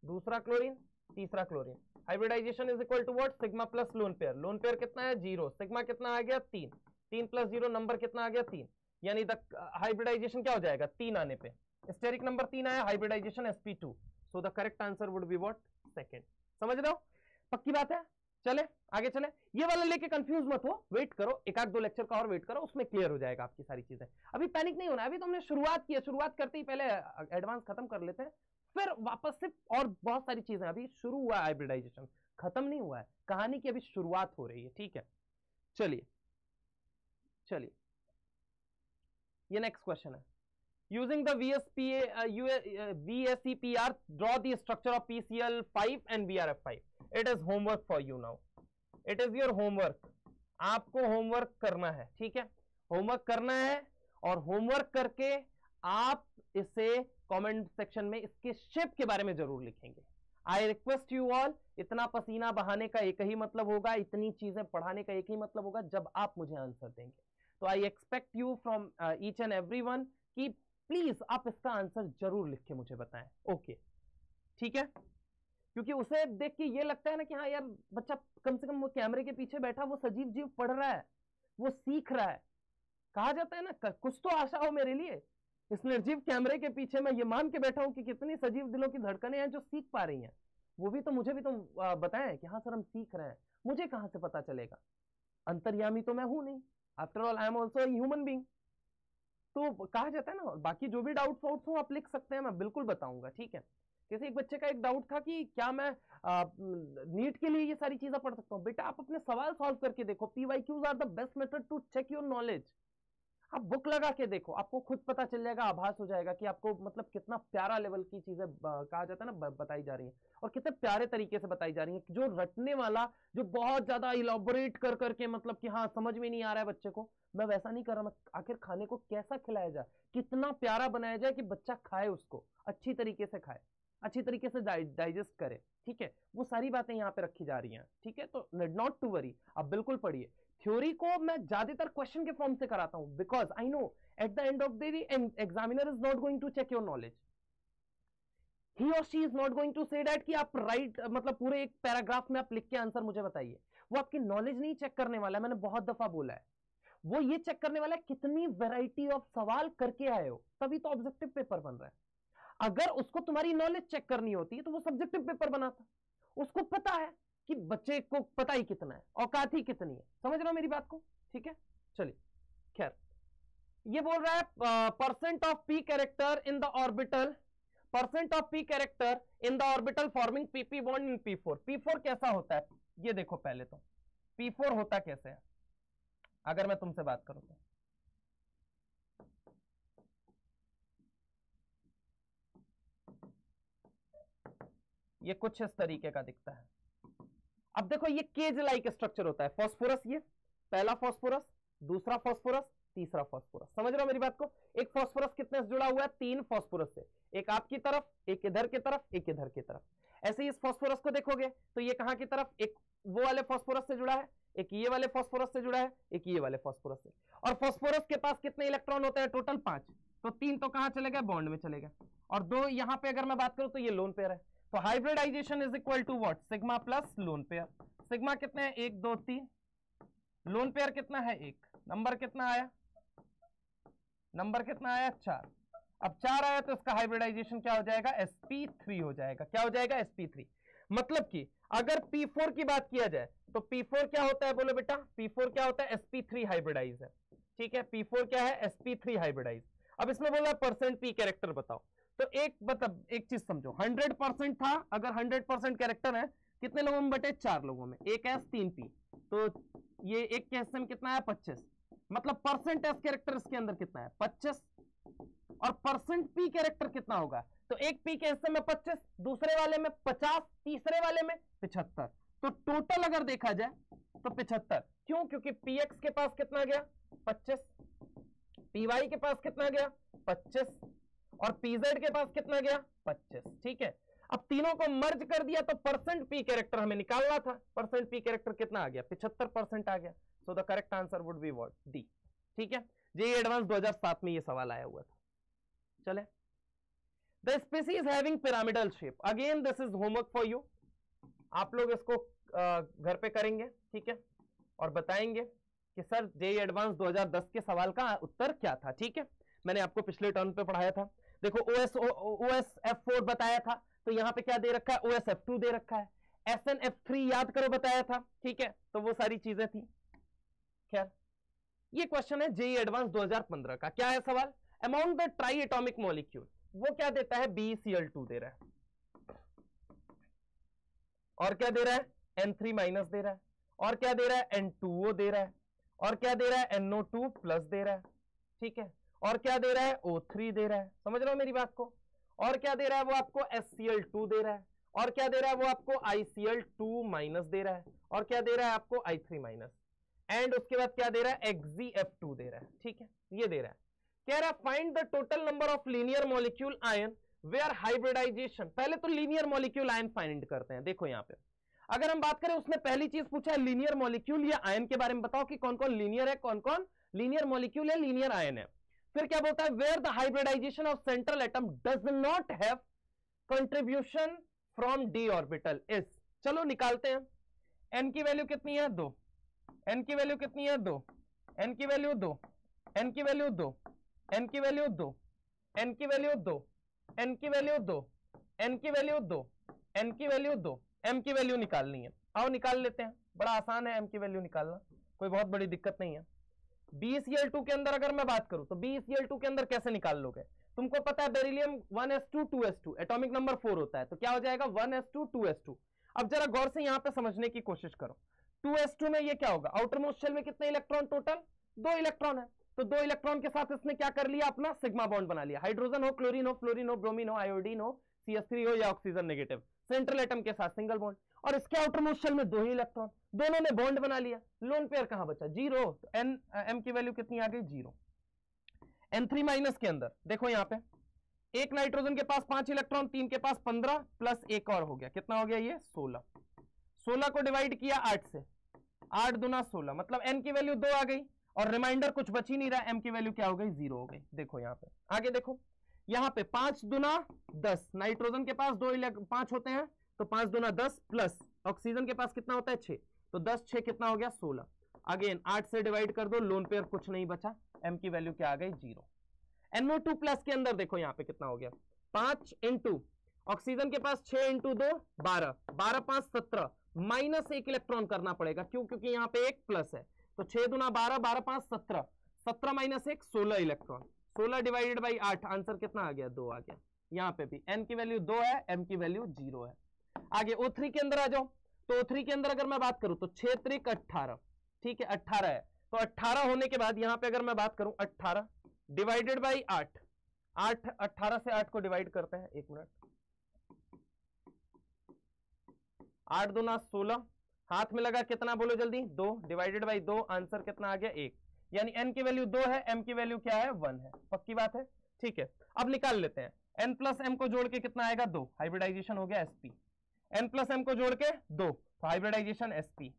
Speaker 2: दूसरा क्लोरीन, तीसरा chlorine, hybridization is equal to what, sigma plus lone pair कितना है 0, सिग्मा कितना आ गया 3, 3 + 0 नंबर कितना आ गया 3, यानी द हाइब्रिडाइजेशन क्या हो जाएगा 3 आने पे, स्टेरिक नंबर 3 आया, hybridization sp2, so the correct answer would be what, second. समझ रहे हो, पक्की बात है। चले आगे चले, ये वाला लेके कंफ्यूज मत हो, वेट करो, एक आध दो लेक्चर का और वेट करो, उसमें क्लियर हो जाएगा आपकी सारी चीजें। अभी पैनिक नहीं होना, अभी तो हमने शुरुआत की है, शुरुआत करते ही पहले एडवांस खत्म कर लेते हैं, फिर वापस से और बहुत सारी चीजें। अभी शुरू हुआ है हाइब्रिडाइजेशन, खत्म नहीं हुआ है, कहानी की अभी शुरुआत हो रही है, ठीक है। चलिए चलिए, ये नेक्स्ट क्वेश्चन है। Using the VSEPR, draw the structure of PCl5 and BRF5. It is homework for you now. It is your homework. आपको होमवर्क करना है, ठीक है, होमवर्क करना है, और होमवर्क करके आप इसे कमेंट सेक्शन में इसके शेप के बारे में जरूर लिखेंगे। आई रिक्वेस्ट यू ऑल, इतना पसीना बहाने का एक ही मतलब होगा, इतनी चीजें पढ़ाने का एक ही मतलब होगा, जब आप मुझे आंसर देंगे। तो I expect you from each and everyone कि प्लीज आप इसका आंसर जरूर लिख के मुझे बताएं, ओके, ठीक है। क्योंकि उसे देख के ये लगता है ना कि हाँ यार, बच्चा कम से कम वो कैमरे के पीछे बैठा, वो सजीव जीव पढ़ रहा है, वो सीख रहा है। कहा जाता है ना, कुछ तो आशा हो मेरे लिए, इस निर्जीव कैमरे के पीछे मैं ये मान के बैठा हूं कि कितनी सजीव दिलों की धड़कनें हैं जो सीख पा रही हैं। वो भी तो मुझे भी तो बताएं कि हाँ सर हम सीख रहे हैं, मुझे कहां से पता चलेगा, अंतर्यामी तो मैं हूं नहीं, after all I am also human being. तो कहा जाता है ना, बाकी जो भी डाउट फाउट्स हो आप लिख सकते हैं, मैं बिल्कुल बताऊंगा, ठीक है। किसी एक बच्चे का एक डाउट था कि क्या मैं नीट के लिए ये सारी चीजें पढ़ सकता हूँ। बेटा आप अपने सवाल सॉल्व करके देखो, PYQs are the best method to check your knowledge. आप बुक लगा के देखो, आपको खुद पता चल जाएगा, आभास हो जाएगा कि आपको मतलब कितना प्यारा लेवल की चीजें कहा जाता है ना बताई जा रही है, और कितने प्यारे तरीके से बताई जा रही है। जो रटने वाला, जो बहुत ज्यादा इलॉबोरेट कर करके मतलब कि हाँ समझ में नहीं आ रहा है बच्चे को, मैं वैसा नहीं कर रहा। मैं आखिर खाने को कैसा खिलाया जाए, कितना प्यारा बनाया जाए कि बच्चा खाए, उसको अच्छी तरीके से खाए, अच्छी तरीके से डाइजेस्ट करे, ठीक है। वो सारी बातें यहाँ पे रखी जा रही हैं, ठीक है। तो नॉट टू वरी, आप बिल्कुल पढ़िए। थ्योरी को मैं ज्यादातर क्वेश्चन के फॉर्म से कराता हूं, because I know at the end of the day examiner is not going to check your knowledge. He और she is not going to say that कि आप राइट मतलब पूरे एक पैराग्राफ में आप लिख के आंसर मुझे बताइए। वो आपकी नॉलेज नहीं चेक करने वाला है, मैंने बहुत दफा बोला है। वो ये चेक करने वाला है कितनी वैरायटी ऑफ सवाल करके आए हो, तभी तो ऑब्जेक्टिव पेपर बन रहा है। अगर उसको तुम्हारी नॉलेज चेक करनी होती तो वो सब्जेक्टिव पेपर बनाता। उसको पता है कि बच्चे को पता ही कितना है, औकात ही कितनी है। समझ रहे हो मेरी बात को, ठीक है। चलिए खैर, ये बोल रहा है percent of P character in the orbital, percent of P character in the orbital forming PP bond in P4। P4 कैसा होता है ये देखो पहले तो, P4 होता कैसे है अगर मैं तुमसे बात करूं तो। ये कुछ इस तरीके का दिखता है। अब देखो ये केज लाइक स्ट्रक्चर होता है। फास्फोरस, ये पहला फास्फोरस, दूसरा फास्फोरस, तीसरा फास्फोरस। समझ रहे हो मेरी बात को। एक फास्फोरस कितने से जुड़ा हुआ है, 3 फास्फोरस से, एक आपकी तरफ, एक इधर की तरफ, एक इधर की तरफ। ऐसे ही इस फास्फोरस को देखोगे तो ये कहां की तरफ, एक वो वाले फास्फोरस से जुड़ा है, एक ये वाले फास्फोरस से जुड़ा है, एक ये वाले फास्फोरस से। और फास्फोरस के पास कितने इलेक्ट्रॉन होते हैं, टोटल 5। तो 3 तो कहां चले गए, बॉन्ड में चले गए, और 2 यहां पे अगर मैं बात करूं तो ये लोन पेयर है। तो hybridization is equal to what, sigma plus lone pair. Sigma कितने हैं, 1 2 3, लोन पेयर कितना है 1, नंबर कितना आया, नंबर कितना आया 4। अब 4 आया तो इसका हाइब्रिडाइजेशन क्या हो जाएगा, sp3 हो जाएगा। क्या हो जाएगा, sp3। मतलब कि अगर P4 की बात किया जाए तो P4 क्या होता है, बोलो बेटा, P4 क्या होता है, sp3 हाइब्रिडाइज है, ठीक है। P4 क्या है, sp3 हाइब्रिडाइज। अब इसमें बोला परसेंट पी कैरेक्टर बताओ, तो एक मतलब एक चीज समझो, 100% था, अगर 100% कैरेक्टर है कितने लोगों में बटे, 4 लोगों में, 1 S 3 P, तो ये एक के हिस्से में कितना है, 25। मतलब परसेंट एस कैरेक्टर इसके अंदर कितना है, 25, और परसेंट पी कैरेक्टर कितना होगा, तो एक पी के हिस्से में 25, दूसरे वाले में 50, तीसरे वाले में 75। तो टोटल अगर देखा जाए तो 75। क्यों, क्योंकि px के पास कितना गया, 25, py के पास कितना गया, 25, और pz के पास कितना गया, 25, ठीक है। अब तीनों को मर्ज कर दिया तो परसेंट पी कैरेक्टर हमें निकालना था, परसेंट पी कैरेक्टर कितना आ गया, 75% आ गया। सो the correct answer would be what, D, ठीक है। जेईई एडवांस 2007 में ये सवाल आया हुआ था। चले, the species having pyramidal shape, again this is homework for you. आप लोग इसको घर पे करेंगे, ठीक है, और बताएंगे कि सर जेईई एडवांस 2010 के सवाल का उत्तर क्या था, ठीक है। मैंने आपको पिछले टर्न पे पढ़ाया था। देखो OSF4 बताया था, तो यहां पे क्या दे रखा है, OSF2 दे रखा है, SNF3 याद करो बताया था, ठीक है, तो वो सारी चीजें थी। खैर ये क्वेश्चन है जेईई एडवांस 2015 का। क्या है सवाल, among the tri atomic molecule, वो क्या देता है, BeCl2 दे रहा है, और क्या दे रहा है, N3 माइनस दे रहा है, और क्या दे रहा है, N2O दे रहा है, और क्या दे रहा है, NO2 प्लस दे रहा है, ठीक है, और क्या दे रहा है, O3 दे रहा है, समझ रहे हो मेरी बात को, और क्या दे रहा है वो आपको HCl2 दे रहा है, और क्या दे रहा है वो आपको ICl2 माइनस दे रहा है, और क्या दे रहा है आपको I3 माइनस, एंड उसके बाद क्या दे रहा है, XZF2 दे रहा है, ठीक है, ये दे रहा है। कह रहा है find the total number of linear molecule ion where hybridization, पहले तो लीनियर मॉलिक्यूल आयन फाइंड करते हैं। देखो यहां पे अगर हम बात करें, उसने पहली चीज पूछा है लीनियर मॉलिक्यूल या आयन के बारे में बताओ कि कौन कौन लीनियर है, कौन कौन लीनियर मॉलिक्यूल है, लीनियर आयन है। फिर क्या बोलता है, where the hybridization of central atom does not have contribution from d orbital is, चलो निकालते हैं। एन की वैल्यू कितनी है, 2, एन की वैल्यू कितनी है, 2, एन की वैल्यू 2, एन की वैल्यू 2, एन की वैल्यू 2, एन की वैल्यू 2, एन की वैल्यू 2, एन की वैल्यू 2, एन की वैल्यू 2, एम की वैल्यू निकालनी है, आओ निकाल लेते हैं, बड़ा आसान है एम की वैल्यू निकालना, कोई बहुत बड़ी दिक्कत नहीं है। BeCl2 के अंदर अगर मैं बात करूं तो BeCl2 के अंदर कैसे निकाल लोगे, तुमको पता है beryllium 1s2 2s2 atomic number 4 होता है, तो क्या हो जाएगा 1s2 2s2। अब जरा गौर से यहां पे समझने की कोशिश करो, 2s2 में ये क्या होगा, आउटर मोस्ट शेल में कितने इलेक्ट्रॉन, टोटल 2 इलेक्ट्रॉन है, तो 2 इलेक्ट्रॉन के साथ इसने क्या कर लिया, अपना सिग्मा बॉन्ड बना लिया, हाइड्रोजन हो, क्लोरीन हो, फ्लोरीन हो, ब्रोमीन हो, आयोडीन हो, CH3 हो या ऑक्सीजन नेगेटिव, सेंट्रल एटम के साथ सिंगल बॉन्ड, और इसके आउटर मोस्ट शेल में 2 ही इलेक्ट्रॉन, दोनों ने बॉन्ड बना लिया, लोन पेयर कहां बचा, 0, तो एम की वैल्यू कितनी आ गई, 0। N3 माइनस के अंदर देखो यहां पे, एक नाइट्रोजन के पास 5 इलेक्ट्रॉन, 3 के पास 15 प्लस एक और हो गया, कितना हो गया ये 16, 16 को डिवाइड किया 8 से, 8 दूना 16, मतलब n की वैल्यू 2 आ गई, और रिमाइंडर कुछ बच ही नहीं रहा, m की वैल्यू क्या हो गई, 0 हो गई। देखो यहां पे आगे देखो, यहां पे 5 दूना 10, नाइट्रोजन के पास 5 होते हैं, तो 5 दूना 10 प्लस ऑक्सीजन के पास कितना होता है 6, तो 10 6 कितना हो गया 16, अगेन 8 से डिवाइड कर दो, लोन पेयर कुछ नहीं बचा, m की वैल्यू क्या आ गई 0। NO2 प्लस के अंदर देखो यहां पे कितना हो गया, 5 इंटू ऑक्सीजन के पास 6 इंटू 2 12, 12 5 17, माइनस 1 इलेक्ट्रॉन करना पड़ेगा, क्यों, क्योंकि यहां पे एक प्लस है, तो 6 दूना 12, 12 5 17, 17 minus 1 16 electron, 16 divided by 8, answer कितना आ गया 2 आ गया। यहां पे भी n की वैल्यू 2 है, m की वैल्यू 0 है। आगे O3 के अंदर आ जाओ, तो O3 के अंदर अगर मैं बात करूं तो 6 त्रिक 18, ठीक है 18 है, तो 18 होने के बाद यहां पे अगर मैं बात करूं 18 डिवाइडेड बाई 8, 8 18 से 8 को डिवाइड करते हैं, 1 मिनट, 8 दूना 16, हाथ में लगा कितना बोलो जल्दी, 2 डिवाइडेड बाई 2, आंसर कितना आ गया 1, यानी n की वैल्यू 2 है, m की वैल्यू क्या है 1 है, पक्की बात है, ठीक है। अब निकाल लेते हैं, n प्लस m को जोड़ के कितना आएगा 2, हाइब्रिडाइजेशन हो गया sp, n प्लस m को जोड़ के 2 तो hybridization sp,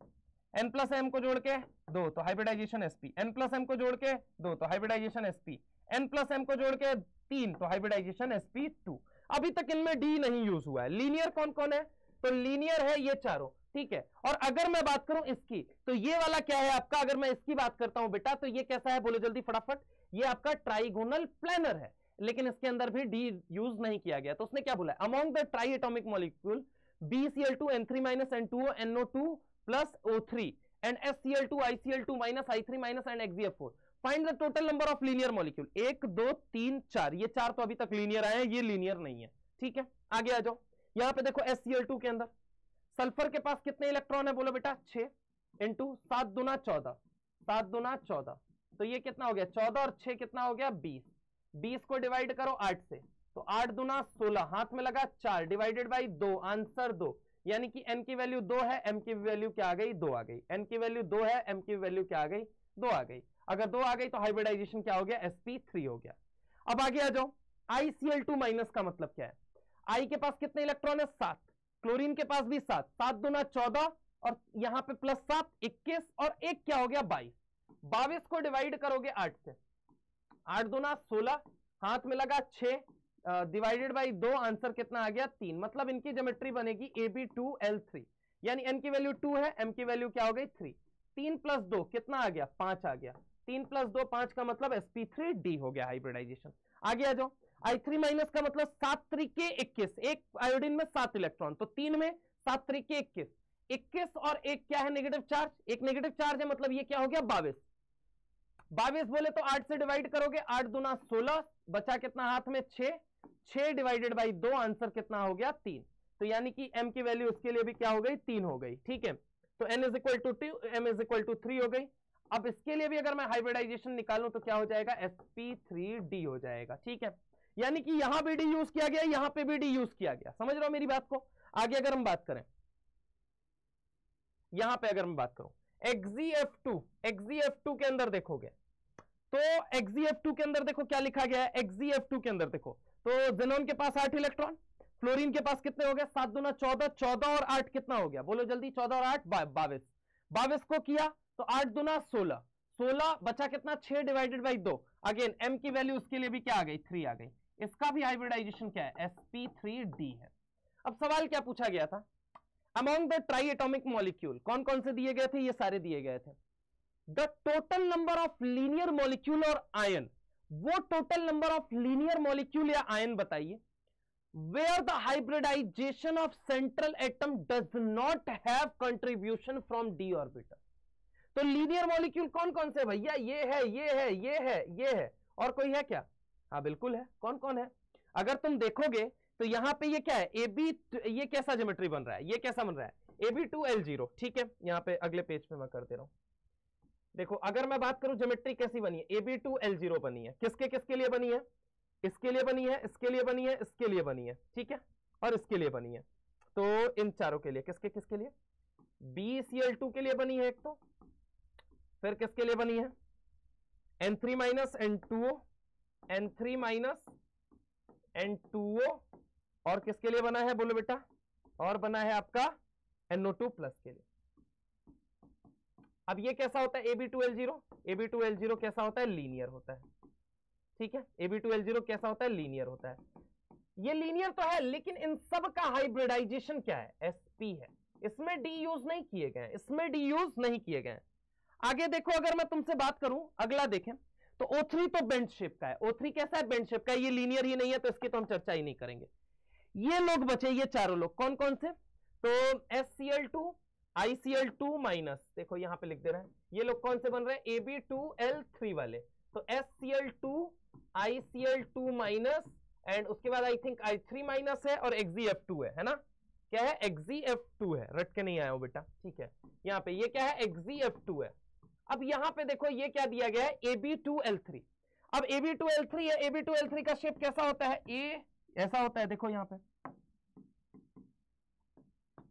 Speaker 2: n plus m को जोड़ के 2 तो hybridization sp, n plus m को जोड़ के 2 तो hybridization sp, n plus m को जोड़ के 3 तो हाइब्रिडाइजेशन sp2। अभी तक इनमें d नहीं यूज हुआ है। लीनियर कौन कौन है, तो लीनियर है ये चारों, ठीक है। और अगर मैं बात करूं इसकी, तो ये वाला क्या है आपका, अगर मैं इसकी बात करता हूं बेटा, तो ये कैसा है बोलो जल्दी फटाफट, ये आपका ट्राइगोनल प्लेनर है, लेकिन इसके अंदर भी डी यूज नहीं किया गया, तो उसने क्या बोला, among the tri atomic molecule BeCl2 N3 minus N2O NO2 plus O3 and SCl2 ICl2 minus I3 minus and XZF4, find the total number of linear molecule, 1 2 3 4, ये 4 तो अभी तक लीनियर आए हैं, ये लीनियर नहीं है, ठीक है। आगे आ जाओ, यहां पे देखो SCl2 के अंदर सल्फर के पास कितने इलेक्ट्रॉन है बोलो बेटा, 6 इंटू 7 दूना 14, 7 दूना 14, तो ये कितना हो गया 14 और 6 कितना हो गया 20, 20 को डिवाइड करो 8 से, तो 8 दूना 16, हाथ में लगा 4 डिवाइडेड बाई 2, आंसर 2, यानी कि n की वैल्यू 2 है, m की वैल्यू क्या आ गई 2 आ गई, n की वैल्यू 2 है, m की वैल्यू क्या आ गई 2 आ गई। अगर 2 आ गई तो हाइब्रिडाइजेशन क्या हो गया sp3 हो गया। अब आगे आ जाओ, ICl2 माइनस का मतलब क्या है, I के पास कितने इलेक्ट्रॉन है 7, क्लोरीन के पास भी 7, 7 दूना 14 और यहां पे प्लस 7 21 और एक क्या हो गया 22, 22 को डिवाइड करोगे 8 से, 8 दूना 16, हाथ में लगा 6 डिवाइडेड बाई 2, आंसर कितना आ गया 3, मतलब इनकी ज्योमेट्री बनेगी AB2L3, यानी n की वैल्यू 2 है, m की वैल्यू क्या हो गई 3, 3 प्लस 2 कितना आ गया 5 आ गया, 3 प्लस 2 5 का मतलब sp3d हो गया हाइब्रिडाइजेशन। आगे आ जाओ, I3 माइनस का मतलब 7 त्रिके 21, एक आयोडीन में 7 इलेक्ट्रॉन, तो 3 में 7 त्रिके 21, 21 और एक क्या है नेगेटिव चार्ज, एक नेगेटिव चार्ज है, मतलब ये क्या हो गया 22। 22 बोले तो 8 से डिवाइड करोगे, 8 दूना 16, बचा कितना हाथ में 6, 6 डिवाइडेड बाई 2, आंसर कितना हो गया 3। तो यानी कि m की वैल्यू इसके लिए भी क्या हो गई 3 हो गई, ठीक है। तो n is equal to 2, m is equal to 3 हो गई। अब इसके लिए भी अगर मैं हाइब्रिडाइजेशन निकालूं तो क्या हो जाएगा, sp3d हो जाएगा, ठीक है। यानी कि यहां भी डी यूज किया गया, यहां पे भी डी यूज किया गया, समझ रहे हो मेरी बात को। आगे अगर हम बात करें, यहां पे अगर मैं बात करूं XeF2 के अंदर देखोगे तो XeF2 के अंदर देखो क्या लिखा गया है, XeF2 के अंदर देखो तो जेनॉन के पास 8 इलेक्ट्रॉन, फ्लोरीन के पास कितने हो गए 7 दूना 14, 14 और 8 कितना हो गया, बोलो जल्दी, 14 और 8 22, 22 को किया तो 8 दूना 16, 16 बचा कितना 6 डिवाइडेड बाई 2, अगेन m की वैल्यू उसके लिए भी क्या आ गई 3 आ गई। इसका भी हाइब्रिडाइजेशन क्या है, sp3d है। अब सवाल क्या पूछा गया था, among the tri atomic molecule कौन कौन से दिए गए थे, ये सारे दिए गए थे। The total number of linear molecule और आयन, वो total number of linear molecule या आयन बताइए where the hybridization of central atom does not have contribution from d orbital। तो लीनियर मॉलिक्यूल कौन कौन से भैया, ये है, ये है, ये है, ये है, और कोई है क्या, हाँ बिल्कुल है, कौन कौन है। अगर तुम देखोगे तो यहां पे ये क्या है, AB, ये कैसा ज्योमेट्री बन रहा है, ये कैसा बन रहा है AB2L0, ठीक है। यहां पे अगले पेज पे मैं कर दे रहा हूं, देखो अगर मैं बात करूं ज्योमेट्री कैसी बनी है, AB2L0 बनी है, किसके किसके लिए बनी है, इसके लिए बनी है, इसके लिए बनी है, इसके लिए बनी है, ठीक है, और इसके लिए बनी है। तो इन चारों के लिए, किसके किसके लिए, BCl2 के लिए बनी है एक तो, फिर किसके लिए बनी है N3 minus N2O, N3 minus N2O, और किसके लिए बना है बोलो बेटा, और बना है आपका NO2 प्लस के लिए। अब ये कैसा होता है AB2L0, AB2L0 कैसा होता है, लीनियर होता है, ठीक है। AB2L0 कैसा होता है, लीनियर होता है, ये लीनियर तो है, लेकिन इन सब का हाइब्रिडाइजेशन क्या है, sp है, इसमें डी यूज नहीं किए गए, इसमें डी यूज नहीं किए गए। आगे देखो अगर मैं तुमसे बात करूं, अगला देखें तो O3 तो बेंड शेप का है, O3 कैसा है, बेंड शेप का है, ये लीनियर ही नहीं है, तो इसकी तो हम चर्चा ही नहीं करेंगे। ये लोग बचे, ये चारों लोग कौन कौन से, तो SCl2, ICl2 माइनस, देखो यहां पे लिख दे रहे हैं, ये लोग कौन से बन रहे हैं, AB2L3 वाले, तो SCl2, ICl2 माइनस, एंड उसके बाद आई थिंक I3 माइनस है, और XeF2 है ना, क्या है XeF2 है, रट के नहीं आया हो बेटा, ठीक है। यहां पे ये क्या है, XeF2 है। अब यहां पे देखो ये क्या दिया गया है, AB2L3। अब AB2L3 है, AB2L3 का शेप कैसा होता है, A ऐसा होता है, देखो यहां पे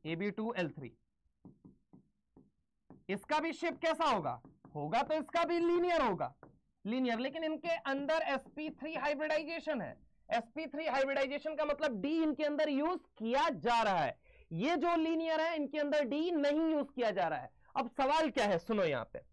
Speaker 2: AB2L3, इसका भी शेप कैसा होगा, होगा तो इसका भी लीनियर होगा, लीनियर, लेकिन इनके अंदर sp3 हाइब्रिडाइजेशन है। sp3 हाइब्रिडाइजेशन का मतलब डी इनके अंदर यूज किया जा रहा है, ये जो लीनियर है इनके अंदर डी नहीं यूज किया जा रहा है। अब सवाल क्या है, सुनो यहां पे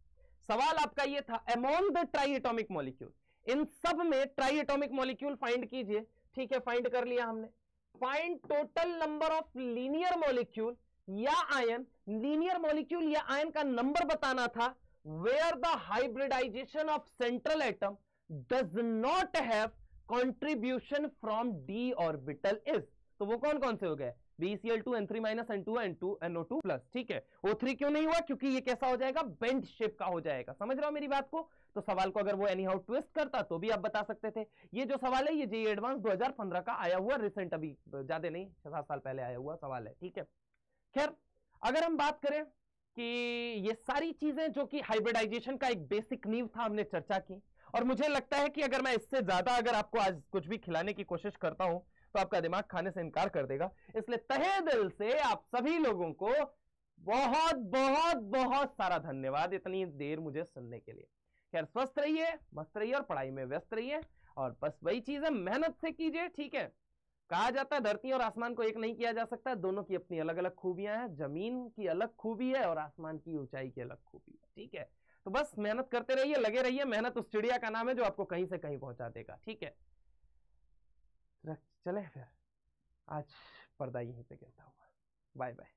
Speaker 2: सवाल आपका ये था, among the tri atomic molecule, इन सब में ट्राई एटॉमिक मॉलिक्यूल फाइंड कीजिए, ठीक है, फाइंड कर लिया हमने। Find total number of linear molecule या आयन, लीनियर मॉलिक्यूल या आयन का नंबर बताना था, where the hybridization of central atom does not have contribution from d orbital is. तो वो कौन कौन से हो गए, BCl2, N3 minus, N2, NO2 plus, ठीक है। O3 क्यों नहीं हुआ, क्योंकि ये कैसा हो जाएगा, बेंड शेप का हो जाएगा, समझ रहे हो मेरी बात को। तो सवाल को अगर वो एनी हाउ ट्विस्ट करता तो भी आप बता सकते थे। ये जो सवाल है ये जेईई एडवांस 2015 का आया हुआ, रिसेंट, अभी ज्यादा नहीं 6-7 साल पहले आया हुआ सवाल है, ठीक है। खैर अगर हम बात करें कि ये सारी चीजें जो कि हाइब्रिडाइजेशन का एक बेसिक नींव था, हमने चर्चा की, और मुझे लगता है कि अगर मैं इससे ज्यादा अगर आपको आज कुछ भी खिलाने की कोशिश करता हूं तो आपका दिमाग खाने से इनकार कर देगा। इसलिए तहे दिल से आप सभी लोगों को बहुत बहुत बहुत सारा धन्यवाद इतनी देर मुझे सुनने के लिए। खैर स्वस्थ रहिए, मस्त रहिए और पढ़ाई में व्यस्त रहिए, और बस वही चीज है, मेहनत से कीजिए, ठीक है। कहा जाता है धरती और आसमान को एक नहीं किया जा सकता, दोनों की अपनी अलग अलग खूबियां हैं, जमीन की अलग खूबी है और आसमान की ऊंचाई की अलग खूबी है, ठीक है। तो बस मेहनत करते रहिए, लगे रहिए, मेहनत उस चिड़िया का नाम है जो आपको कहीं से कहीं पहुंचा देगा, ठीक है। चले फिर आज पर्दा यहीं पे गिरता हुआ, बाय बाय।